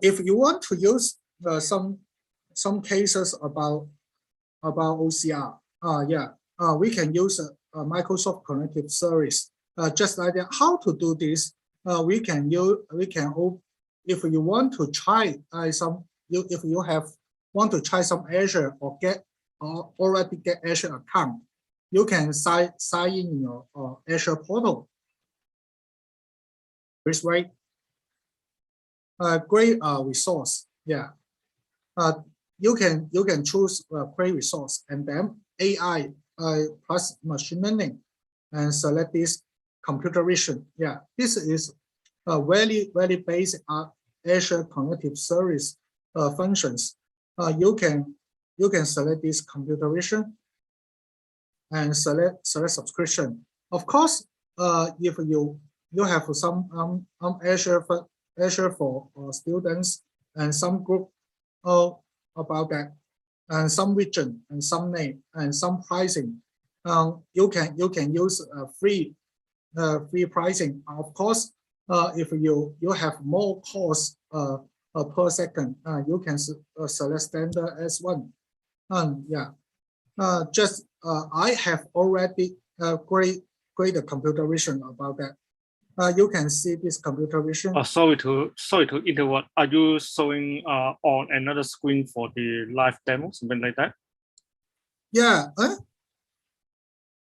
if you want to use some cases about OCR, we can use a Microsoft Cognitive Service. Just like that, how to do this? We can if you want to try if you want to try some Azure or already get Azure account, you can sign in your Azure portal. This way, great resource. Yeah, you can choose a great resource and then AI plus machine learning and select this computer vision. Yeah, this is a very basic Azure Cognitive Service functions. You can select this computer vision and select subscription. Of course, if you have some Azure for students and some group about that, and some region and some name and some pricing, you can use free pricing. Of course, if you have more cost per second, you can select standard S1. Yeah. Just I have already great computer vision about that. You can see this computer vision. Sorry to interrupt. Are you showing on another screen for the live demo, something like that? Yeah.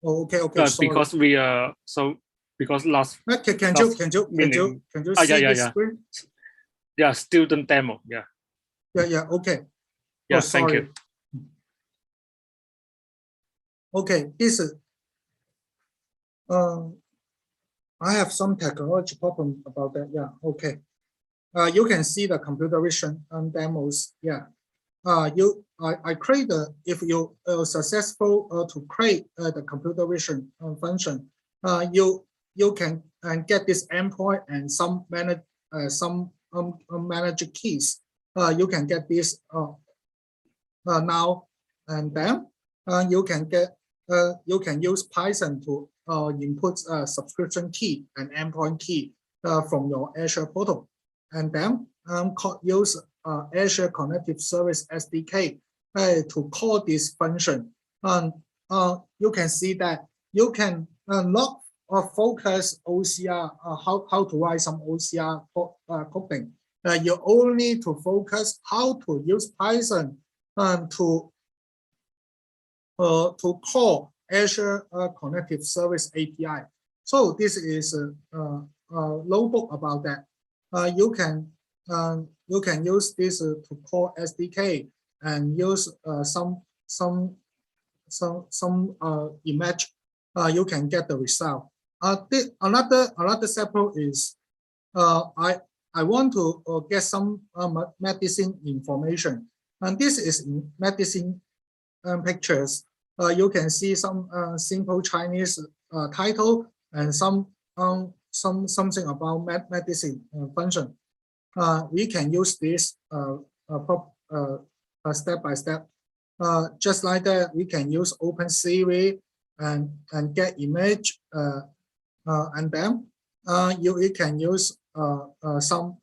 Oh, okay. Sorry. Because we because last. Can you see the screen? Yeah, student demo. Yeah. Yeah. Okay. Yeah. Thank you. Okay, this is I have some technology problem about that. Yeah, okay. You can see the computer vision demos. Yeah. I create if you successful to create the computer vision function, you can get this endpoint and some manage keys. You can get this now, and then you can use Python to input subscription key and endpoint key from your Azure portal, and then use Azure Cognitive Service SDK to call this function. You can see that you can not focus OCR, how to write some OCR coding. You only need to focus how to use Python to call Azure Cognitive Service API. So this is a notebook about that. You can use this to call SDK and use some image, you can get the result. Another sample is I want to get some medicine information, and this is medicine pictures. You can see some simple Chinese title and something about medicine function. We can use this step by step. Just like that, we can use OpenCV and get image, and then we can use some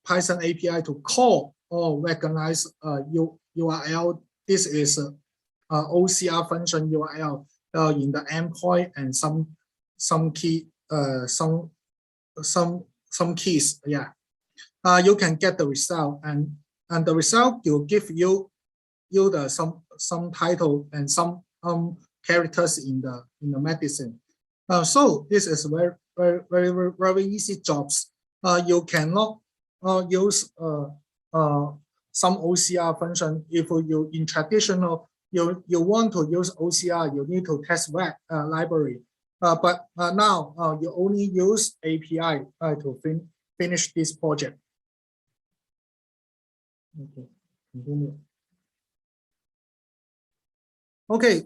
Python API to call or recognize URL. This is OCR function URL in the endpoint and some keys. Yeah, you can get the result, and the result will give you the some title and some characters in the medicine. So this is very easy jobs. You cannot use some OCR function. If you in traditional you want to use OCR, you need to test web library. But now you only use API to finish this project. Okay, continue. Okay,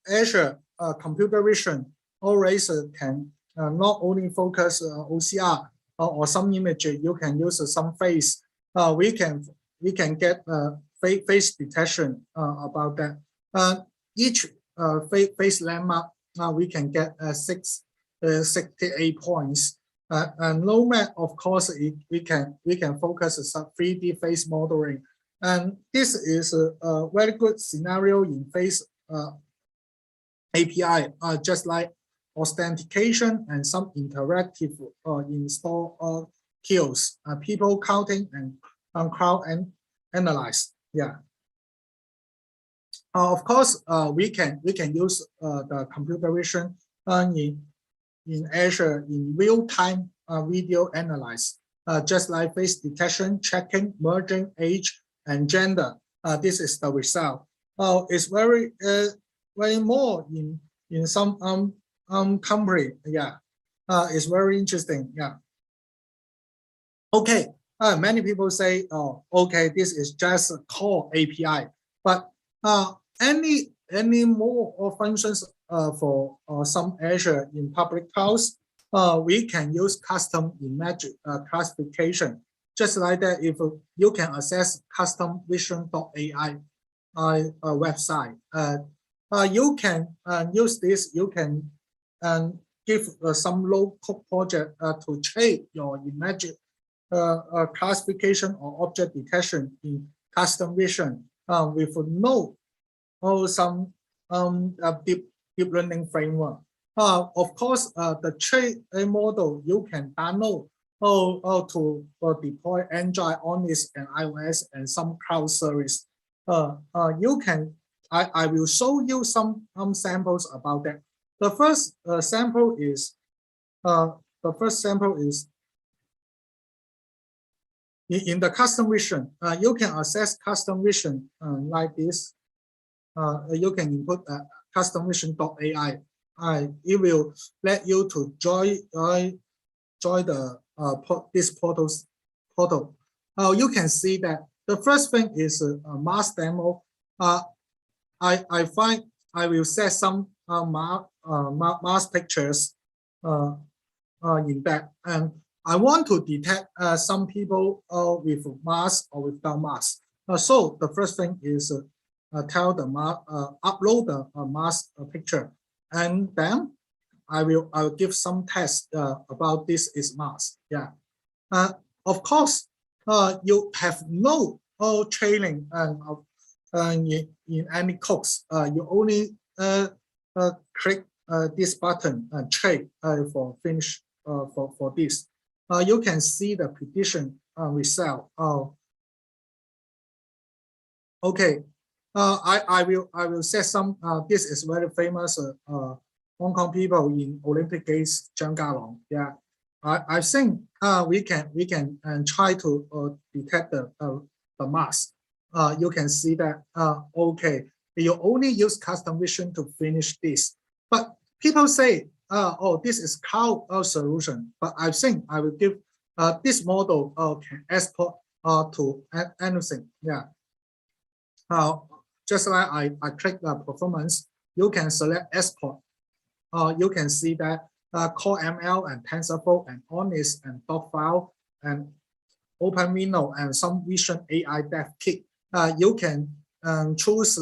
Azure computer vision always can not only focus OCR or some image. You can use some face. We can get face detection about that. Each face landmark we can get 68 points. And Nomad, of course, we can focus some 3D face modeling, and this is a very good scenario in face API, just like authentication and some interactive install kills, people counting and crowd and analyze. Yeah. Of course, we can use the computer vision in Azure in real-time video analyze, just like face detection, checking, merging, age, and gender. This is the result. It's very more in some company. Yeah, it's very interesting. Yeah. Okay. Many people say, oh, okay, this is just a core API, but any more functions for some Azure in public clouds, we can use custom image classification. Just like that, if you can access custom vision.ai website, you can use this. You can give some low-code project to train your image classification or object detection in custom vision with no some deep learning framework. Of course, the train model you can download to deploy Android, ONNX, and iOS, and some cloud service. You can. I will show you some samples about that. The first sample is in the custom vision. You can access custom vision like this. You can input customvision.ai. It will let you to join the this portal. You can see that the first thing is a mask demo. I will set some mask pictures in that, and I want to detect some people with mask or without mask. So the first thing is tell the upload the mask picture, and then I will give some tests about this is mask. Yeah. Of course, you have no training in any codes. You only click this button and train for finish for this. You can see the prediction result. Okay. I will set some. This is very famous Hong Kong people in Olympic Games, Zhang Galong. Yeah, I think we can try to detect the mask. you can see that, okay, you only use custom vision to finish this. But people say, oh, this is cloud solution, but I think I will give this model can export to anything. Yeah. Just like I click the performance, you can select export. You can see that Core ML and TensorFlow and ONNX and Docfile and OpenWindow and some Vision AI Dev Kit. You can choose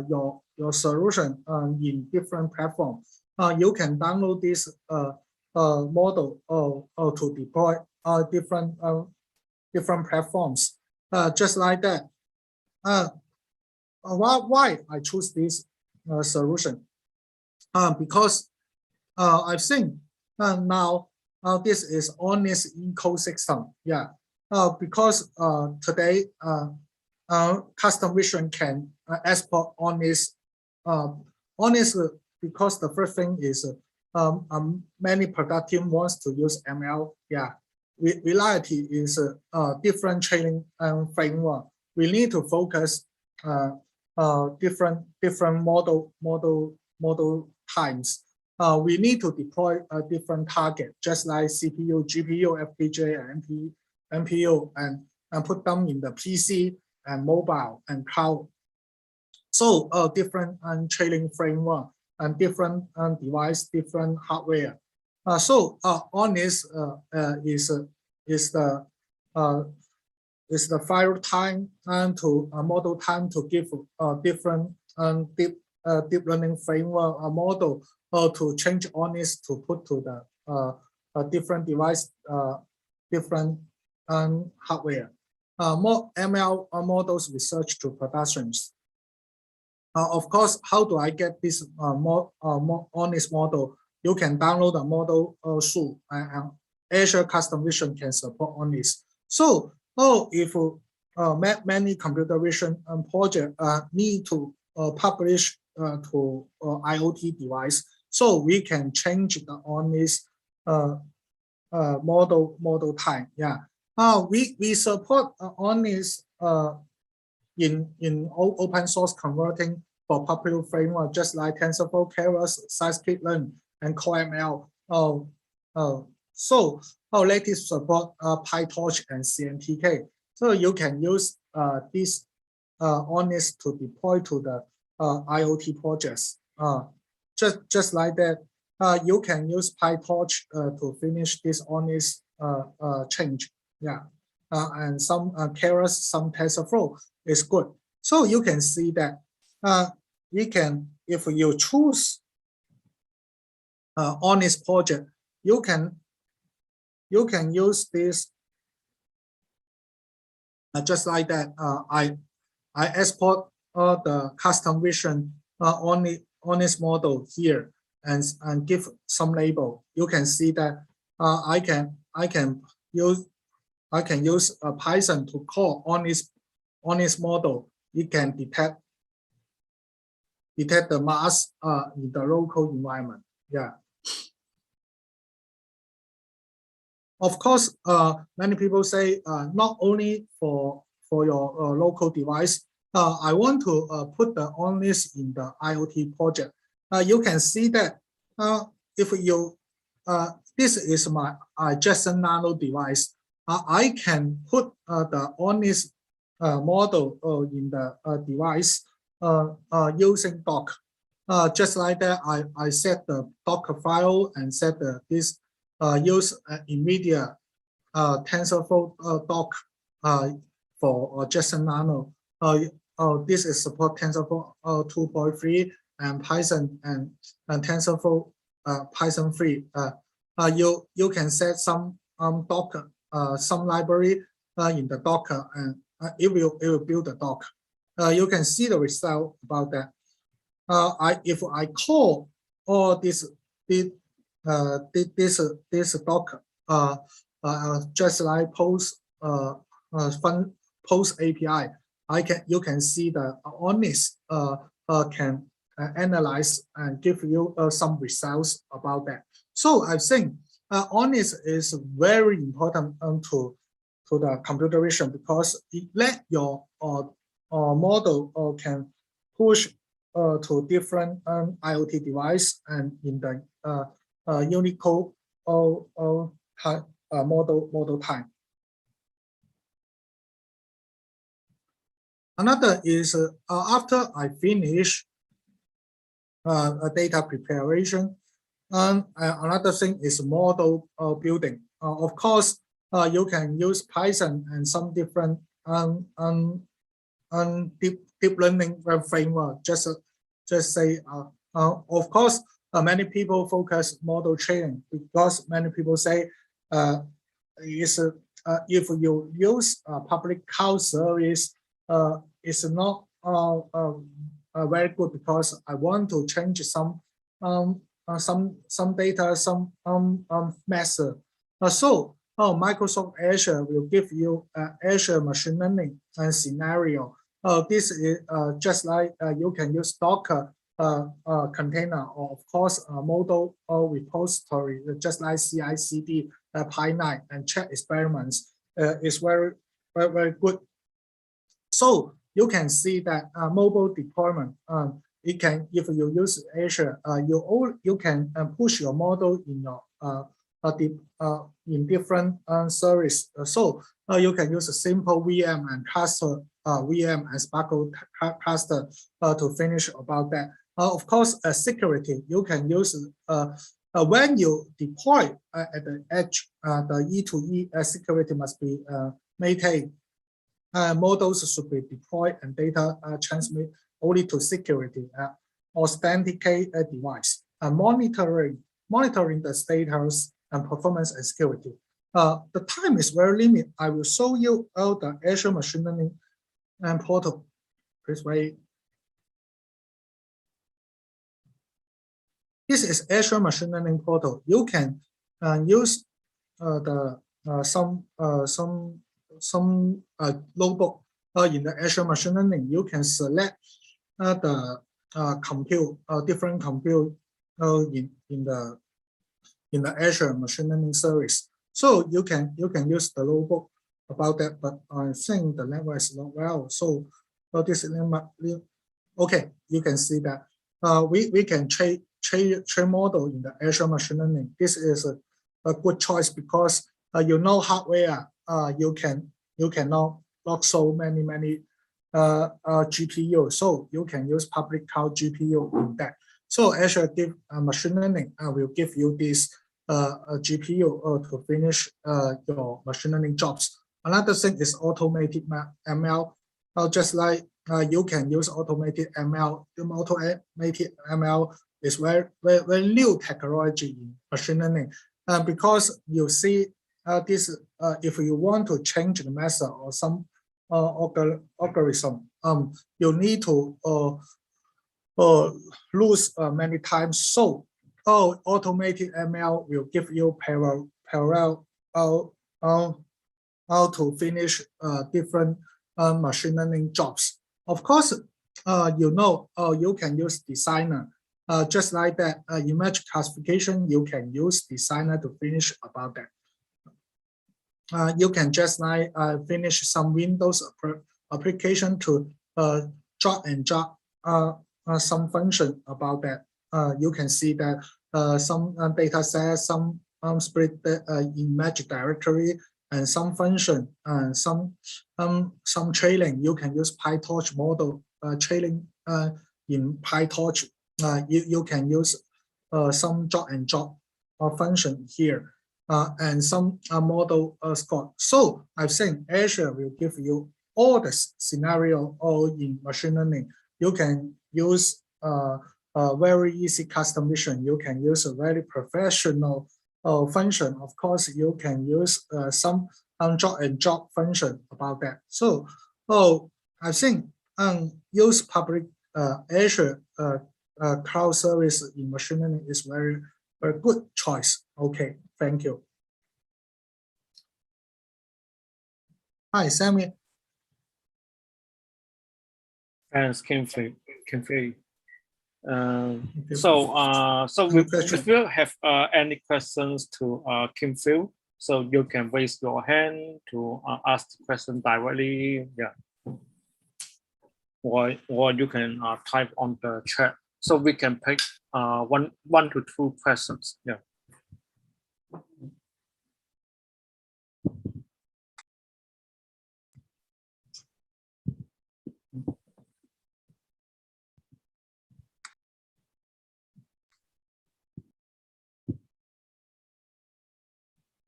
your solution in different platforms. You can download this model to deploy different platforms. Just like that. Why I choose this solution? Because I think now this is ONNX ecosystem. Yeah. Because today custom vision can export ONNX. ONNX, because the first thing is many product team wants to use ML. Yeah. Reality is different training framework. We need to focus different model times. We need to deploy a different target, just like CPU, GPU, FPGA, and NPU, and put them in the PC and mobile and cloud. So different training framework and different device, different hardware. So ONNX is the file time and to model time to give different deep learning framework model to change ONNX to put to the different device, different hardware. More ML models research to productions. Of course, how do I get this ONNX model? You can download the model soon, and Azure Custom Vision can support ONNX. So, if many computer vision projects need to publish to IoT device, so we can change the ONNX model time. Yeah. We support ONNX in open source converting for popular framework, just like TensorFlow, Keras, scikit-learn, and Core ML. So our latest support PyTorch and CNTK. So you can use this ONNX to deploy to the IoT projects. Just like that, you can use PyTorch to finish this ONNX change. Yeah, and some Keras, some TensorFlow is good. So you can see that we can, if you choose ONNX project, you can use this just like that. I export the custom vision ONNX model here and give some label. You can see that I can use Python to call ONNX model. It can detect the mass in the local environment. Yeah. Of course, many people say not only for your local device. I want to put the ONNX in the IoT project. You can see that if you this is my Jetson Nano device. I can put the ONNX model in the device using Docker. Just like that, I set the Docker file and set this use immediate TensorFlow doc for Jetson Nano. This is support TensorFlow 2.3 and Python and TensorFlow Python 3. You can set some Docker, some library in the Docker, and it will build the Docker. You can see the result about that. If I call all this Docker, just like post API, you can see the ONNX can analyze and give you some results about that. So I think ONNX is very important to the computer vision because it let your model can push to different IoT device and in the Unicode model time. Another is after I finish a data preparation, another thing is model building. Of course, you can use Python and some different deep learning framework. Just say, of course, many people focus model training because many people say if you use public cloud service, it's not very good because I want to change some data, some method. So Microsoft Azure will give you Azure machine learning and scenario. This is just like you can use Docker container, or of course model repository, just like CI/CD pipeline and check experiments is very good. So you can see that mobile deployment, it can, if you use Azure, you can push your model in your in different service. So you can use a simple VM and cluster VM and Sparkle cluster to finish about that. Of course, security, you can use when you deploy at the edge, the E2E security must be maintained. Models should be deployed and data transmit only to security authenticate device. Monitoring the status and performance and security. The time is very limited. I will show you the Azure machine learning and portal. Please wait. This is Azure machine learning portal. You can use some notebook in the Azure machine learning. You can select the compute different compute in the Azure machine learning service. So you can use the notebook about that, but I think the network is not well. So this okay, you can see that we can train model in the Azure machine learning. This is a good choice because you know hardware. You cannot not so many GPU, so you can use public cloud GPU in that. So Azure give machine learning will give you this GPU to finish your machine learning jobs. Another thing is automated ML. Just like you can use automated ML. Automated ML is very new technology in machine learning, because you see this. If you want to change the method or some algorithm, you need to lose many times. So automated ML will give you parallel how to finish different machine learning jobs. Of course, you know, you can use designer. Just like that, image classification, you can use designer to finish about that. You can just like finish some Windows application to drag and drop some function about that. You can see that some data set, some split image directory, and some function, and some trailing. You can use PyTorch model trailing in PyTorch. You can use some drag and drop function here. And some model score. So I've seen Azure will give you all the scenario all in machine learning. You can use very easy custom vision. You can use a very professional function. Of course, you can use some drag and drop function about that. So I think use public Azure cloud service in machine learning is very good choice. Okay, thank you. Hi, Sammy. Thanks, Kim-Fei. So if you have any questions to Kim-Fei, so you can raise your hand to ask the question directly. Yeah. or you can type on the chat. So we can pick one to two questions. Yeah.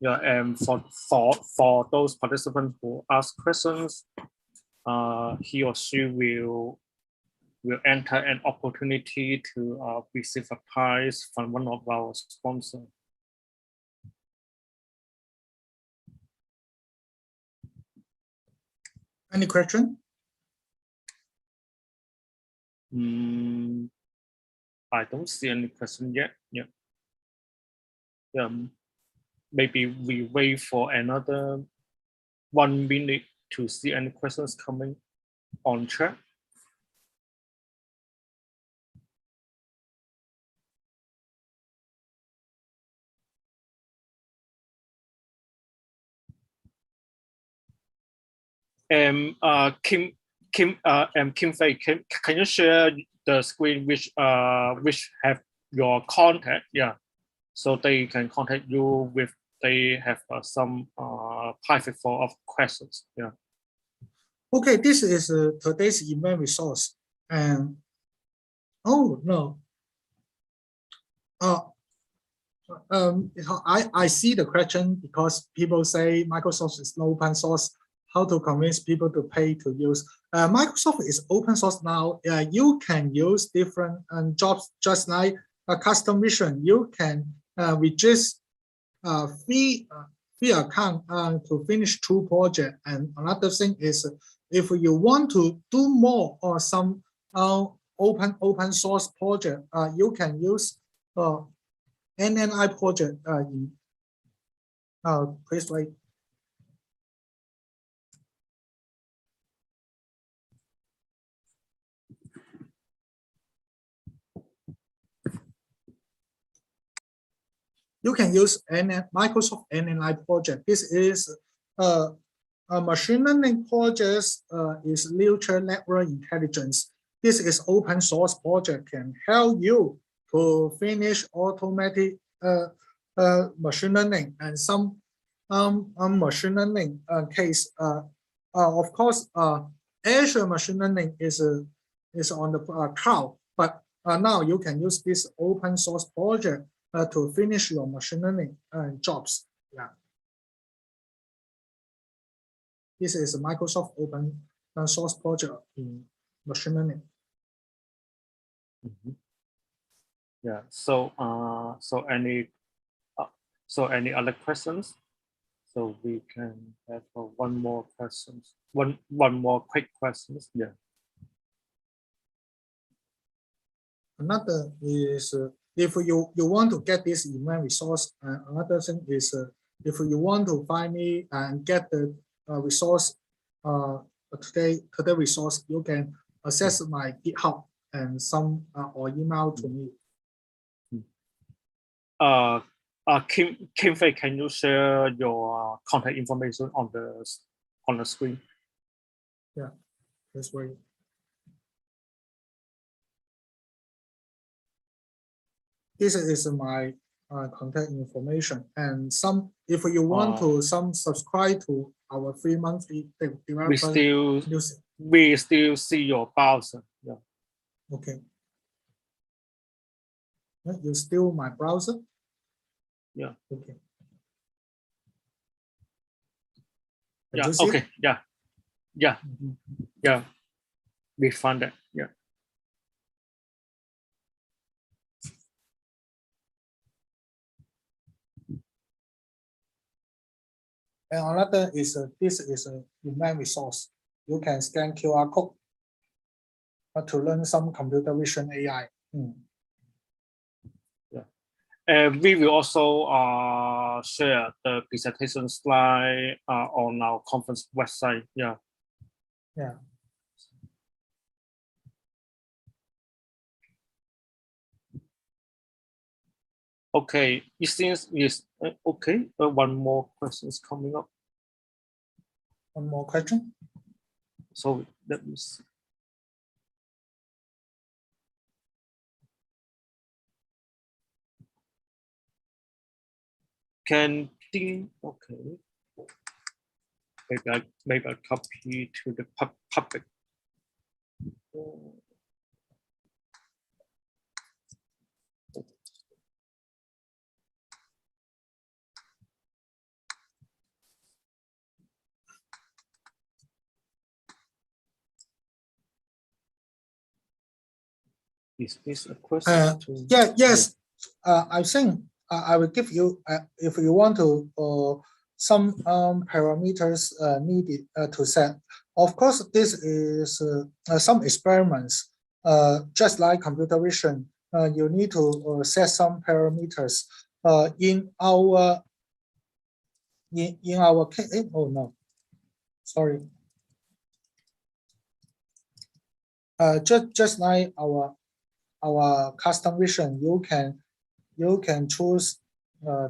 Yeah, and for those participants who ask questions, he or she will enter an opportunity to receive a prize from one of our sponsors. Any question? I don't see any question yet. Yeah. Maybe we wait for another 1 minute to see any questions coming on chat. Kim Fei, can you share the screen which have your contact? Yeah, so they can contact you with they have some private of questions. Yeah. Okay, this is today's event resource, and oh no. I see the question because people say Microsoft is no open source. How to convince people to pay to use? Microsoft is open source now. You can use different jobs, just like a custom mission. You can register free account to finish 2 projects. And another thing is, if you want to do more or some open source project, you can use NNI project please wait. You can use Microsoft NNI project. This is a machine learning project, is neutral network intelligence. This is open source project, can help you to finish automatic machine learning and some machine learning case. Of course, Azure machine learning is on the cloud, but now you can use this open source project to finish your machine learning jobs. Yeah. This is a Microsoft open source project in machine learning. Yeah. So any other questions? So we can have one more questions. One more quick questions. Yeah. Another is if you want to get this event resource. Another thing is if you want to find me and get the resource today resource, you can access my GitHub and some or email to me. Kim Fei, can you share your contact information on the screen? Yeah, that's right. This is my contact information, and some if you want to subscribe to our free monthly developer. We still see your browser. Yeah. Okay. You still my browser? Yeah. Okay. Yeah. Okay. Yeah. Yeah. Yeah. We found that. Yeah. And another is this is a event resource. You can scan QR code to learn some computer vision AI. And we will also share the presentation slide on our conference website. Yeah. Yeah. Okay. It seems yes. Okay. One more question is coming up. One more question. So let me see. can think, okay. Maybe I copy to the public. Is this a question? Yes. I think I will give you, if you want to, some parameters needed to set. Of course, this is some experiments. Just like computer vision, you need to set some parameters. In our case, oh no, sorry. Just like our custom vision, you can choose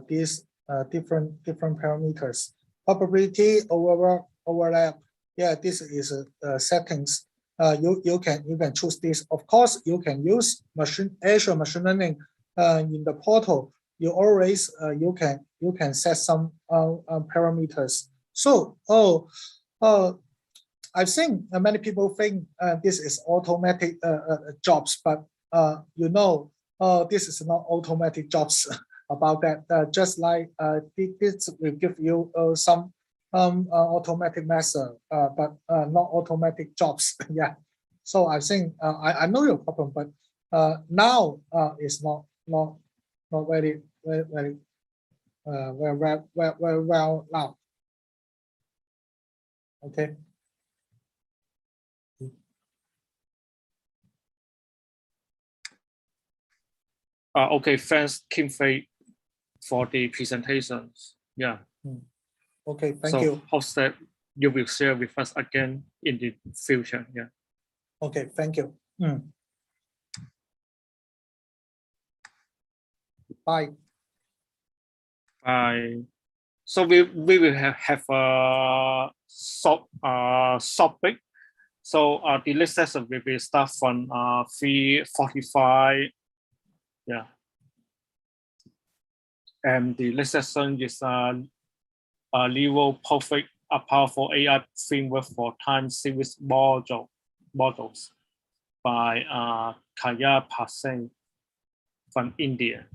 these different parameters. Probability overlap. Yeah, this is settings. You can choose this. Of course, you can use Azure machine learning in the portal. You always you can set some parameters. So I think many people think this is automatic jobs, but this is not automatic jobs. About that, just like this will give you some automatic method, but not automatic jobs. Yeah. So I think I know your problem, but now it's not very well now. Okay. Okay, thanks Kim Fei for the presentations. Yeah. Okay, thank so you. Hope that you will share with us again in the future. Yeah. Okay, thank you. Bye. Bye. So we will have a short break. So the next session will be start from 3:45. Yeah. And the next session is Level Perfect, a powerful AI framework for time series models by Kaya Paseng from India.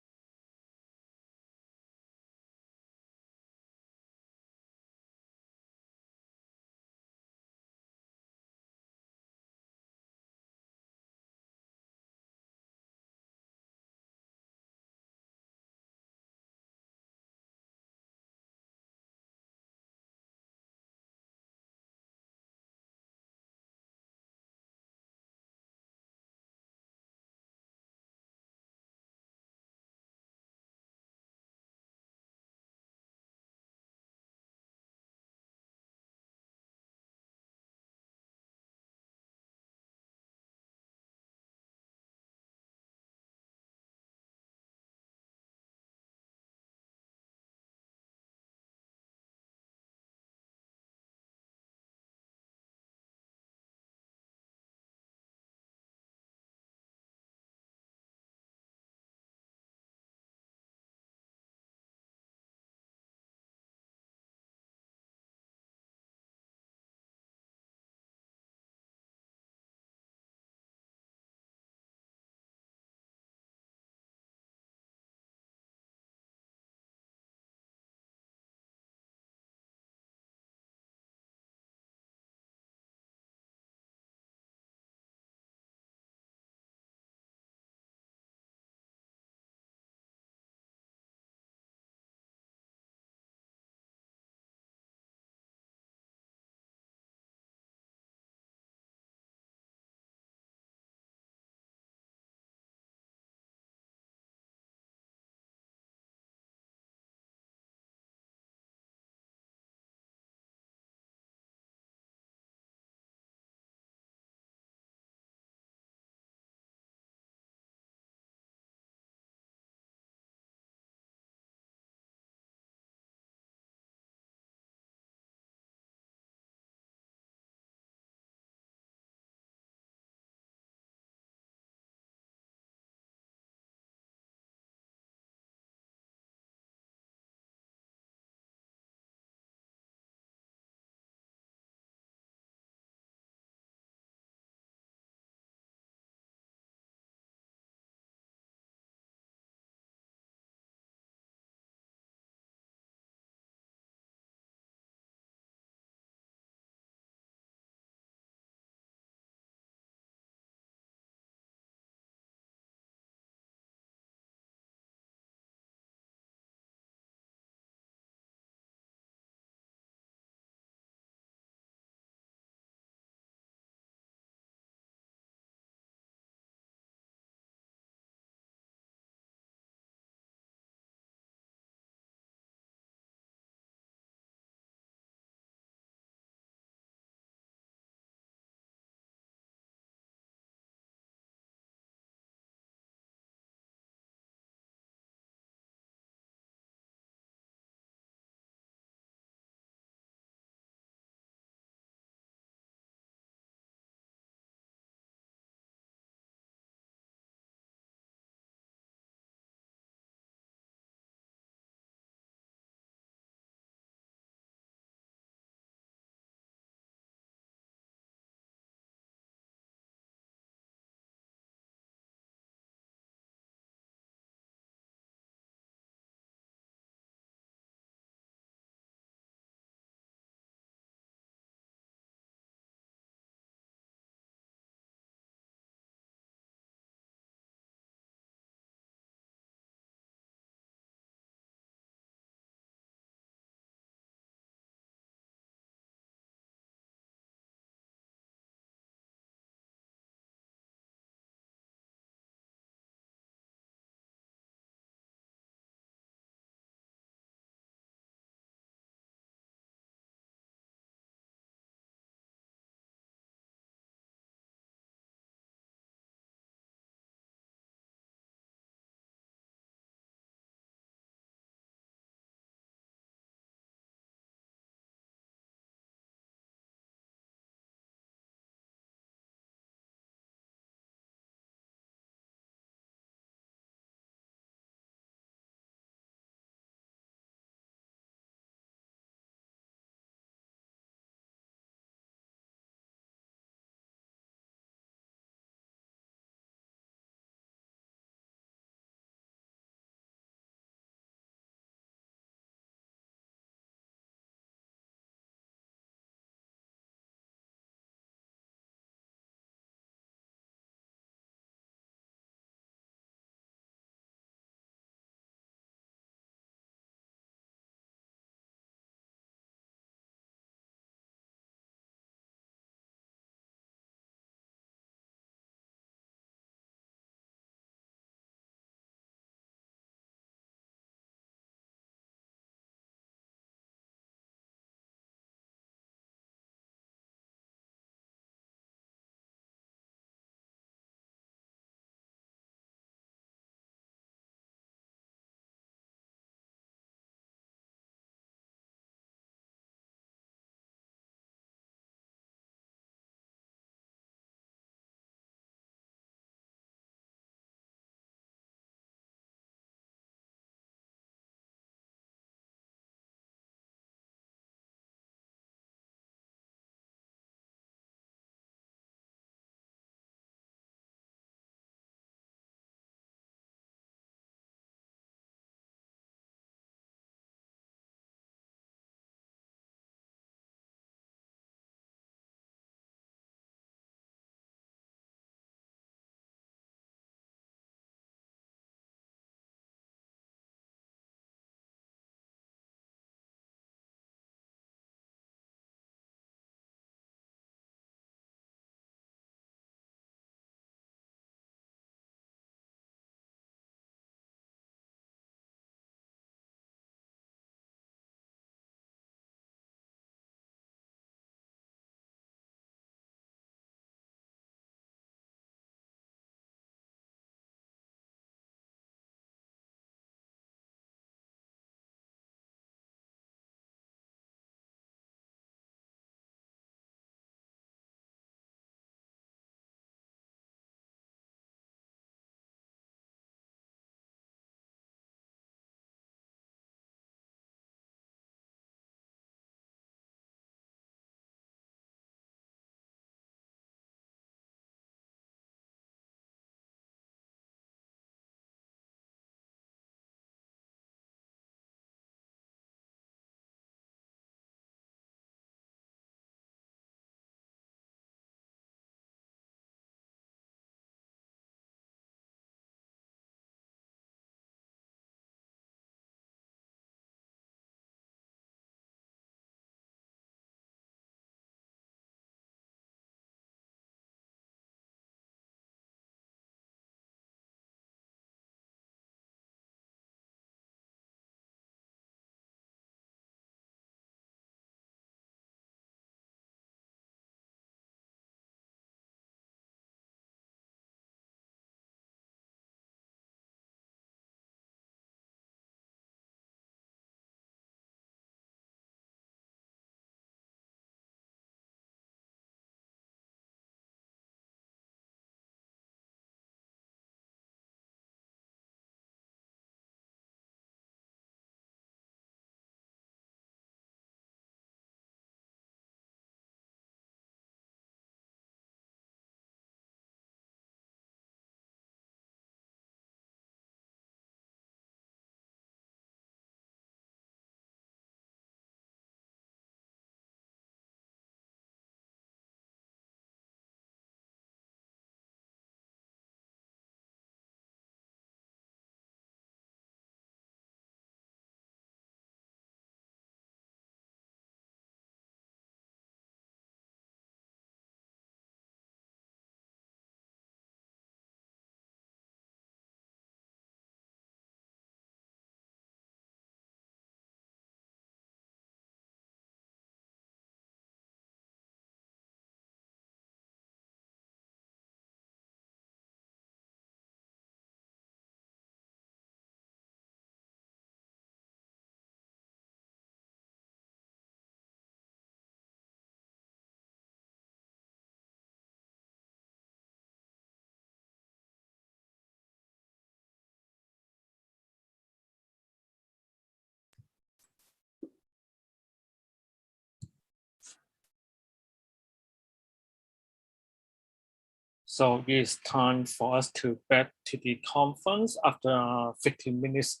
So it's time for us to back to the conference after 15 minutes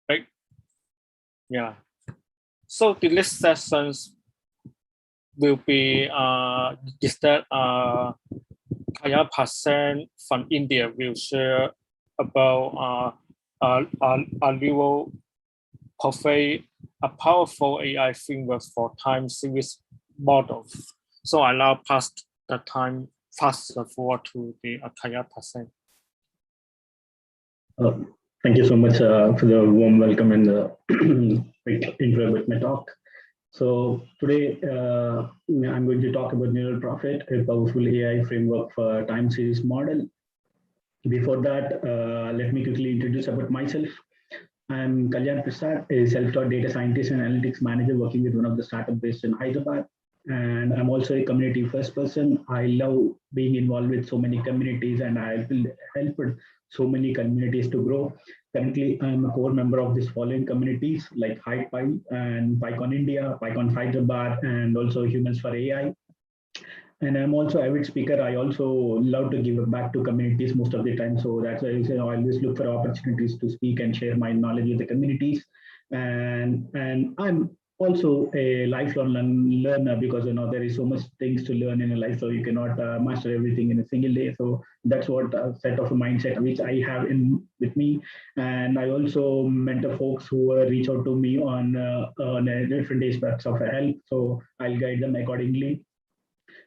break. Yeah. So the next sessions will be is that Kaya Pasan from India will share about a new profile, a powerful AI framework for time series models. So I now pass the time fast forward to the Kaya Pasan. Thank you so much for the warm welcome and the quick intro with my talk. So today I'm going to talk about Neural Prophet, a powerful AI framework for time series model. Before that, let me quickly introduce about myself. I'm Kalyan Prasad, a self-taught data scientist and analytics manager working with one of the startups based in Hyderabad. And I'm also a community first person. I love being involved with so many communities, and I've helped so many communities to grow. Currently, I'm a core member of these following communities like HiPy and PyCon India, PyCon Hyderabad, and also Humans for AI. And I'm also an avid speaker. I also love to give back to communities most of the time. So that's why I always look for opportunities to speak and share my knowledge with the communities. And I'm also a lifelong learner because there is so much things to learn in a life, so you cannot master everything in a single day. So that's what set of a mindset which I have with me. And I also mentor folks who reach out to me on different aspects of help. So I'll guide them accordingly.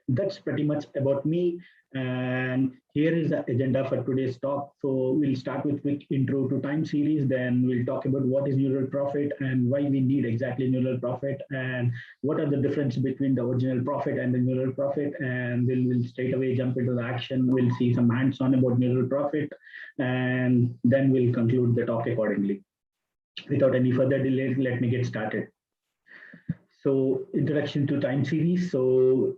That's pretty much about me. And here is the agenda for today's talk. So we'll start with quick intro to time series. Then we'll talk about what is neural prophet and why we need exactly neural prophet and what are the difference between the original prophet and the neural prophet. And then we'll straight away jump into the action. We'll see some hands-on about neural prophet, and then we'll conclude the talk accordingly. Without any further delay, let me get started. So introduction to time series. So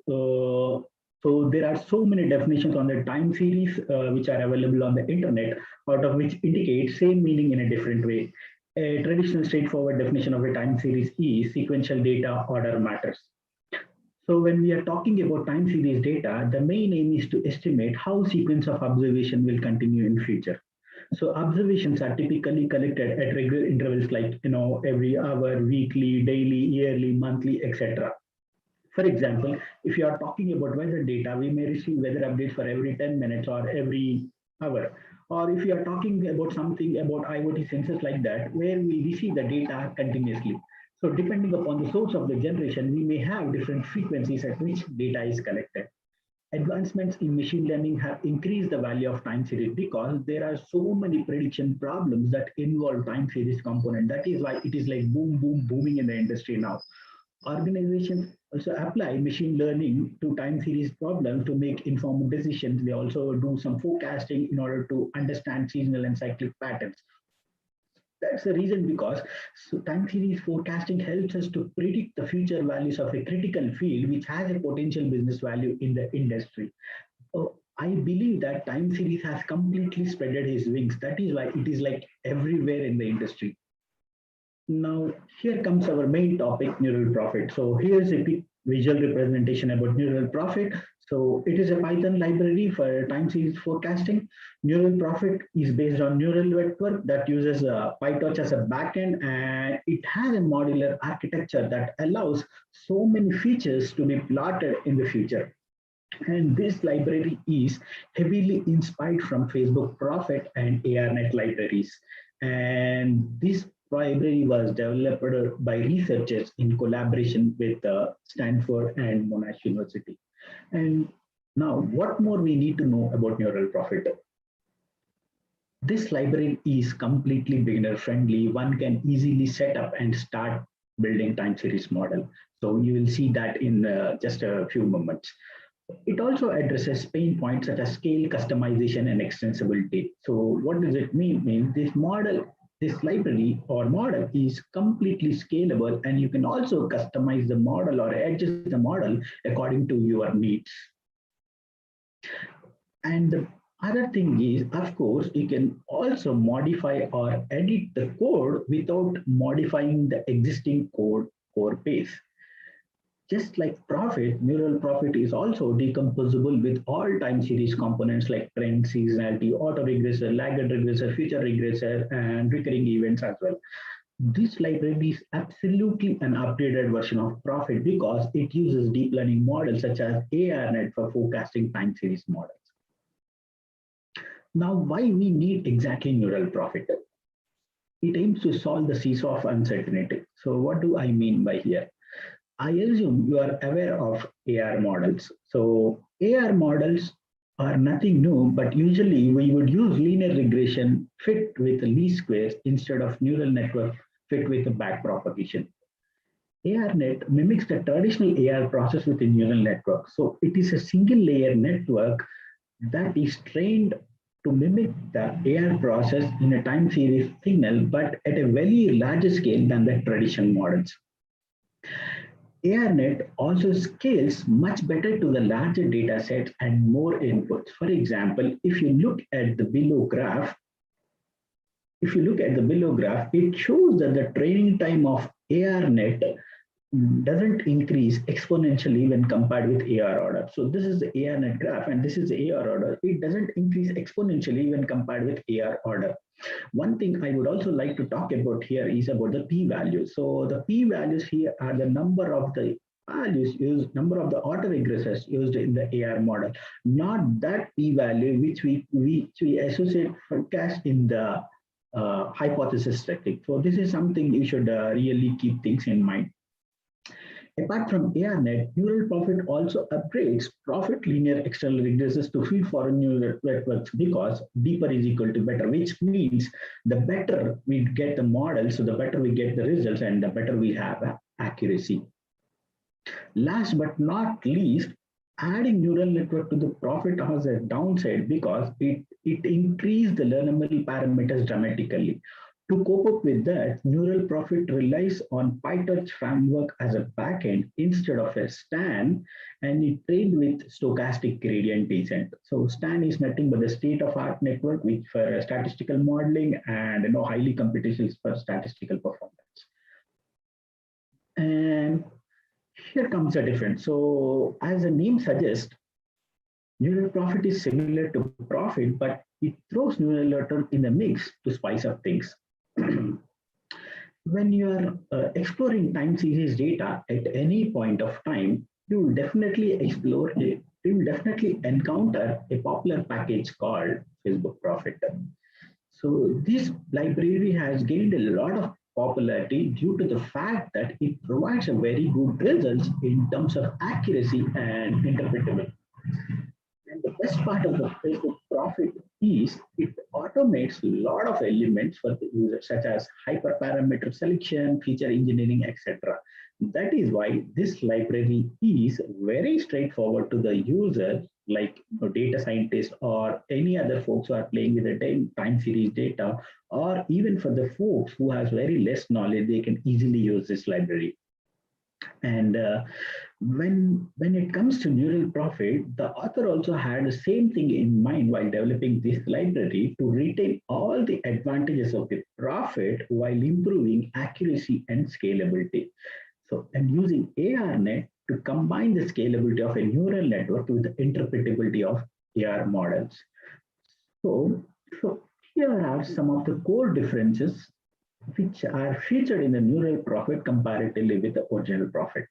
there are so many definitions on the time series which are available on the internet, out of which indicate same meaning in a different way. A traditional straightforward definition of a time series is sequential data order matters. So when we are talking about time series data, the main aim is to estimate how sequence of observation will continue in future. So observations are typically collected at regular intervals like every hour, weekly, daily, yearly, monthly, etc. For example, if you are talking about weather data, we may receive weather updates for every 10 minutes or every hour. Or if you are talking about something about IoT sensors like that, where we receive the data continuously. So depending upon the source of the generation, we may have different frequencies at which data is collected. Advancements in machine learning have increased the value of time series because there are so many prediction problems that involve time series component. That is why it is like booming in the industry now. Organizations also apply machine learning to time series problems to make informed decisions. They also do some forecasting in order to understand seasonal and cyclic patterns. That's the reason because time series forecasting helps us to predict the future values of a critical field which has a potential business value in the industry. I believe that time series has completely spreaded his wings. That is why it is like everywhere in the industry. Now, here comes our main topic, neural prophet. So here's a quick visual representation about neural prophet. So it is a Python library for time series forecasting. Neural prophet is based on neural network that uses PyTorch as a backend, and it has a modular architecture that allows so many features to be plotted in the future. And this library is heavily inspired from Facebook Prophet and ARNet libraries. And this library was developed by researchers in collaboration with Stanford and Monash University. And now, what more we need to know about neural prophet? This library is completely beginner friendly. One can easily set up and start building time series model. So you will see that in just a few moments. It also addresses pain points such as scale, customization, and extensibility. So what does it mean? Means this library or model is completely scalable, and you can also customize the model or adjust the model according to your needs. And the other thing is, of course, you can also modify or edit the code without modifying the existing code base. just like profit, neural profit is also decomposable with all time series components like trend, seasonality, auto regressor, laggard regressor, future regressor, and recurring events as well. This library is absolutely an updated version of Profit because it uses deep learning models such as ARNet for forecasting time series models. Now, why we need exactly neural profit? It aims to solve the seesaw of uncertainty. So what do I mean by here? I assume you are aware of AR models. So AR models are nothing new, but usually we would use linear regression fit with least squares instead of neural network fit with a back propagation. ARNet mimics the traditional AR process with a neural network. So it is a single layer network that is trained to mimic the AR process in a time series signal, but at a very larger scale than the traditional models. ARNet also scales much better to the larger data sets and more inputs. For example, if you look at the below graph, it shows that the training time of ARNet doesn't increase exponentially when compared with AR order. So this is the ARNet graph and this is the AR order. It doesn't increase exponentially when compared with AR order. One thing I would also like to talk about here is about the p-values. So the p-values here are the number of the values used, number of the autoregressors used in the AR model, not that p-value which we associate forecast in the hypothesis technique. So this is something you should really keep things in mind. Apart from ARNet, neural profit also upgrades profit linear external regressors to feed foreign neural networks because deeper is equal to better, which means the better we get the model, so the better we get the results and the better we have accuracy. Last but not least, adding neural network to the profit has a downside because it increases the learnable parameters dramatically. To cope up with that, neural profit relies on PyTorch framework as a backend instead of a STAN, and it trained with stochastic gradient descent. So STAN is nothing but the state-of-art network which for statistical modeling and highly computational for statistical performance. And here comes the difference. So as the name suggests, neural profit is similar to profit, but it throws neural network in the mix to spice up things. When you are exploring time series data at any point of time, you will definitely encounter a popular package called Facebook Profit. So this library has gained a lot of popularity due to the fact that it provides a very good results in terms of accuracy and interpretability. And the best part of the Facebook Profit is it automates a lot of elements for the user, such as hyperparameter selection, feature engineering, etc. That is why this library is very straightforward to the user, like data scientists or any other folks who are playing with the time series data, or even for the folks who has very less knowledge, they can easily use this library. And when it comes to neural profit, the author also had the same thing in mind while developing this library to retain all the advantages of the profit while improving accuracy and scalability. So, and using ARNet to combine the scalability of a neural network with the interpretability of AR models. So here are some of the core differences which are featured in the neural profit comparatively with the original profit.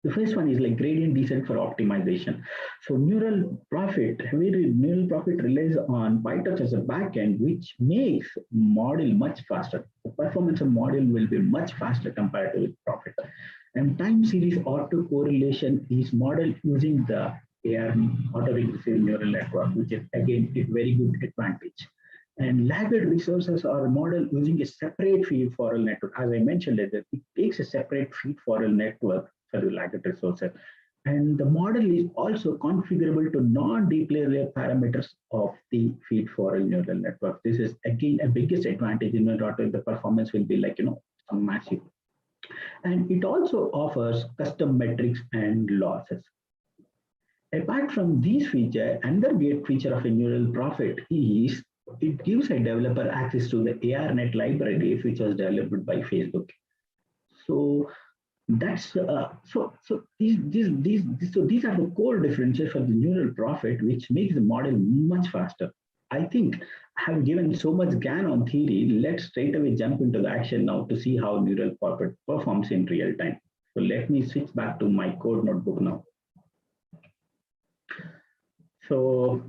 The first one is like gradient descent for optimization. So neural profit relies on PyTorch as a backend, which makes model much faster. The performance of model will be much faster compared to profit. And time series autocorrelation is modeled using the AR autoregressive neural network, which is again a very good advantage. And laggard resources are modeled using a separate feed-forward network. As I mentioned, it takes a separate feed-forward network for the laggard resources. And the model is also configurable to non-deep layer parameters of the feed-forward neural network. This is again a biggest advantage in the performance will be like, massive. And it also offers custom metrics and losses. Apart from these features, another great feature of a neural profit is it gives a developer access to the ARNet library, which was developed by Facebook. So That's these are the core differences for the neural profit, which makes the model much faster. I think I have given so much GAN on theory. Let's straight away jump into the action now to see how neural profit performs in real time. So let me switch back to my code notebook now. So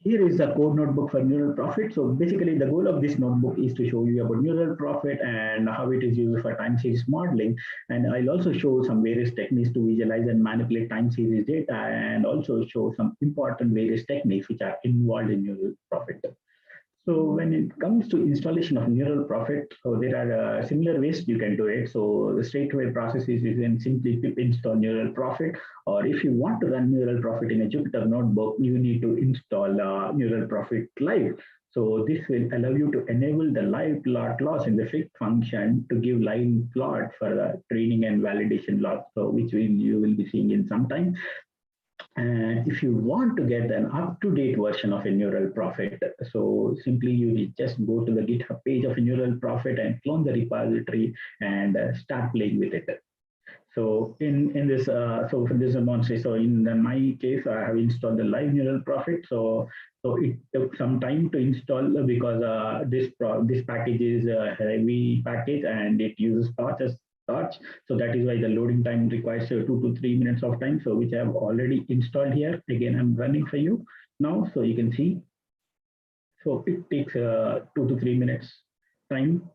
here is the code notebook for neural profit. So basically the goal of this notebook is to show you about neural profit and how it is used for time series modeling. And I'll also show some various techniques to visualize and manipulate time series data, and also show some important various techniques which are involved in neural profit. So when it comes to installation of neural profit, so there are similar ways you can do it. So the straightaway process is you can simply pip install neural profit, or if you want to run neural profit in a Jupyter notebook, you need to install neural profit live. So this will allow you to enable the live plot loss in the fit function to give live plot for the training and validation loss, so which you will be seeing in some time. And if you want to get an up-to-date version of a neural profit, so simply you just go to the GitHub page of a neural profit and clone the repository and start playing with it. So in this, so for this demonstration, so in my case, I have installed the live neural profit. So it took some time to install because this package is a heavy package and it uses Torch. So that is why the loading time requires 2 to 3 minutes of time. So which I have already installed here. Again, I'm running for you now, so you can see. So it takes 2 to 3 minutes time.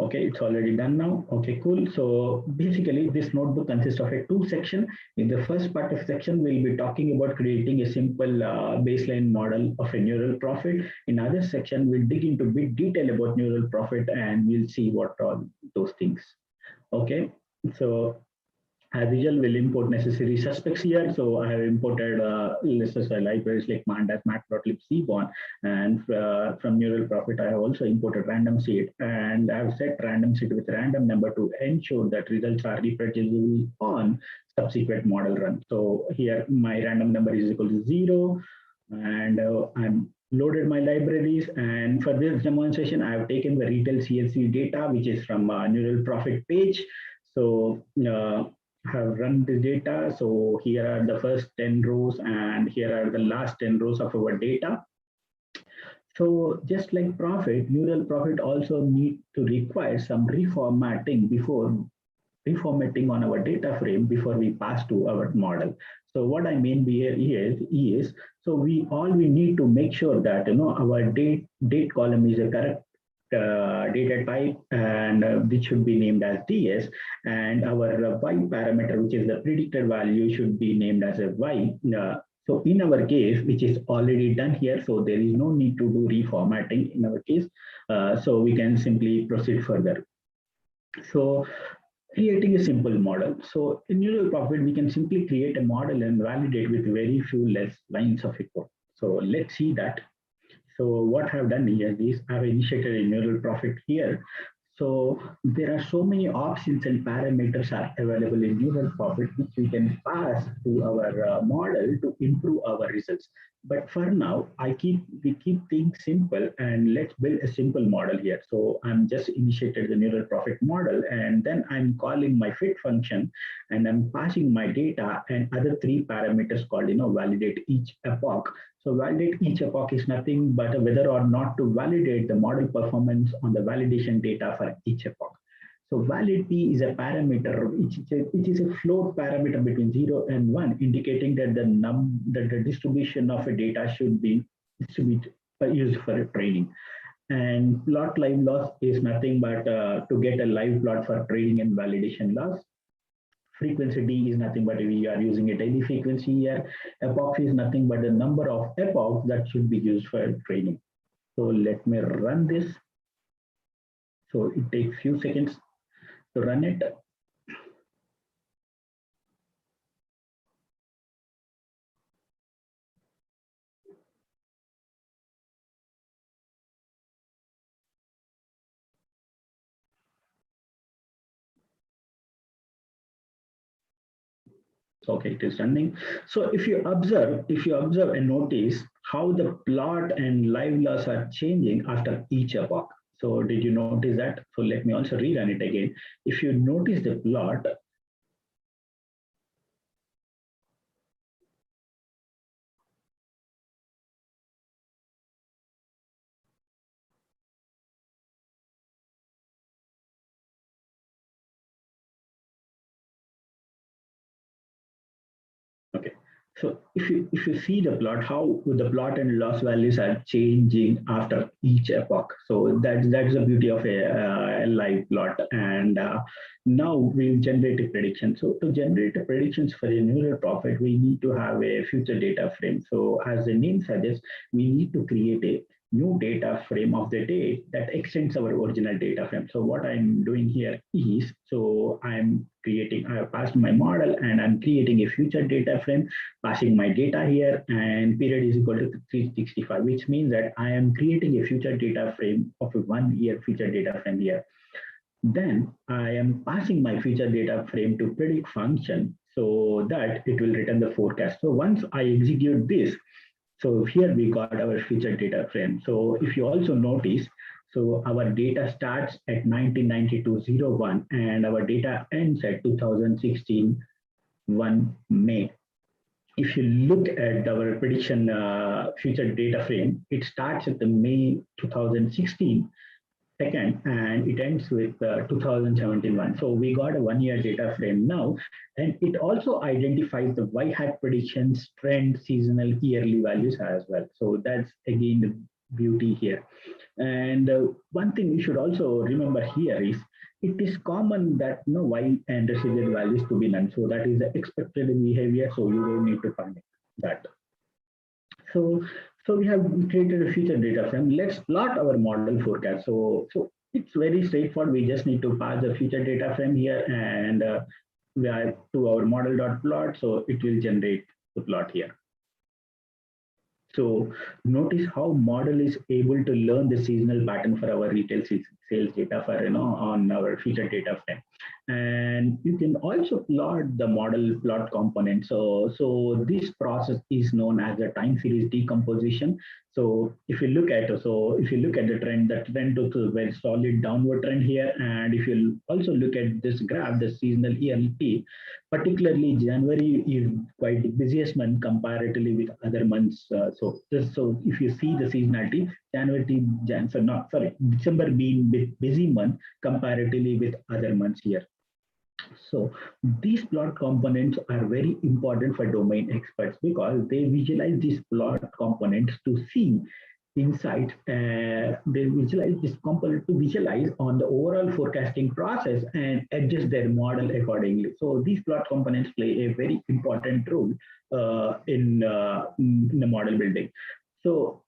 Okay, it's already done now. Okay, cool. So basically this notebook consists of a 2 section. In the first part of section, we'll be talking about creating a simple baseline model of a neural profit. In other section, we'll dig into bit detail about neural profit and we'll see what are those things. Okay, so as usual, we'll import necessary suspects here. So I have imported libraries like mandas, matplotlib, cbon, and from neural profit, I have also imported random seed, and I have set random seed with random number to ensure that results are reproducible on subsequent model run. So here my random number is equal to 0, and I'm loaded my libraries, and for this demonstration, I have taken the retail CSV data, which is from neural profit page. So have run the data. So here are the first 10 rows and here are the last 10 rows of our data. So just like profit, neural profit also need to require some reformatting on our data frame before we pass to our model. So what I mean here is so we need to make sure that our date column is a correct data type, and which should be named as DS, and our Y parameter, which is the predicted value, should be named as a Y. So in our case, which is already done here, so there is no need to do reformatting in our case. So we can simply proceed further. So creating a simple model. So in neural profit, we can simply create a model and validate with very few less lines of code. So let's see that. So what I've done here is I've initiated a neural profit here. So there are so many options and parameters are available in neural profit, which we can pass to our model to improve our results. But for now, we keep things simple, and let's build a simple model here. So I'm just initiated the neural profit model, and then I'm calling my fit function, and I'm passing my data and other 3 parameters called validate each epoch. So validate each epoch is nothing but whether or not to validate the model performance on the validation data for each epoch. So valid P is a parameter which is a float parameter between 0 and 1, indicating that the distribution of a data should be used for training. And plot live loss is nothing but to get a live plot for training and validation loss. Frequency D is nothing but we are using a daily frequency here. Epoch is nothing but the number of epochs that should be used for training. So let me run this. So it takes few seconds to run it. Okay, it is running. So if you observe and notice how the plot and live loss are changing after each epoch. So did you notice that? So let me also rerun it again. If you notice the plot, okay. So if you see the plot, how the plot and loss values are changing after each epoch. So that's the beauty of a live plot. And now we'll generate a prediction. So to generate a predictions for a neural profit, we need to have a future data frame. So as the name suggests, we need to create a new data frame of the day that extends our original data frame. So what I'm doing here is, so I have passed my model and I'm creating a future data frame, passing my data here, and period is equal to 365, which means that I am creating a future data frame of a 1 year future data frame here. Then I am passing my future data frame to predict function so that it will return the forecast. So once I execute this, so here we got our future data frame. So if you also notice, so our data starts at 1992-01 and our data ends at 2016 1 May. If you look at our prediction future data frame, it starts at the May 2016 second and it ends with 2017 1. So we got a 1 year data frame now, and it also identifies the y-hat predictions, trend, seasonal, yearly values as well. So that's again the beauty here. And one thing we should also remember here is it is common that no y and residual values to be none. So that is the expected behavior. So you don't need to find that. So we have created a future data frame. Let's plot our model forecast. So it's very straightforward. We just need to pass the future data frame here and we are to our model.plot. So it will generate the plot here. So notice how model is able to learn the seasonal pattern for our retail sales data for on our future data frame. And you can also plot the model plot component. So this process is known as a time series decomposition. So if you look at the trend looks a very solid downward trend here. And if you also look at this graph, the seasonal ELT, particularly January is quite the busiest month comparatively with other months. So if you see the seasonality, December being busy month comparatively with other months here. So these plot components are very important for domain experts because they visualize these plot components to see insights. They visualize this component to visualize on the overall forecasting process and adjust their model accordingly. So these plot components play a very important role in the model building. So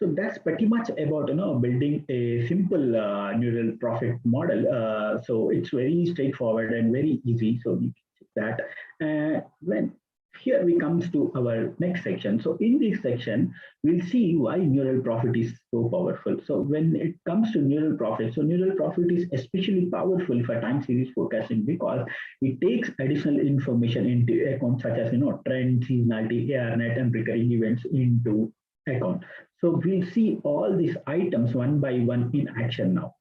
so that's pretty much about building a simple neural profit model. So it's very straightforward and very easy. So you can check that. When here we comes to our next section. So in this section, we'll see why neural profit is so powerful. So when it comes to neural profit, so neural profit is especially powerful for time series forecasting because it takes additional information into account such as trend, seasonality, ARNet, and recurring events into account. So we'll see all these items one by one in action now.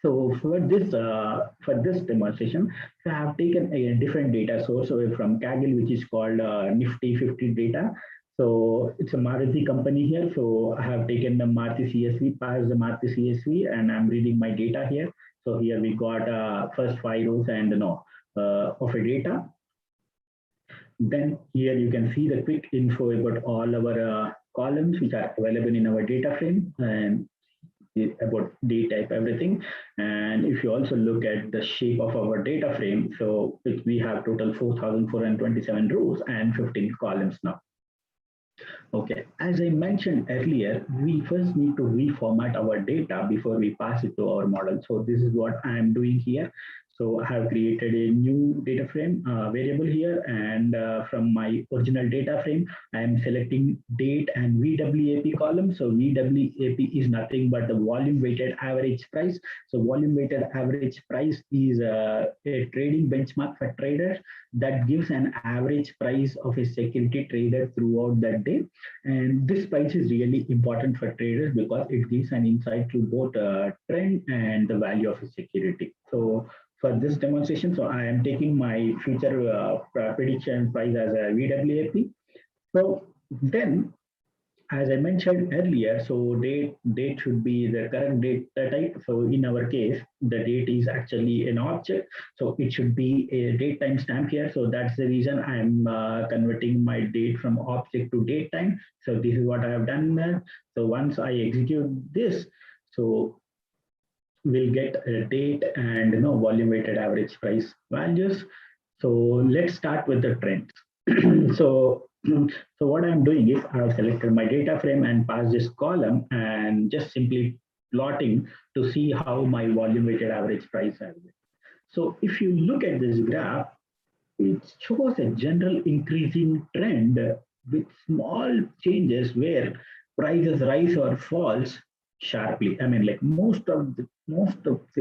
So for this demonstration, I have taken a different data source away from Kaggle, which is called Nifty 50 data. So it's a Maruti company here. So I have taken the Maruti CSV, passed the Maruti CSV, and I'm reading my data here. So here we got first 5 rows and of a data. Then here you can see the quick info about all our columns which are available in our data frame and about date type, everything. And if you also look at the shape of our data frame, so we have total 4,427 rows and 15 columns now. Okay, as I mentioned earlier, we first need to reformat our data before we pass it to our model. So this is what I am doing here. So I have created a new data frame variable here, and from my original data frame, I am selecting date and VWAP column. So VWAP is nothing but the volume weighted average price. So volume weighted average price is a trading benchmark for traders that gives an average price of a security traded throughout that day. And this price is really important for traders because it gives an insight to both trend and the value of a security. So for this demonstration, so I am taking my future prediction price as a VWAP. So then, as I mentioned earlier, so date should be the current date type. So in our case, the date is actually an object. So it should be a date time stamp here. So that's the reason I'm converting my date from object to date time. So this is what I have done there. So once I execute this, so we'll get a date and volume weighted average price values. So let's start with the trends. So what I'm doing is I have selected my data frame and passed this column and just simply plotting to see how my volume weighted average price has been. So if you look at this graph, it shows a general increasing trend with small changes where prices rise or falls sharply. I mean, like most of the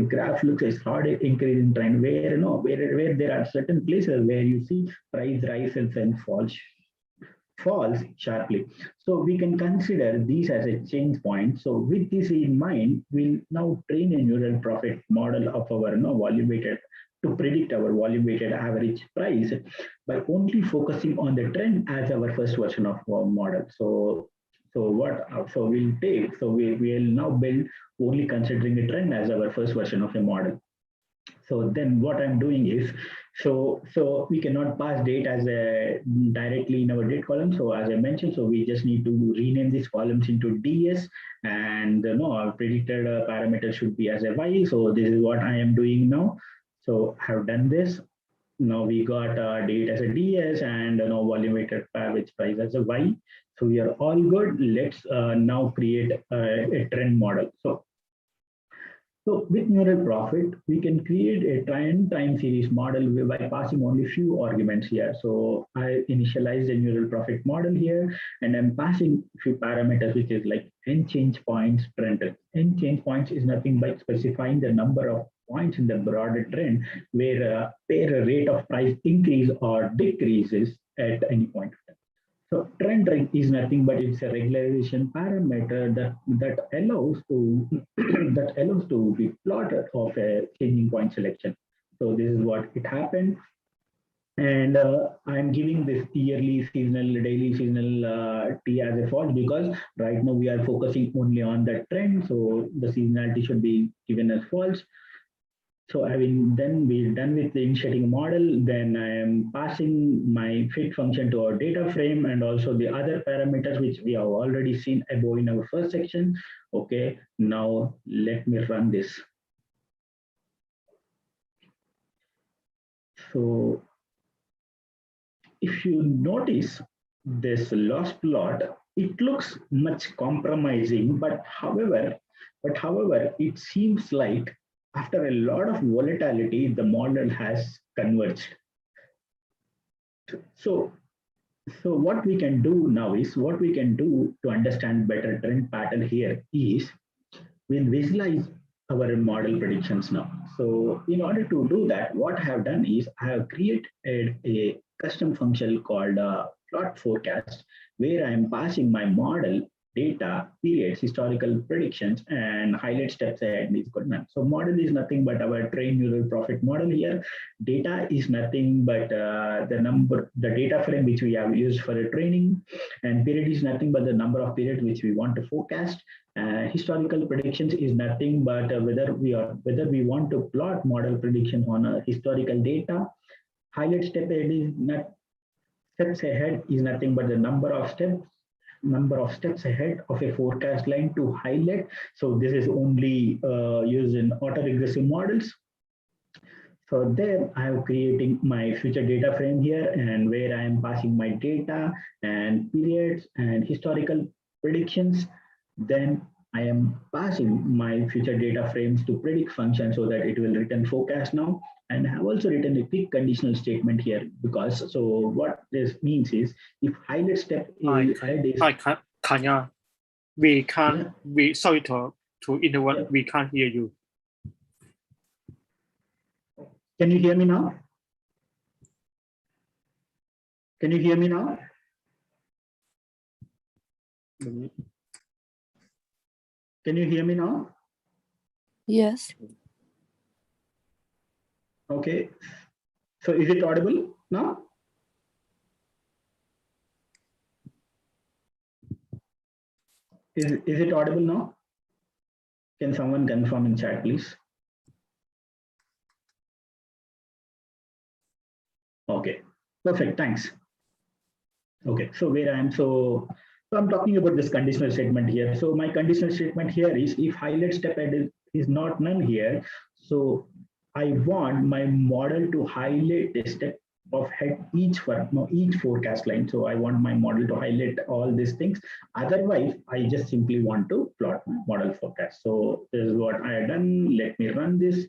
graph looks a solid increasing trend where where there are certain places where you see price rises and falls sharply. So we can consider these as a change point. So with this in mind, we'll now train a neural profit model of our volume weighted to predict our volume weighted average price by only focusing on the trend as our first version of our model. So we'll now build only considering a trend as our first version of a model. So then what I'm doing is, so we cannot pass date as a directly in our date column. So as I mentioned, so we just need to rename these columns into DS, and our predicted parameter should be as a Y. So this is what I am doing now. So I have done this. Now we got date as a DS and volume weighted average price as a Y. So we are all good. Let's now create a trend model. So with neural profit, we can create a trend time series model by passing only few arguments here. So I initialize a neural profit model here, and I'm passing few parameters, which is like n change points trend. N change points is nothing but specifying the number of points in the broader trend where a rate of price increase or decreases at any point of time. So trend rate is nothing but it's a regularization parameter that allows to be plotted of a changing point selection. So this is what it happened. And I'm giving this yearly, seasonal, daily, seasonal T as a false because right now we are focusing only on the trend. So the seasonality should be given as false. So then we're done with the initiating model. Then I am passing my fit function to our data frame and also the other parameters which we have already seen above in our first section. Okay, now let me run this. So if you notice this loss plot, it looks much compromising, but however, it seems like after a lot of volatility, the model has converged. So what we can do now is, what we can do to understand better trend pattern here is we'll visualize our model predictions now. So in order to do that, what I have done is I have created a custom function called plot forecast, where I am passing my model data, periods, historical predictions, and highlight steps ahead is equal to none. So model is nothing but our trained neural profit model here. Data is nothing but the data frame which we have used for a training, and period is nothing but the number of periods which we want to forecast. Historical predictions is nothing but whether we want to plot model prediction on a historical data. Highlight step ahead is not steps ahead is nothing but the number of steps ahead of a forecast line to highlight. So this is only used in autoregressive models. So there I am creating my future data frame here, and where I am passing my data and periods and historical predictions. Then I am passing my future data frames to predict function so that it will return forecast now. And I have also written a quick conditional statement here because, so what this means is if highlight step ahead is. Kanya, we can't, we, sorry to interrupt, we can't hear you. Can you hear me now? Can you hear me now? Can you hear me now? Yes. Okay. So is it audible now? Is it audible now? Can someone confirm in chat, please? Okay, perfect, thanks. Okay, so where I am, so I'm talking about this conditional statement here. So my conditional statement here is if highlight step ahead is not none here, so I want my model to highlight the step of head each forecast line. So I want my model to highlight all these things. Otherwise, I just simply want to plot my model forecast. So this is what I have done. Let me run this.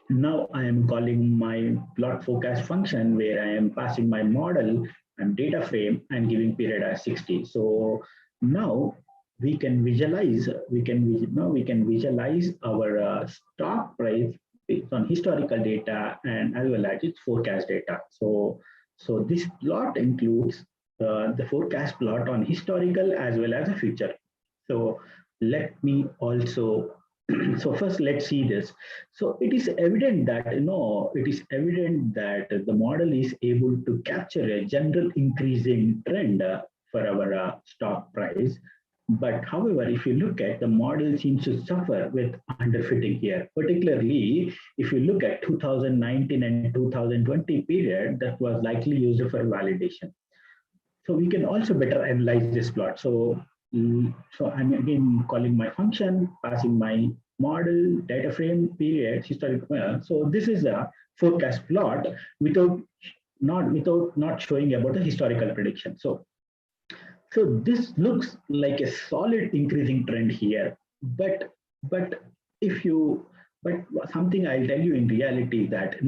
Now I am calling my plot forecast function where I am passing my model and data frame and giving period as 60. So now we can visualize our stock price based on historical data and as well as its forecast data. So this plot includes the forecast plot on historical as well as a future. So let me also. So first, let's see this. So it is evident that the model is able to capture a general increasing trend for our stock price. But however, if you look at the model seems to suffer with underfitting here, particularly if you look at 2019 and 2020 period that was likely used for validation. So we can also better analyze this plot. So I'm again calling my function, passing my model, data frame, period, historical. So this is a forecast plot without not showing about the historical prediction. So this looks like a solid increasing trend here. But something I'll tell you in reality that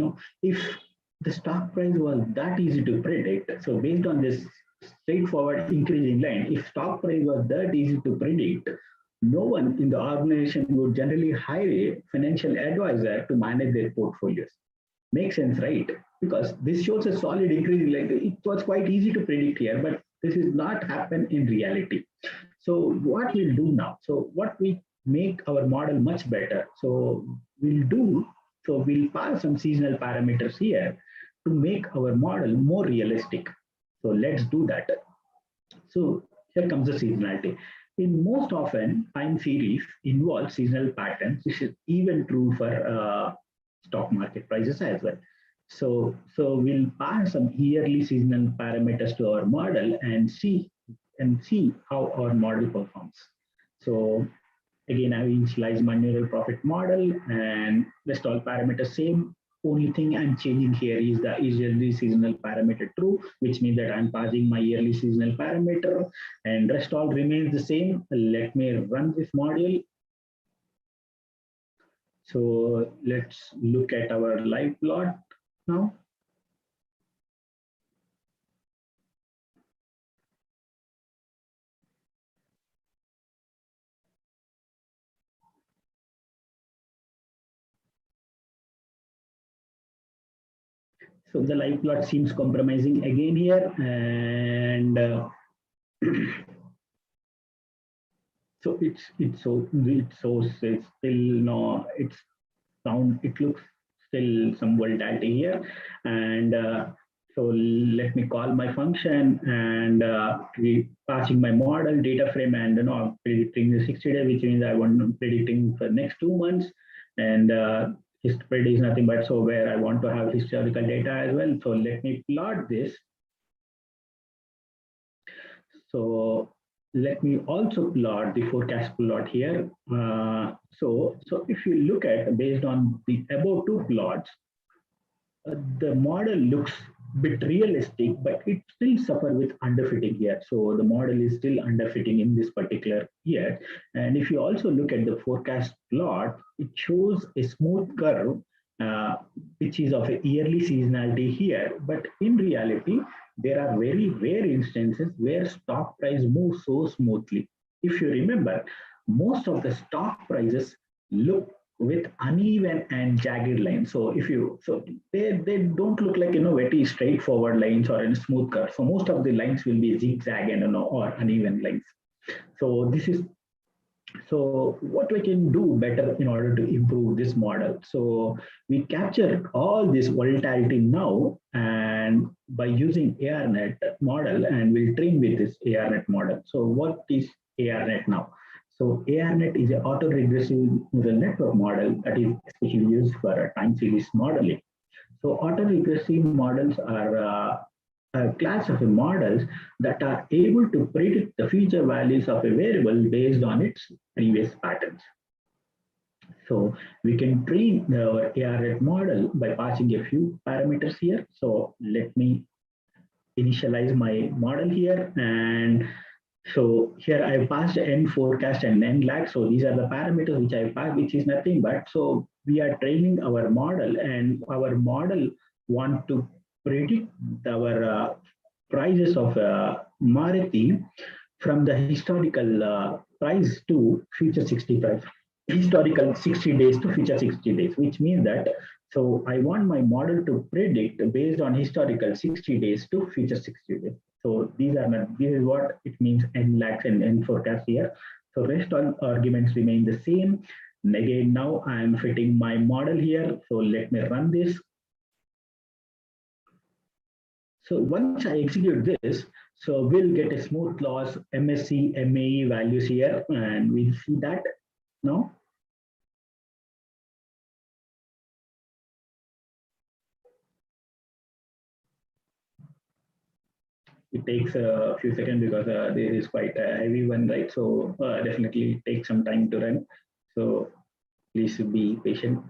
if the stock price was that easy to predict, so based on this straightforward increasing line, if stock price was that easy to predict, no one in the organization would generally hire a financial advisor to manage their portfolios. Makes sense, right? Because this shows a solid increasing line. It was quite easy to predict here, but this is not happen in reality. So what we'll do now, so what we make our model much better. So we'll pass some seasonal parameters here to make our model more realistic. So let's do that. So here comes the seasonality. In most often, time series involve seasonal patterns, which is even true for stock market prices as well. So we'll pass some yearly seasonal parameters to our model and see how our model performs. So again, I initialize my neural profit model and rest all parameters same. Only thing I'm changing here is the yearly seasonal parameter true, which means that I'm passing my yearly seasonal parameter and rest all remains the same. Let me run this module. So let's look at our live plot now. So the live plot seems compromising again here, and so it looks still some volatility here, and so let me call my function and we passing my model data frame and I'm predicting the 60 day, which means I want predicting for next 2 months, and history is nothing but so where I want to have historical data as well. So let me plot this. So let me also plot the forecast plot here. So if you look at based on the above 2 plots, the model looks bit realistic, but it still suffer with underfitting here. So the model is still underfitting in this particular year. And if you also look at the forecast plot, it shows a smooth curve, which is of a yearly seasonality here. But in reality, there are very rare instances where stock price moves so smoothly. If you remember, most of the stock prices look with uneven and jagged lines. So if you they don't look like very straightforward lines or in smooth curve. So most of the lines will be zigzag and or uneven lines. So this is what we can do better in order to improve this model. So we capture all this volatility now, and by using ARNet model, and we'll train with this ARNet model. So what is ARNet now? So ARNet is an auto-regressive neural network model that is especially used for time series modeling. So auto-regressive models are a class of models that are able to predict the future values of a variable based on its previous patterns. So we can train our ARNet model by passing a few parameters here. So let me initialize my model here, and so here I passed n forecast and n lag. So these are the parameters which I passed, which is nothing but, so we are training our model, and our model want to predict our prices of Maruti from the historical price to future 65, historical 60 days to future 60 days, which means that, so I want my model to predict based on historical 60 days to future 60 days. So these are not, this is what it means n lags and n forecast here. So rest all arguments remain the same. And again, now I am fitting my model here. So let me run this. So once I execute this, so we'll get a smooth loss MSC, MAE values here, and we'll see that now. It takes a few seconds because this is quite a heavy one, right? So definitely take some time to run. So please be patient.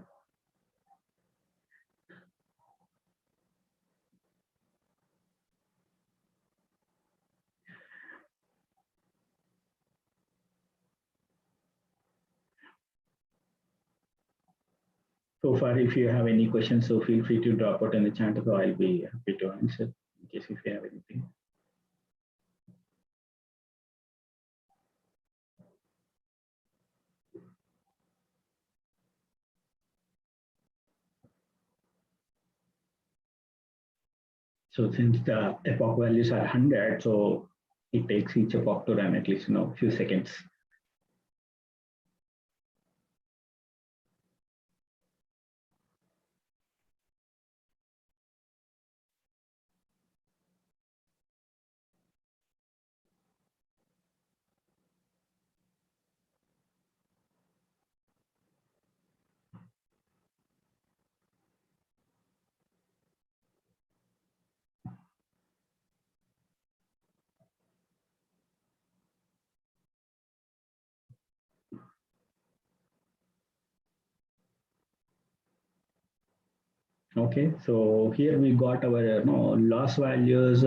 So far, if you have any questions, so feel free to drop out in the chat, so I'll be happy to answer in case if you have anything. So since the epoch values are 100, so it takes each epoch to run at least a few seconds. Okay, so here we got our loss values,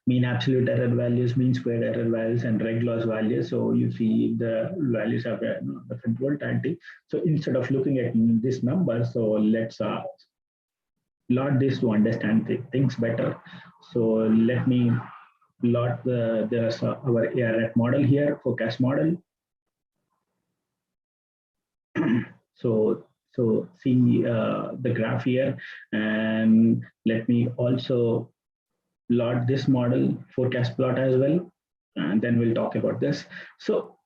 mean absolute error values, mean squared error values, and reg loss values. So you see the values of different volatility. So instead of looking at this number, so let's plot this to understand things better. So let me plot our ARNet model here, forecast model. So see the graph here, and let me also plot this model forecast plot as well, and then we'll talk about this. So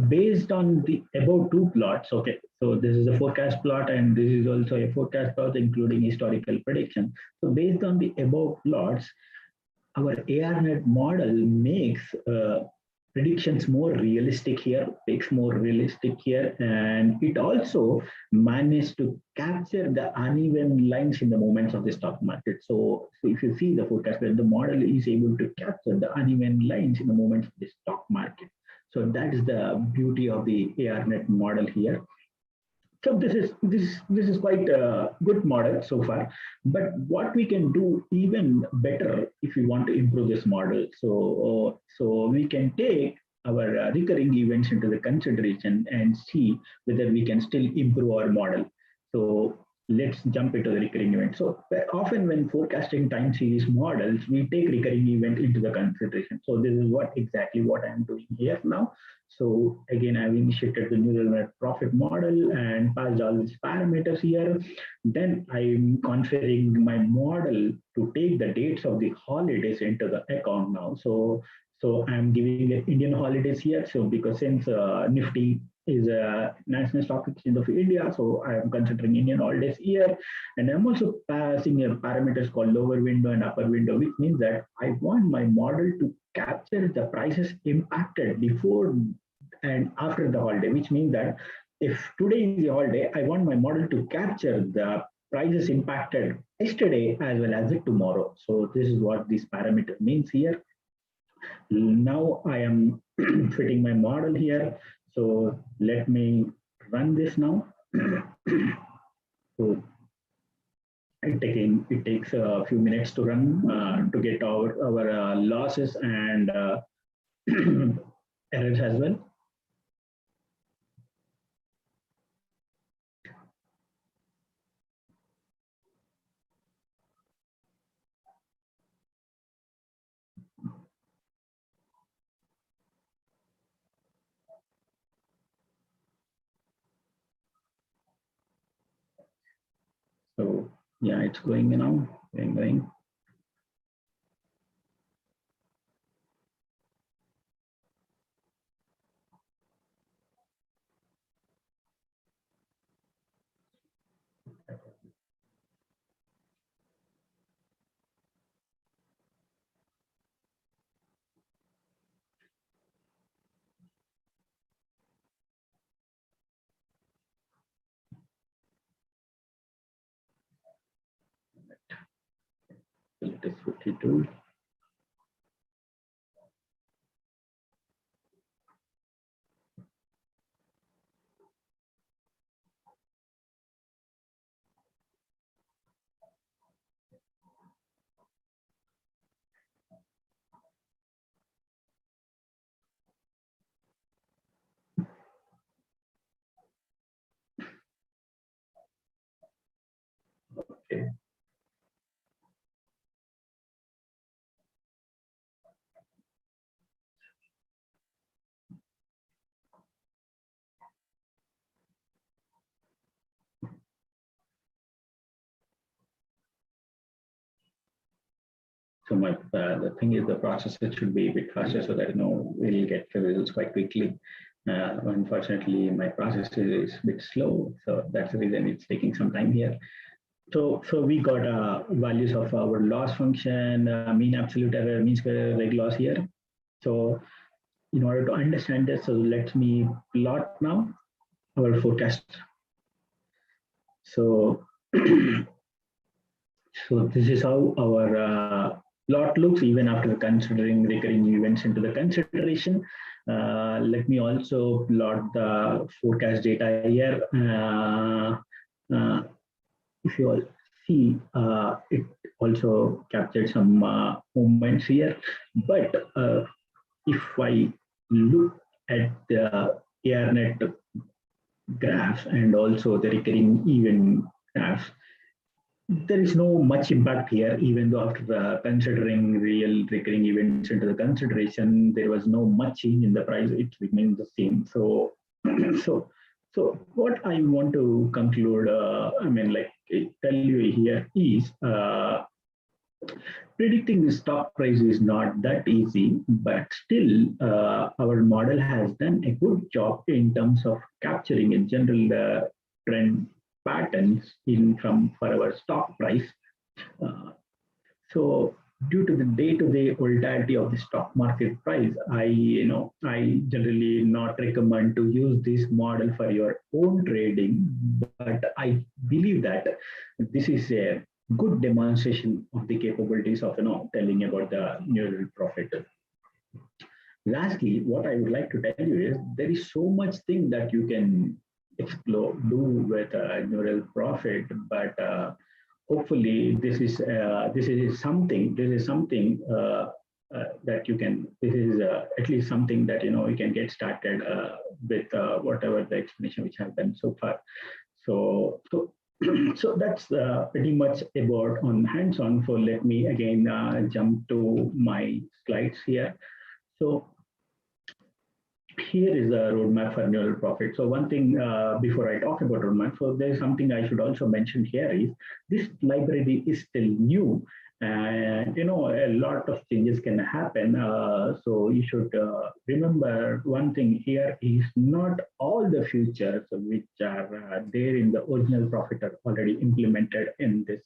based on the above two plots, okay, so this is a forecast plot and this is also a forecast plot including historical prediction. So based on the above plots, our ARNet model makes predictions more realistic here, makes more realistic here, and it also managed to capture the uneven lines in the movements of the stock market. So if you see the forecast, the model is able to capture the uneven lines in the movements of the stock market. So that is the beauty of the ARNet model here. So this is quite a good model so far, but what we can do even better if we want to improve this model. So we can take our recurring events into the consideration and see whether we can still improve our model. So let's jump into the recurring event. So often when forecasting time series models, we take recurring event into the consideration. So this is exactly what I'm doing here now. So again, I've initiated the neural net profit model and passed all these parameters here. Then I'm configuring my model to take the dates of the holidays into the account now. So I'm giving it Indian holidays here. So because since Nifty is a national stock exchange of India, so I am considering Indian holidays here. And I'm also passing a parameters called lower window and upper window, which means that I want my model to capture the prices impacted before and after the holiday, which means that if today is the holiday, I want my model to capture the prices impacted yesterday as well as tomorrow. So this is what this parameter means here. Now I am fitting my model here. So let me run this now. So it takes a few minutes to run to get our losses and errors as well. So yeah, it's going now, going. It is 52. Okay. So the thing is, the processor should be a bit faster so that we'll get the results quite quickly. Unfortunately, my processor is a bit slow, so that's the reason it's taking some time here. So we got values of our loss function, mean absolute error, mean square error, reg loss here. So in order to understand this, so let me plot now our forecast. So so this is how our plot looks even after considering recurring events into the consideration. Let me also plot the forecast data here. If you all see, it also captured some movements here. But if I look at the ARNet graphs and also the recurring event graphs, there is no much impact here, even though after considering real recurring events into the consideration, there was no much change in the price. It remains the same. So what I want to conclude, tell you here is predicting the stock price is not that easy, but still our model has done a good job in terms of capturing a general trend patterns for our stock price. So due to the day-to-day volatility of the stock market price, I generally not recommend to use this model for your own trading, but I believe that this is a good demonstration of the capabilities of telling about the neural profit. Lastly, what I would like to tell you is there is so much thing that you can do with neural profit, but hopefully this is something that you can, this is at least something that you can get started with whatever the explanation which I've done so far. So so that's pretty much about on hands-on. So let me again jump to my slides here. So here is the roadmap for neural profit. So one thing before I talk about roadmap, so there's something I should also mention here is this library is still new, and a lot of changes can happen. So you should remember one thing here is not all the features which are there in the original profit are already implemented in this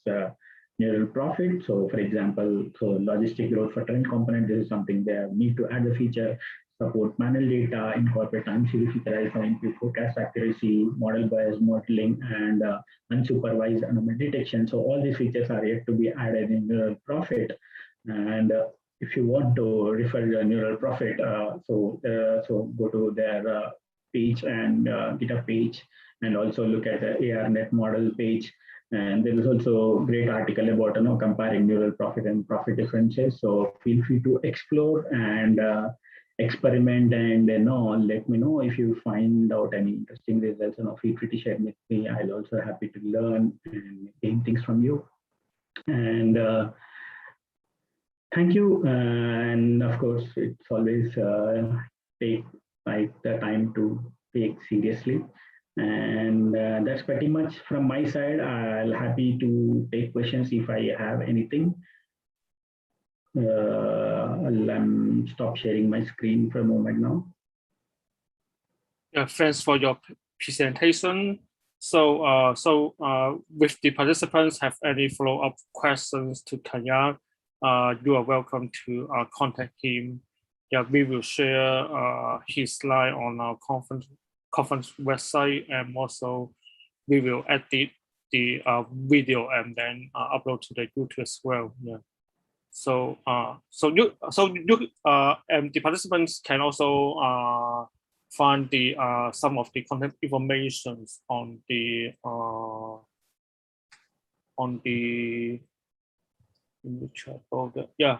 neural profit. So for example, so logistic growth for trend component, this is something they need to add the feature. Support manual data, incorporate time series feature for improve forecast accuracy, model bias modeling, and unsupervised anomaly detection. So all these features are yet to be added in neural profit. And if you want to refer the neural profit, so go to their page and GitHub page, and also look at the ARNet model page. And there is also a great article about comparing neural profit and profit differences. So feel free to explore and experiment, and let me know if you find out any interesting results. Feel free to share with me. I'll also happy to learn and gain things from you. And thank you. And of course, it's always take the time to take seriously. And that's pretty much from my side. I'll happy to take questions if I have anything. I'll stop sharing my screen for a moment now. Yeah, thanks for your presentation. So, with the participants have any follow-up questions to Kanya, you are welcome to contact him. Yeah, we will share his slide on our conference website, and also we will edit the video and then upload to the YouTube as well. Yeah. So the participants can also find the some of the content information on the in the chat folder. Yeah.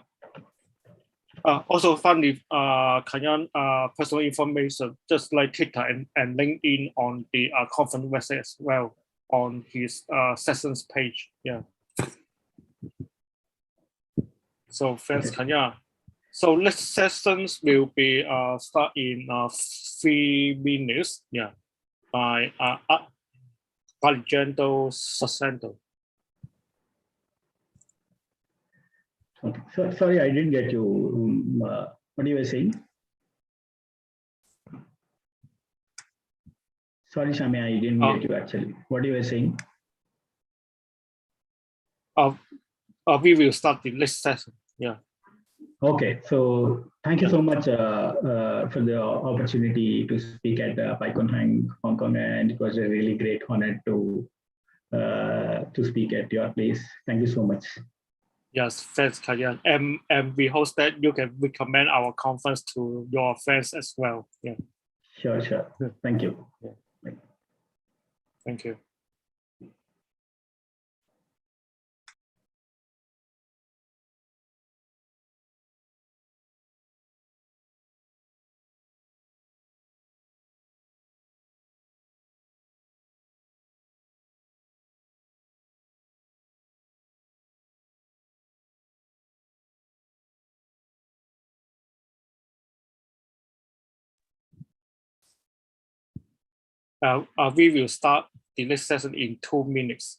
Also find the Kanyan personal information, just like Twitter and LinkedIn on the conference website as well on his sessions page. Yeah. So thanks, Kanya. So next sessions will be start in 3 minutes. Yeah, by Alejandro Sasento. Okay. So, sorry, I didn't get you. What you were saying? Sorry, Shami, I didn't get you actually. What you were saying? We will start the next session. Yeah. Okay, so thank you so much for the opportunity to speak at PyCon Hong Kong, and it was a really great honor to speak at your place. Thank you so much. Yes, thanks, Kayan. And we hope that you can recommend our conference to your friends as well. Yeah. Sure. Thank you. Yeah. Thank you. We will start the next session in 2 minutes.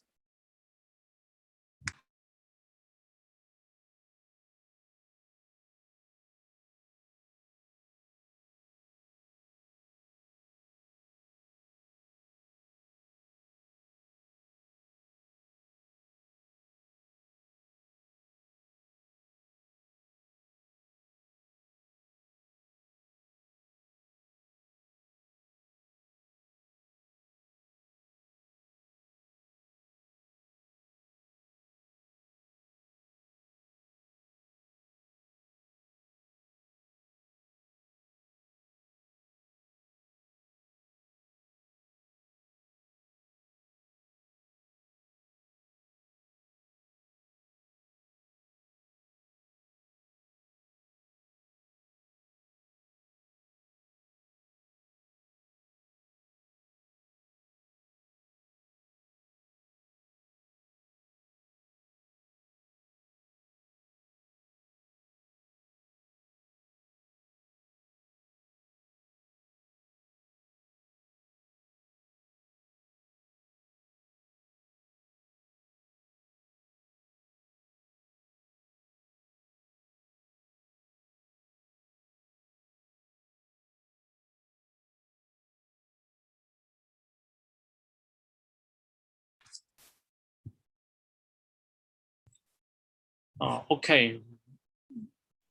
Okay,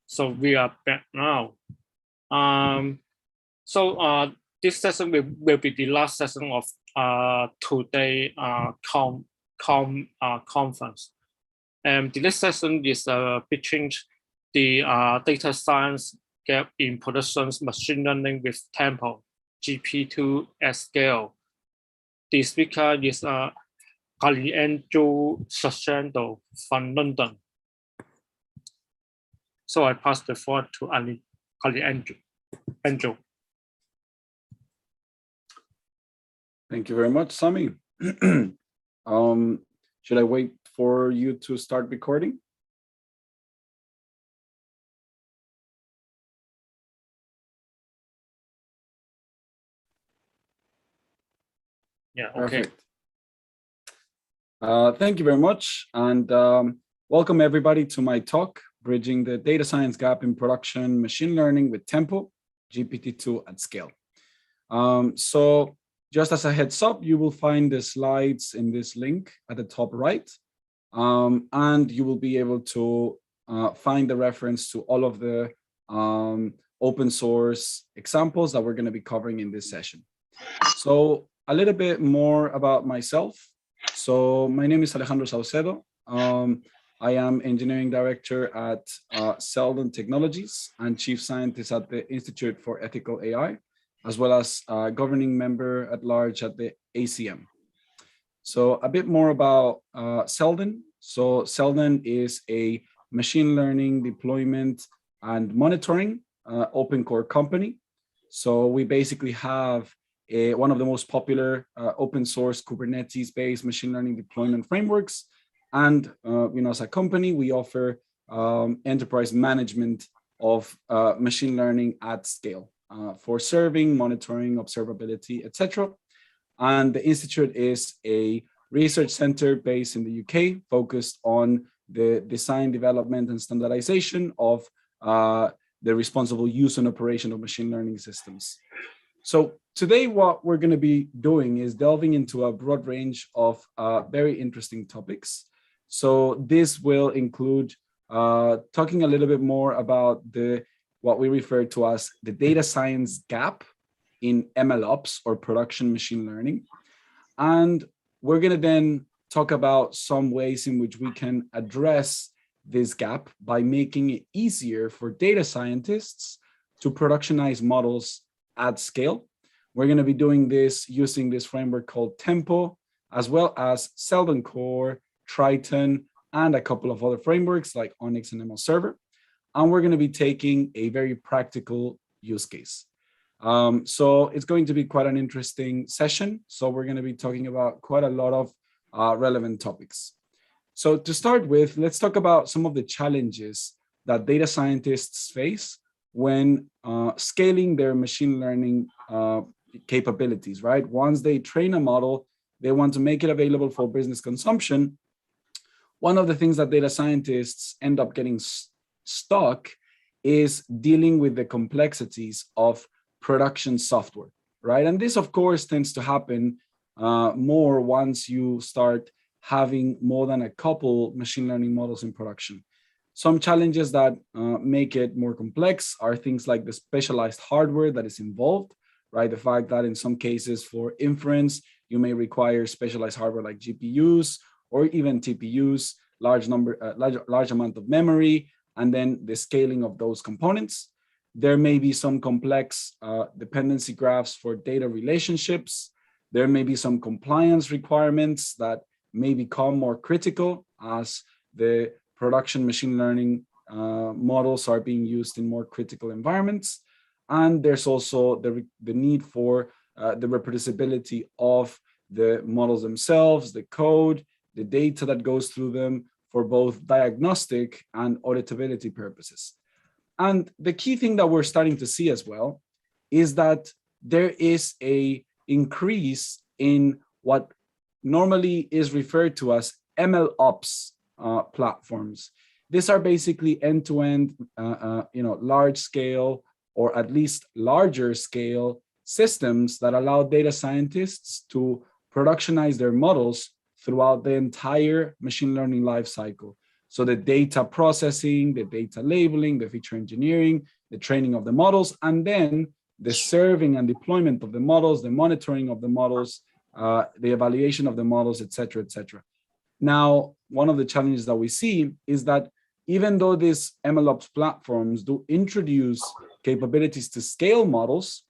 so we are back now. This session will be the last session of today conference. The next session is pitching the data science gap in production machine learning with Tempo GP2 at scale. The speaker is Andrew Sacendo from London. So I pass the floor to Andrew. Thank you very much, Sami. Should I wait for you to start recording? Yeah, okay. Perfect. Thank you very much, and welcome everybody to my talk, Bridging the Data Science Gap in Production Machine Learning with Tempo, GPT-2 at Scale. So just as a heads up, you will find the slides in this link at the top right, and you will be able to find the reference to all of the open source examples that we're going to be covering in this session. So a little bit more about myself. So my name is Alejandro Saucedo. I am engineering director at Selden Technologies and chief scientist at the Institute for Ethical AI, as well as governing member at large at the ACM. So a bit more about Selden. So Selden is a machine learning deployment and monitoring open core company. So we basically have one of the most popular open source Kubernetes based machine learning deployment frameworks. And as a company, we offer enterprise management of machine learning at scale for serving, monitoring, observability, etc. And the Institute is a research center based in the UK, focused on the design, development, and standardization of the responsible use and operation of machine learning systems. So today, what we're going to be doing is delving into a broad range of very interesting topics. So this will include talking a little bit more about what we refer to as the data science gap in MLOps or production machine learning. And we're going to then talk about some ways in which we can address this gap by making it easier for data scientists to productionize models at scale. We're going to be doing this using this framework called Tempo, as well as Selden Core, Triton, and a couple of other frameworks like ONNX and ML Server. And we're going to be taking a very practical use case. So it's going to be quite an interesting session. So we're going to be talking about quite a lot of relevant topics. So to start with, let's talk about some of the challenges that data scientists face when scaling their machine learning capabilities, right? Once they train a model, they want to make it available for business consumption. One of the things that data scientists end up getting stuck is dealing with the complexities of production software, right? And this, of course, tends to happen more once you start having more than a couple machine learning models in production. Some challenges that make it more complex are things like the specialized hardware that is involved, right? The fact that in some cases for inference, you may require specialized hardware like GPUs or even TPUs, large amount of memory, and then the scaling of those components. There may be some complex dependency graphs for data relationships. There may be some compliance requirements that may become more critical as the production machine learning models are being used in more critical environments. And there's also the need for the reproducibility of the models themselves, the code, the data that goes through them for both diagnostic and auditability purposes. And the key thing that we're starting to see as well is that there is an increase in what normally is referred to as MLOps platforms. These are basically end-to-end, large scale or at least larger scale systems that allow data scientists to productionize their models throughout the entire machine learning lifecycle, So the data processing, the data labeling, the feature engineering, the training of the models, and then the serving and deployment of the models, the monitoring of the models, the evaluation of the models, et cetera, et cetera. Now, one of the challenges that we see is that even though these MLOps platforms do introduce capabilities to scale models,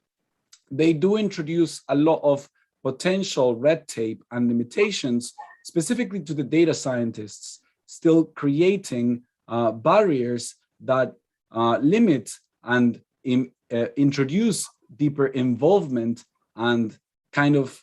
they do introduce a lot of potential red tape and limitations, specifically to the data scientists, still creating barriers that limit and introduce deeper involvement and kind of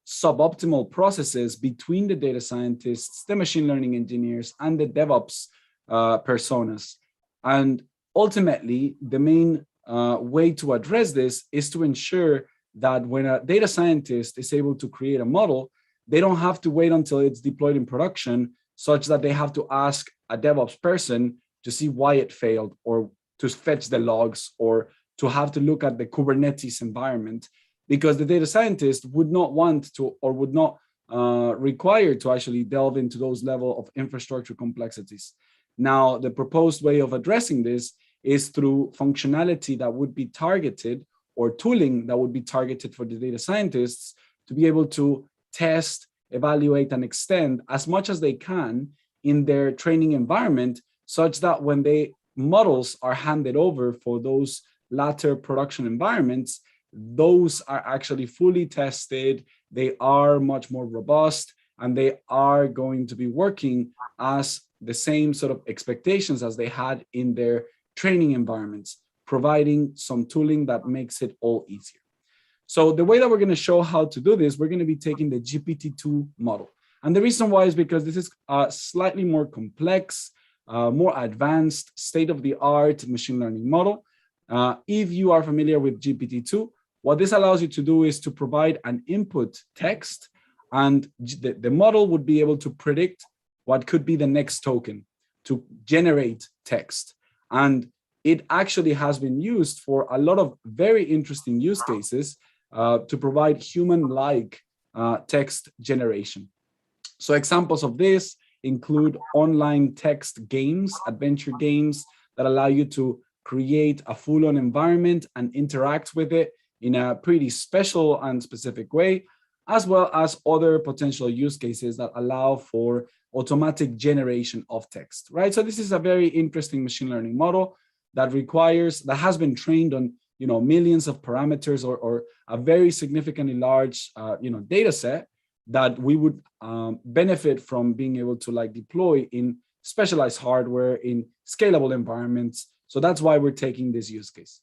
suboptimal processes between the data scientists, the machine learning engineers, and the DevOps personas. And ultimately, the main way to address this is to ensure that when a data scientist is able to create a model, they don't have to wait until it's deployed in production, such that they have to ask a DevOps person to see why it failed, or to fetch the logs, or to have to look at the Kubernetes environment, because the data scientist would not want to, or would not require to actually delve into those level of infrastructure complexities. Now, the proposed way of addressing this is through functionality that would be targeted, or tooling that would be targeted for the data scientists to be able to test, evaluate, and extend as much as they can in their training environment, such that when the models are handed over for those latter production environments, those are actually fully tested, they are much more robust, and they are going to be working as the same sort of expectations as they had in their training environments, providing some tooling that makes it all easier. So the way that we're going to show how to do this, we're going to be taking the GPT-2 model. And the reason why is because this is a slightly more complex, more advanced, state-of-the-art machine learning model. If you are familiar with GPT-2, what this allows you to do is to provide an input text, and the model would be able to predict what could be the next token to generate text. And it actually has been used for a lot of very interesting use cases to provide human-like text generation. So examples of this include online text games, adventure games that allow you to create a full-on environment and interact with it in a pretty special and specific way, as well as other potential use cases that allow for automatic generation of text, right? So this is a very interesting machine learning model that has been trained on, millions of parameters, or a very significantly large, data set that we would benefit from being able to deploy in specialized hardware in scalable environments. So that's why we're taking this use case.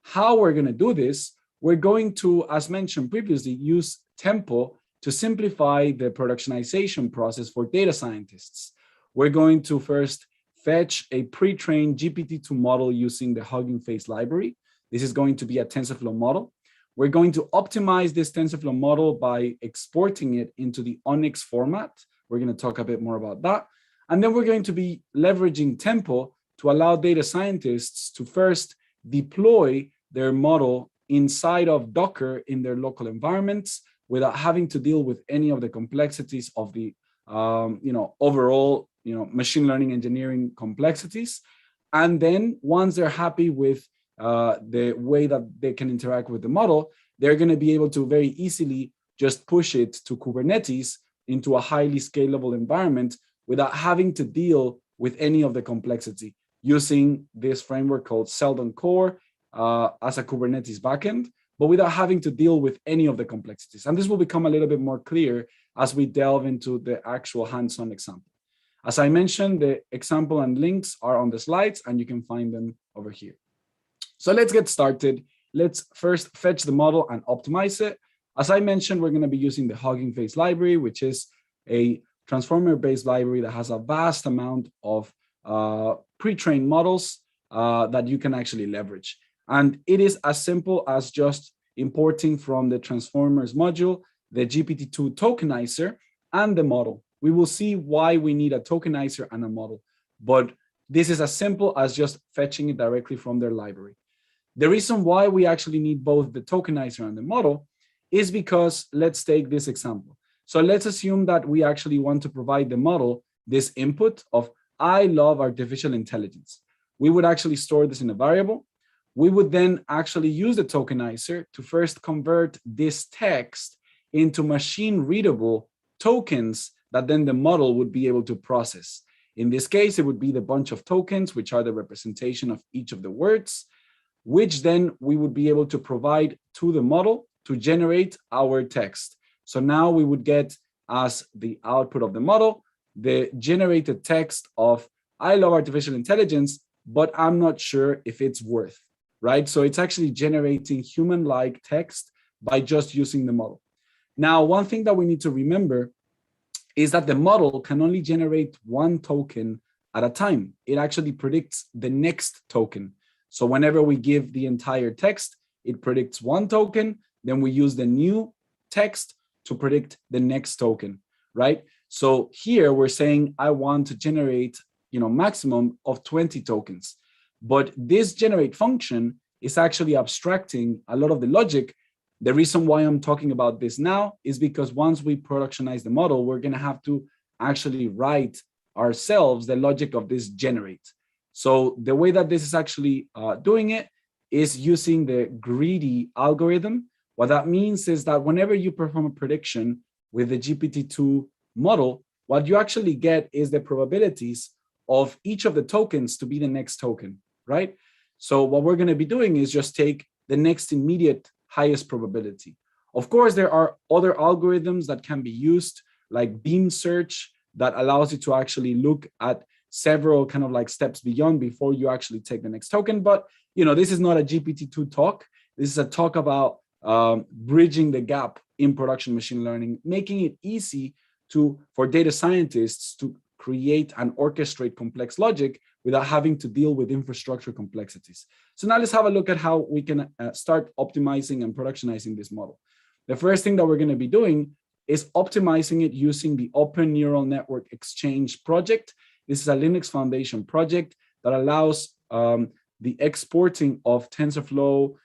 How we're going to do this, we're going to, as mentioned previously, use Tempo to simplify the productionization process for data scientists. We're going to first fetch a pre-trained GPT-2 model using the Hugging Face library. This is going to be a TensorFlow model. We're going to optimize this TensorFlow model by exporting it into the ONNX format. We're going to talk a bit more about that. And then we're going to be leveraging Tempo to allow data scientists to first deploy their model inside of Docker in their local environments without having to deal with any of the complexities of the overall machine learning engineering complexities. And then once they're happy with the way that they can interact with the model, they're going to be able to very easily just push it to Kubernetes into a highly scalable environment without having to deal with any of the complexity, using this framework called Seldon Core as a Kubernetes backend, but without having to deal with any of the complexities. And this will become a little bit more clear as we delve into the actual hands-on example. As I mentioned, the example and links are on the slides, and you can find them over here. So let's get started. Let's first fetch the model and optimize it. As I mentioned, we're going to be using the Hugging Face library, which is a transformer-based library that has a vast amount of pre-trained models that you can actually leverage. And it is as simple as just importing from the transformers module, the GPT-2 tokenizer and the model. We will see why we need a tokenizer and a model, but this is as simple as just fetching it directly from their library. The reason why we actually need both the tokenizer and the model is because, let's take this example. So let's assume that we actually want to provide the model this input of I love artificial intelligence. We would actually store this in a variable. We would then actually use the tokenizer to first convert this text into machine readable tokens that then the model would be able to process. In this case, it would be the bunch of tokens, which are the representation of each of the words, which then we would be able to provide to the model to generate our text. So now we would get as the output of the model, the generated text of, I love artificial intelligence, but I'm not sure if it's worth, right? So it's actually generating human-like text by just using the model. Now, one thing that we need to remember is that the model can only generate one token at a time. It actually predicts the next token. So whenever we give the entire text, it predicts one token, then we use the new text to predict the next token, right? So here we're saying I want to generate, maximum of 20 tokens. But this generate function is actually abstracting a lot of the logic. The reason why I'm talking about this now is because once we productionize the model, we're going to have to actually write ourselves the logic of this generate. So the way that this is actually doing it is using the greedy algorithm. What that means is that whenever you perform a prediction with the GPT-2 model, what you actually get is the probabilities of each of the tokens to be the next token, right? So what we're going to be doing is just take the next immediate highest probability. Of course, there are other algorithms that can be used, like beam search, that allows you to actually look at several kind of like steps beyond before you actually take the next token. But, this is not a GPT-2 talk. This is a talk about bridging the gap in production machine learning, making it easy for data scientists to create and orchestrate complex logic without having to deal with infrastructure complexities. So now let's have a look at how we can start optimizing and productionizing this model. The first thing that we're going to be doing is optimizing it using the Open Neural Network Exchange project. This is a Linux Foundation project that allows the exporting of TensorFlow,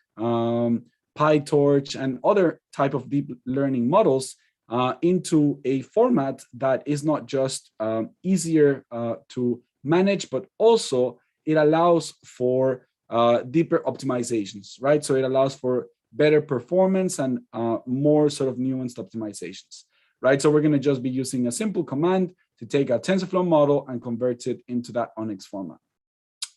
PyTorch, and other type of deep learning models into a format that is not just easier to manage, but also it allows for deeper optimizations, right? So it allows for better performance and more sort of nuanced optimizations, right? So we're going to just be using a simple command to take a TensorFlow model and convert it into that ONNX format.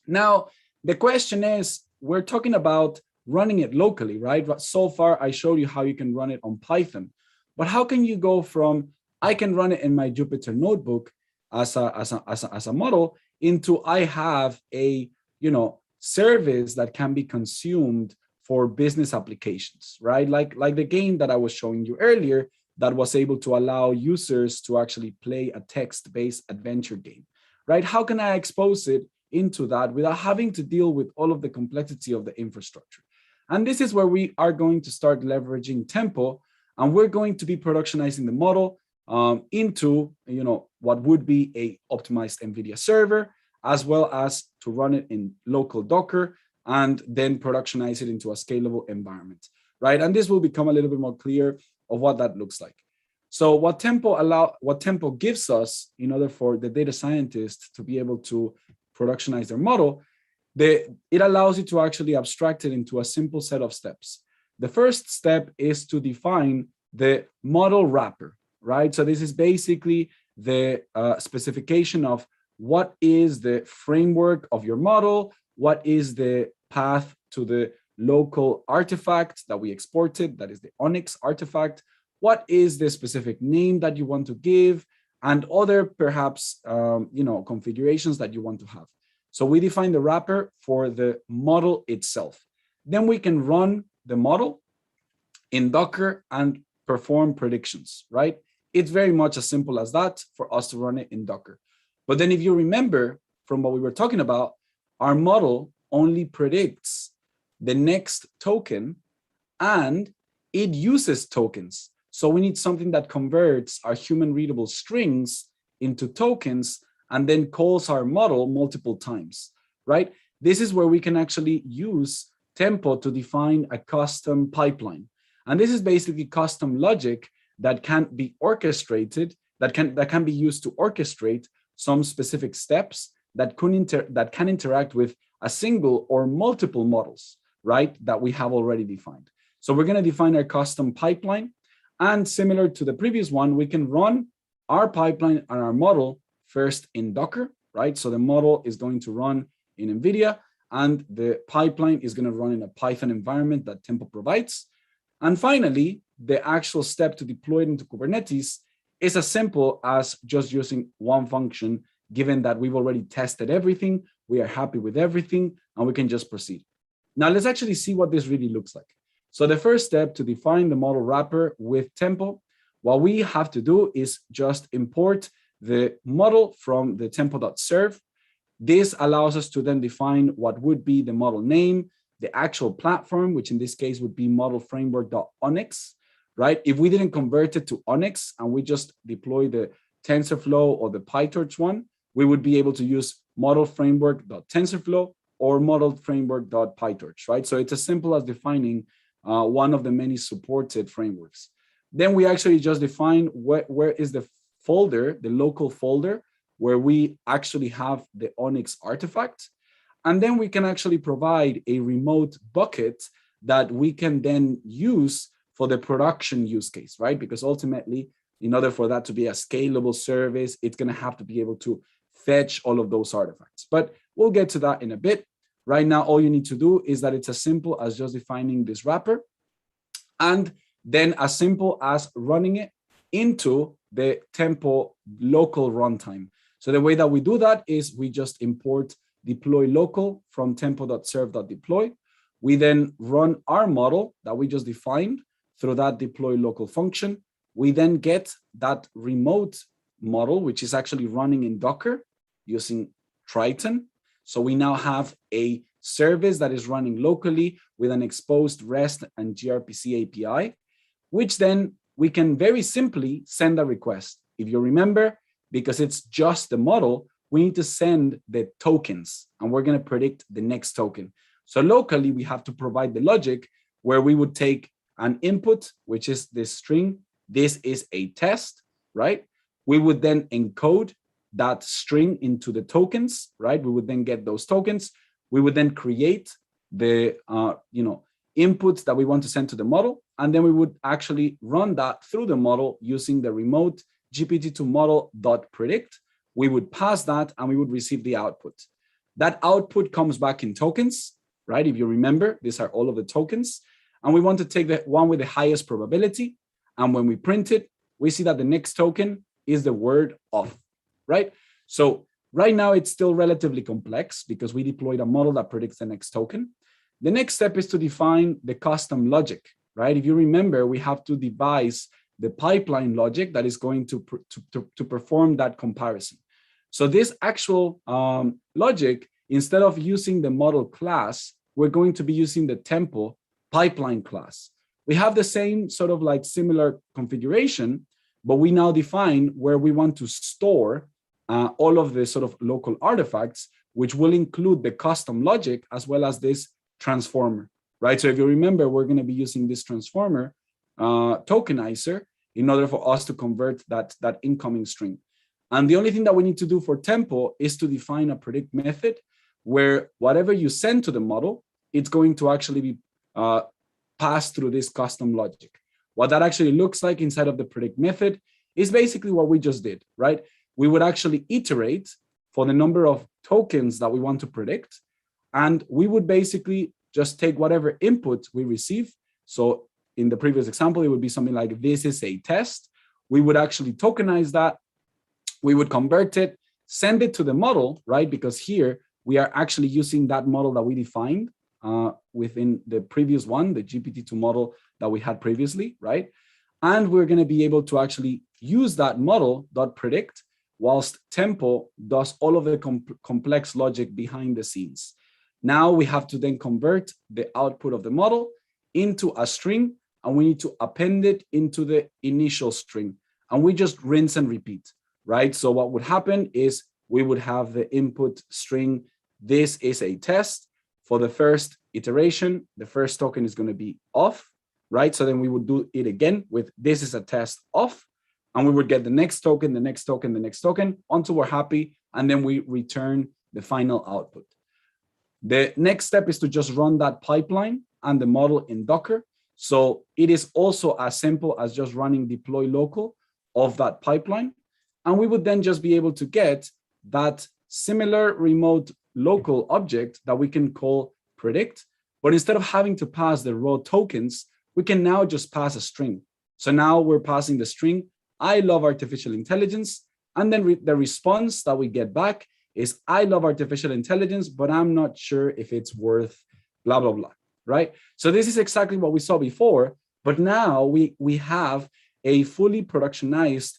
Now, the question is, we're talking about running it locally, right? But so far, I showed you how you can run it on Python. But how can you go from, I can run it in my Jupyter notebook as a model into I have a service that can be consumed for business applications, right? Like the game that I was showing you earlier that was able to allow users to actually play a text-based adventure game, right? How can I expose it into that without having to deal with all of the complexity of the infrastructure? And this is where we are going to start leveraging Tempo, and we're going to be productionizing the model into what would be a optimized NVIDIA server, as well as to run it in local Docker and then productionize it into a scalable environment, right? And this will become a little bit more clear of what that looks like. So what Tempo gives us in order for the data scientist to be able to productionize their model, it allows you to actually abstract it into a simple set of steps. The first step is to define the model wrapper, right? So this is basically the specification of what is the framework of your model, what is the path to the local artifact that we exported, that is the ONNX artifact, what is the specific name that you want to give, and other perhaps configurations that you want to have. So we define the wrapper for the model itself. Then we can run the model in Docker and perform predictions, right? It's very much as simple as that for us to run it in Docker. But then if you remember from what we were talking about, our model only predicts the next token and it uses tokens. So we need something that converts our human readable strings into tokens and then calls our model multiple times, right? This is where we can actually use Tempo to define a custom pipeline. And this is basically custom logic that can be orchestrated, that can be used to orchestrate some specific steps that can interact with a single or multiple models, right, that we have already defined. So we're going to define our custom pipeline, and similar to the previous one, we can run our pipeline and our model first in Docker, right? So the model is going to run in NVIDIA, and the pipeline is going to run in a Python environment that Tempo provides. And finally, the actual step to deploy it into Kubernetes is as simple as just using one function, given that we've already tested everything, we are happy with everything, and we can just proceed. Now, let's actually see what this really looks like. So the first step to define the model wrapper with Tempo, what we have to do is just import the model from the tempo.serve. This allows us to then define what would be the model name, the actual platform, which in this case would be model framework.ONNX, right? If we didn't convert it to ONNX and we just deploy the TensorFlow or the PyTorch one, we would be able to use model framework.tensorflow or model framework.pytorch, right? So it's as simple as defining one of the many supported frameworks. Then we actually just define where is the folder, the local folder, where we actually have the ONNX artifact. And then we can actually provide a remote bucket that we can then use for the production use case, right? Because ultimately, in order for that to be a scalable service, it's going to have to be able to fetch all of those artifacts. But we'll get to that in a bit. Right now, all you need to do is that it's as simple as just defining this wrapper, and then as simple as running it into the Tempo local runtime. So the way that we do that is we just import deploy local from tempo.serve.deploy. We then run our model that we just defined through that deploy local function. We then get that remote model, which is actually running in Docker using Triton. So we now have a service that is running locally with an exposed REST and gRPC API, which then we can very simply send a request. If you remember, because it's just the model, we need to send the tokens, and we're going to predict the next token. So locally, we have to provide the logic where we would take an input, which is this string. This is a test, right? We would then encode that string into the tokens, right? We would then get those tokens. We would then create the inputs that we want to send to the model, and then we would actually run that through the model using the remote GPT-2 model.predict. We would pass that, and we would receive the output. That output comes back in tokens, right? If you remember, these are all of the tokens, and we want to take the one with the highest probability. And when we print it, we see that the next token is the word off, right? So right now it's still relatively complex because we deployed a model that predicts the next token. The next step is to define the custom logic, right? If you remember, we have to devise the pipeline logic that is going to perform that comparison. So this actual logic, instead of using the model class, we're going to be using the Tempo pipeline class. We have the same sort of like similar configuration, but we now define where we want to store all of the sort of local artifacts, which will include the custom logic as well as this transformer, right? So if you remember, we're going to be using this transformer tokenizer in order for us to convert that incoming string. And the only thing that we need to do for Tempo is to define a predict method where whatever you send to the model, it's going to actually be passed through this custom logic. What that actually looks like inside of the predict method is basically what we just did, right? We would actually iterate for the number of tokens that we want to predict, and we would basically just take whatever input we receive. So in the previous example, it would be something like, this is a test. We would actually tokenize that. We would convert it, send it to the model, right? Because here we are actually using that model that we defined within the previous one, the GPT-2 model that we had previously, right? And we're going to be able to actually use that model.predict whilst Tempo does all of the complex logic behind the scenes. Now we have to then convert the output of the model into a string, and we need to append it into the initial string. And we just rinse and repeat, right? So what would happen is we would have the input string, this is a test. For the first iteration, the first token is going to be off, right? So then we would do it again with this is a test off. And we would get the next token, the next token, the next token until we're happy. And then we return the final output. The next step is to just run that pipeline and the model in Docker. So it is also as simple as just running deploy local of that pipeline. And we would then just be able to get that similar remote local object that we can call predict. But instead of having to pass the raw tokens, we can now just pass a string. So now we're passing the string, I love artificial intelligence. And then the response that we get back is, I love artificial intelligence, but I'm not sure if it's worth blah, blah, blah, right? So this is exactly what we saw before, but now we have a fully productionized,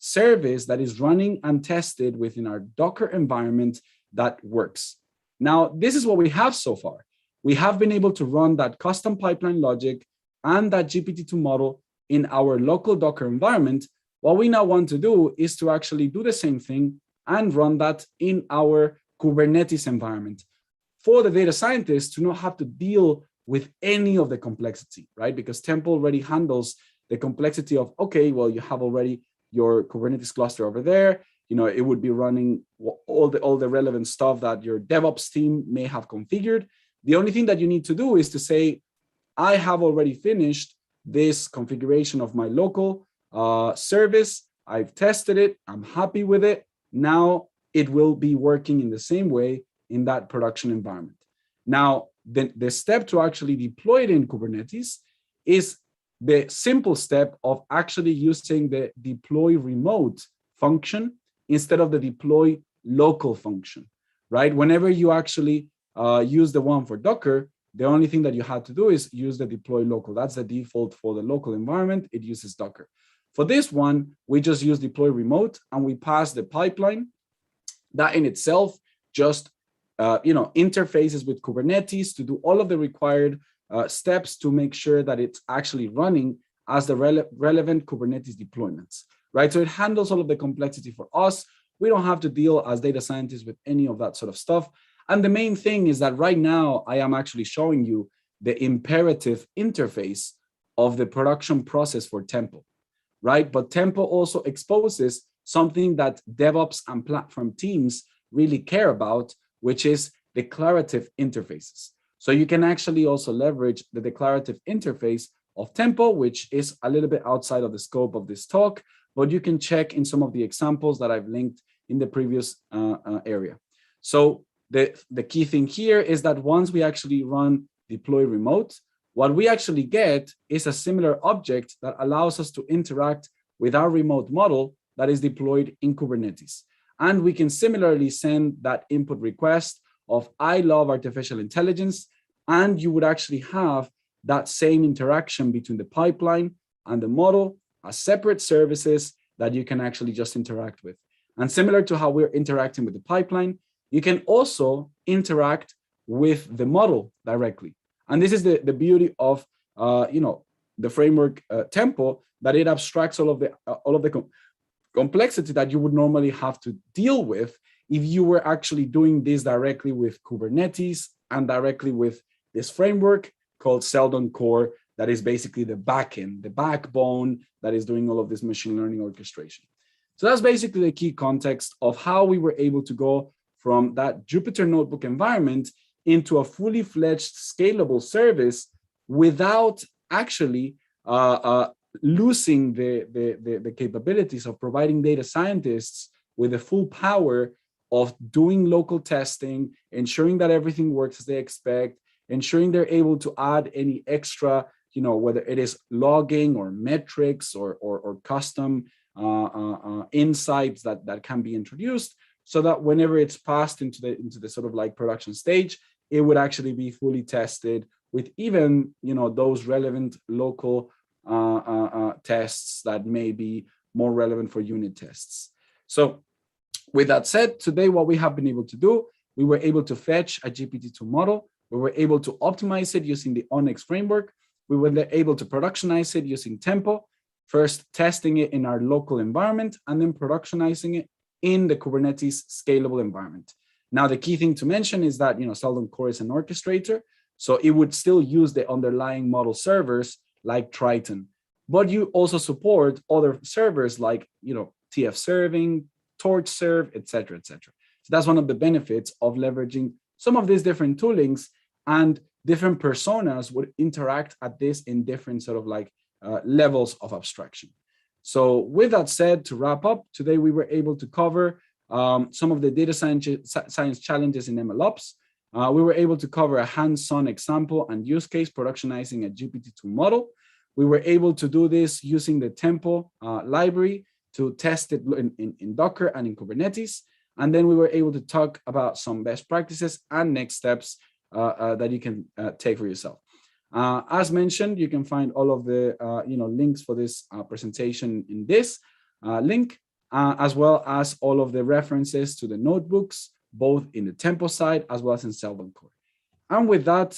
service that is running and tested within our Docker environment that works. Now, this is what we have so far. We have been able to run that custom pipeline logic and that GPT-2 model in our local Docker environment. What we now want to do is to actually do the same thing and run that in our Kubernetes environment for the data scientists to not have to deal with any of the complexity, right? Because Tempo already handles the complexity of, okay, well, you have already your Kubernetes cluster over there. It would be running all the relevant stuff that your DevOps team may have configured. The only thing that you need to do is to say, I have already finished this configuration of my local service. I've tested it. I'm happy with it. Now it will be working in the same way in that production environment. Now, the step to actually deploy it in Kubernetes is the simple step of actually using the deploy remote function instead of the deploy local function, right? Whenever you actually use the one for Docker, the only thing that you have to do is use the deploy local. That's the default for the local environment. It uses Docker. For this one, we just use deploy remote and we pass the pipeline that in itself just interfaces with Kubernetes to do all of the required steps to make sure that it's actually running as the relevant Kubernetes deployments, right? So it handles all of the complexity for us. We don't have to deal as data scientists with any of that sort of stuff. And the main thing is that right now I am actually showing you the imperative interface of the production process for Tempo, right? But Tempo also exposes something that DevOps and platform teams really care about, which is declarative interfaces. So you can actually also leverage the declarative interface of Tempo, which is a little bit outside of the scope of this talk, but you can check in some of the examples that I've linked in the previous area. So the key thing here is that once we actually run deploy remote, what we actually get is a similar object that allows us to interact with our remote model that is deployed in Kubernetes. And we can similarly send that input request of I love artificial intelligence, and you would actually have that same interaction between the pipeline and the model as separate services that you can actually just interact with. And similar to how we're interacting with the pipeline, you can also interact with the model directly. And this is the beauty of the framework Tempo, that it abstracts all of the complexity that you would normally have to deal with if you were actually doing this directly with Kubernetes and directly with this framework called Seldon Core, that is basically the backend, the backbone that is doing all of this machine learning orchestration. So that's basically the key context of how we were able to go from that Jupyter Notebook environment into a fully fledged scalable service without actually losing the capabilities of providing data scientists with the full power of doing local testing, ensuring that everything works as they expect, ensuring they're able to add any extra, whether it is logging or metrics or custom insights that can be introduced, so that whenever it's passed into the sort of like production stage, it would actually be fully tested with even those relevant local tests that may be more relevant for unit tests. So with that said, today what we have been able to do, we were able to fetch a GPT-2 model. We were able to optimize it using the ONNX framework. We were able to productionize it using Tempo, first testing it in our local environment and then productionizing it in the Kubernetes scalable environment. Now, the key thing to mention is that Seldon Core is an orchestrator, so it would still use the underlying model servers like Triton. but you also support other servers like, TF serving, torch serve, etc., etc. So that's one of the benefits of leveraging some of these different toolings, and different personas would interact at this in different sort of like levels of abstraction. So with that said, to wrap up, today we were able to cover some of the data science challenges in MLOps. We were able to cover a hands-on example and use case productionizing a GPT-2 model. We were able to do this using the Tempo library to test it in Docker and in Kubernetes. And then we were able to talk about some best practices and next steps that you can take for yourself. As mentioned, you can find all of the links for this presentation in this link, as well as all of the references to the notebooks, both in the Tempo side as well as in Seldon Core. And with that,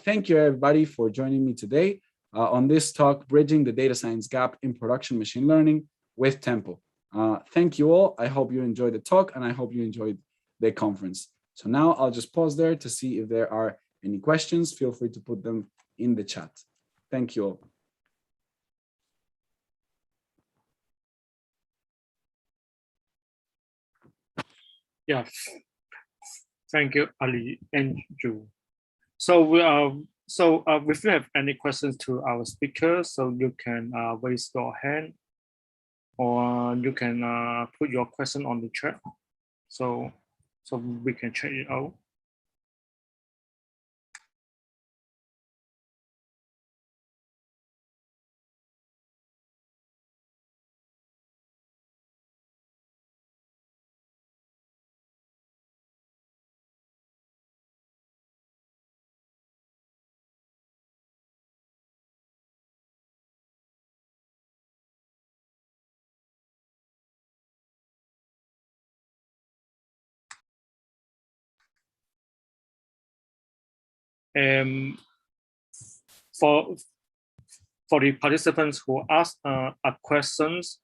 thank you everybody for joining me today on this talk, Bridging the Data Science Gap in Production Machine Learning with Tempo. Thank you all. I hope you enjoyed the talk and I hope you enjoyed the conference. So now I'll just pause there to see if there are any questions. Feel free to put them in the chat. Thank you all. Yeah, thank you, Ali and Ju. So if you have any questions to our speakers, so you can raise your hand, or you can put your question on the chat, so we can check it out. For the participants who ask questions,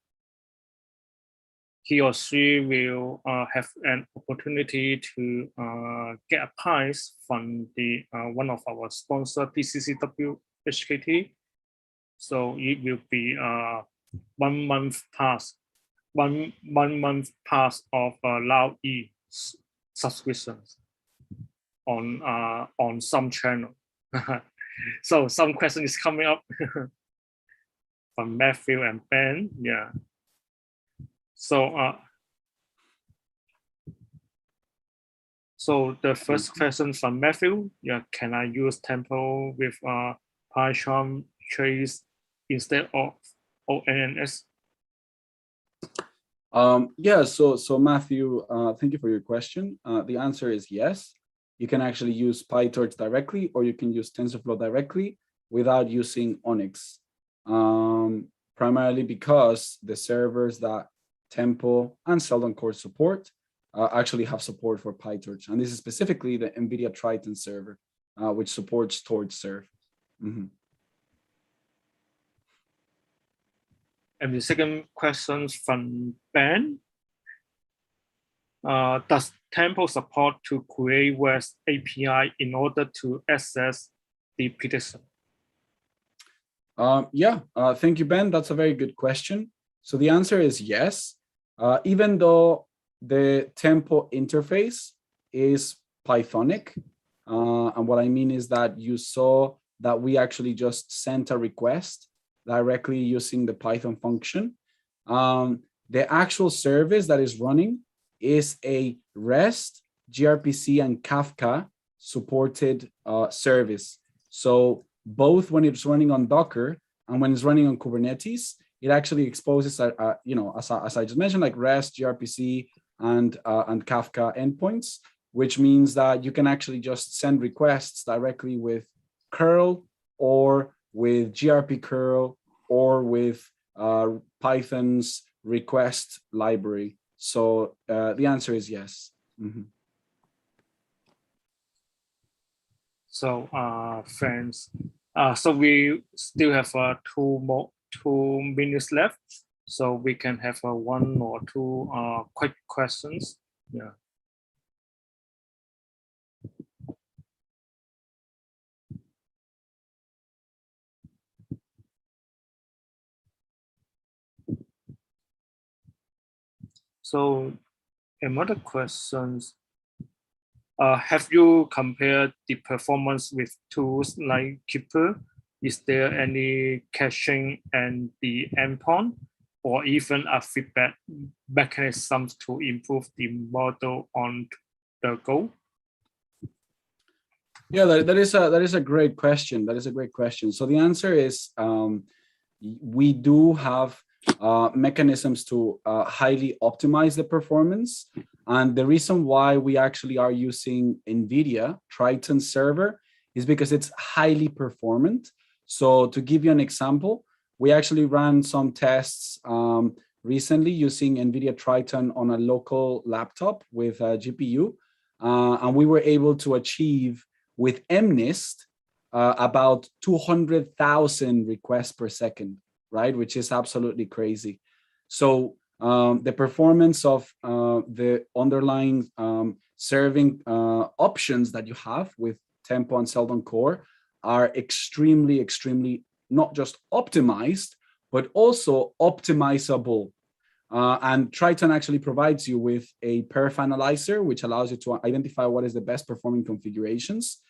he or she will have an opportunity to get a prize from the one of our sponsor, PCCW HKT. So it will be 1 month pass, one month pass of Lao E subscriptions on some channel. So some question is coming up from Matthew and Ben. Yeah. So so the first question from Matthew, yeah, can I use Tempo with Python trace instead of ONNX? Yeah, so Matthew, thank you for your question. The answer is yes. You can actually use PyTorch directly, or you can use TensorFlow directly without using ONNX. Primarily because the servers that Tempo and Seldon Core support actually have support for PyTorch. And this is specifically the NVIDIA Triton server, which supports Torch serve. Mm-hmm. And the second question from Ben. Does Tempo support to create REST API in order to access the prediction? Yeah, thank you, Ben. That's a very good question. So the answer is yes. Even though the Tempo interface is Pythonic, and what I mean is that you saw that we actually just sent a request directly using the Python function. The actual service that is running is a REST, gRPC, and Kafka supported service. So both when it's running on Docker and when it's running on Kubernetes, it actually exposes, as I just mentioned, like REST, gRPC, and Kafka endpoints, which means that you can actually just send requests directly with curl or with gRP curl or with Python's request library. So the answer is yes. Mm-hmm. So friends, so we still have 2 minutes left, so we can have 1 or 2 quick questions. Yeah. So another questions. Have you compared the performance with tools like Keeper? Is there any caching and the endpoint, or even a feedback mechanism to improve the model on the go? Yeah, that is a great question. That is a great question. So the answer is we do have mechanisms to highly optimize the performance. And the reason why we actually are using NVIDIA Triton server is because it's highly performant. So to give you an example, we actually ran some tests recently using NVIDIA Triton on a local laptop with a GPU. And we were able to achieve with MNIST about 200,000 requests per second, right? Which is absolutely crazy. So the performance of the underlying serving options that you have with Tempo and Seldon Core are extremely, extremely not just optimized, but also optimizable. And Triton actually provides you with a perf analyzer, which allows you to identify what is the best performing configurations.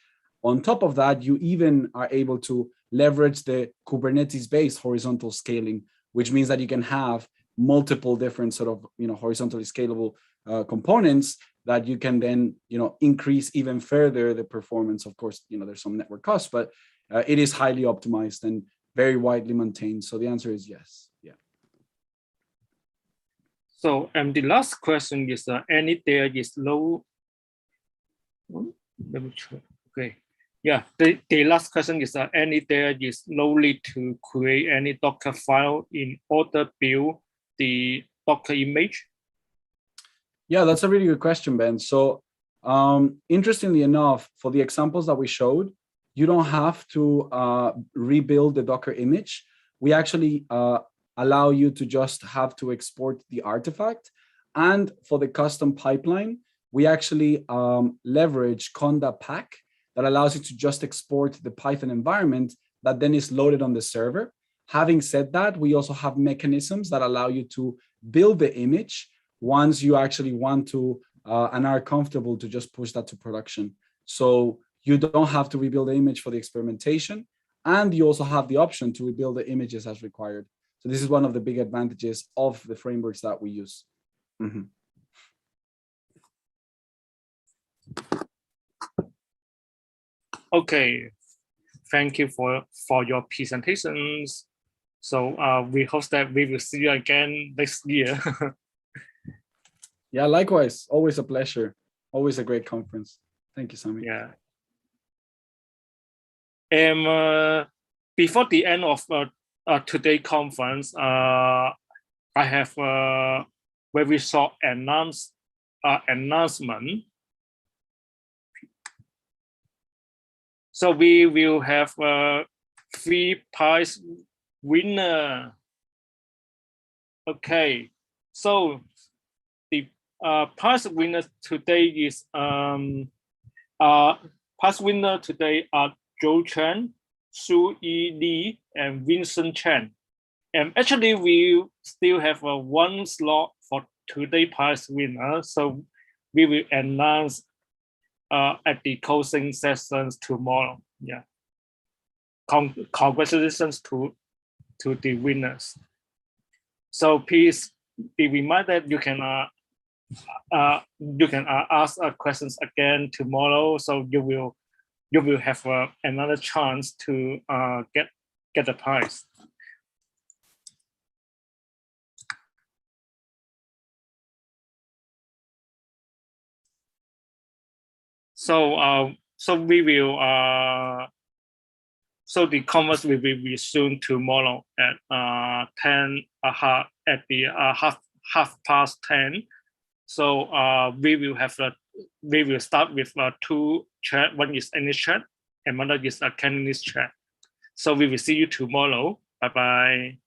On top of that, you even are able to leverage the Kubernetes-based horizontal scaling, which means that you can have multiple different sort of horizontally scalable components that you can then increase even further the performance. Of course, there's some network costs, but it is highly optimized and very widely maintained. So the answer is yes. Yeah. So the last question is any there is low. Let me check. Okay. Yeah, the last question is any there is no need to create any Docker file in order to build the Docker image? Yeah, that's a really good question, Ben. So interestingly enough, for the examples that we showed, you don't have to rebuild the Docker image. We actually allow you to just have to export the artifact. And for the custom pipeline, we actually leverage Conda Pack that allows you to just export the Python environment that then is loaded on the server. Having said that, we also have mechanisms that allow you to build the image once you actually want to and are comfortable to just push that to production. So you don't have to rebuild the image for the experimentation, and you also have the option to rebuild the images as required. So this is one of the big advantages of the frameworks that we use. Mm-hmm. Okay, thank you for your presentations. So we hope that we will see you again next year. Yeah, likewise. Always a pleasure. Always a great conference. Thank you, Sami. Yeah. Before the end of today's conference, I have a very short announcement. So we will have 3 prize winner. Okay, so the prize winner today is prize winner today are Joe Chen, Su Yi Lee, and Vincent Chen. And actually, we still have one slot for today's prize winner. So we will announce at the closing sessions tomorrow. Yeah. Congratulations to the winners. So please be reminded you can ask questions again tomorrow. So you will have another chance to get the prize. So we will so the conference will be resumed tomorrow at 10 at the half past 10. So we will start with 2 chat. One is English chat, and another is a Cantonese chat. So we will see you tomorrow. Bye bye.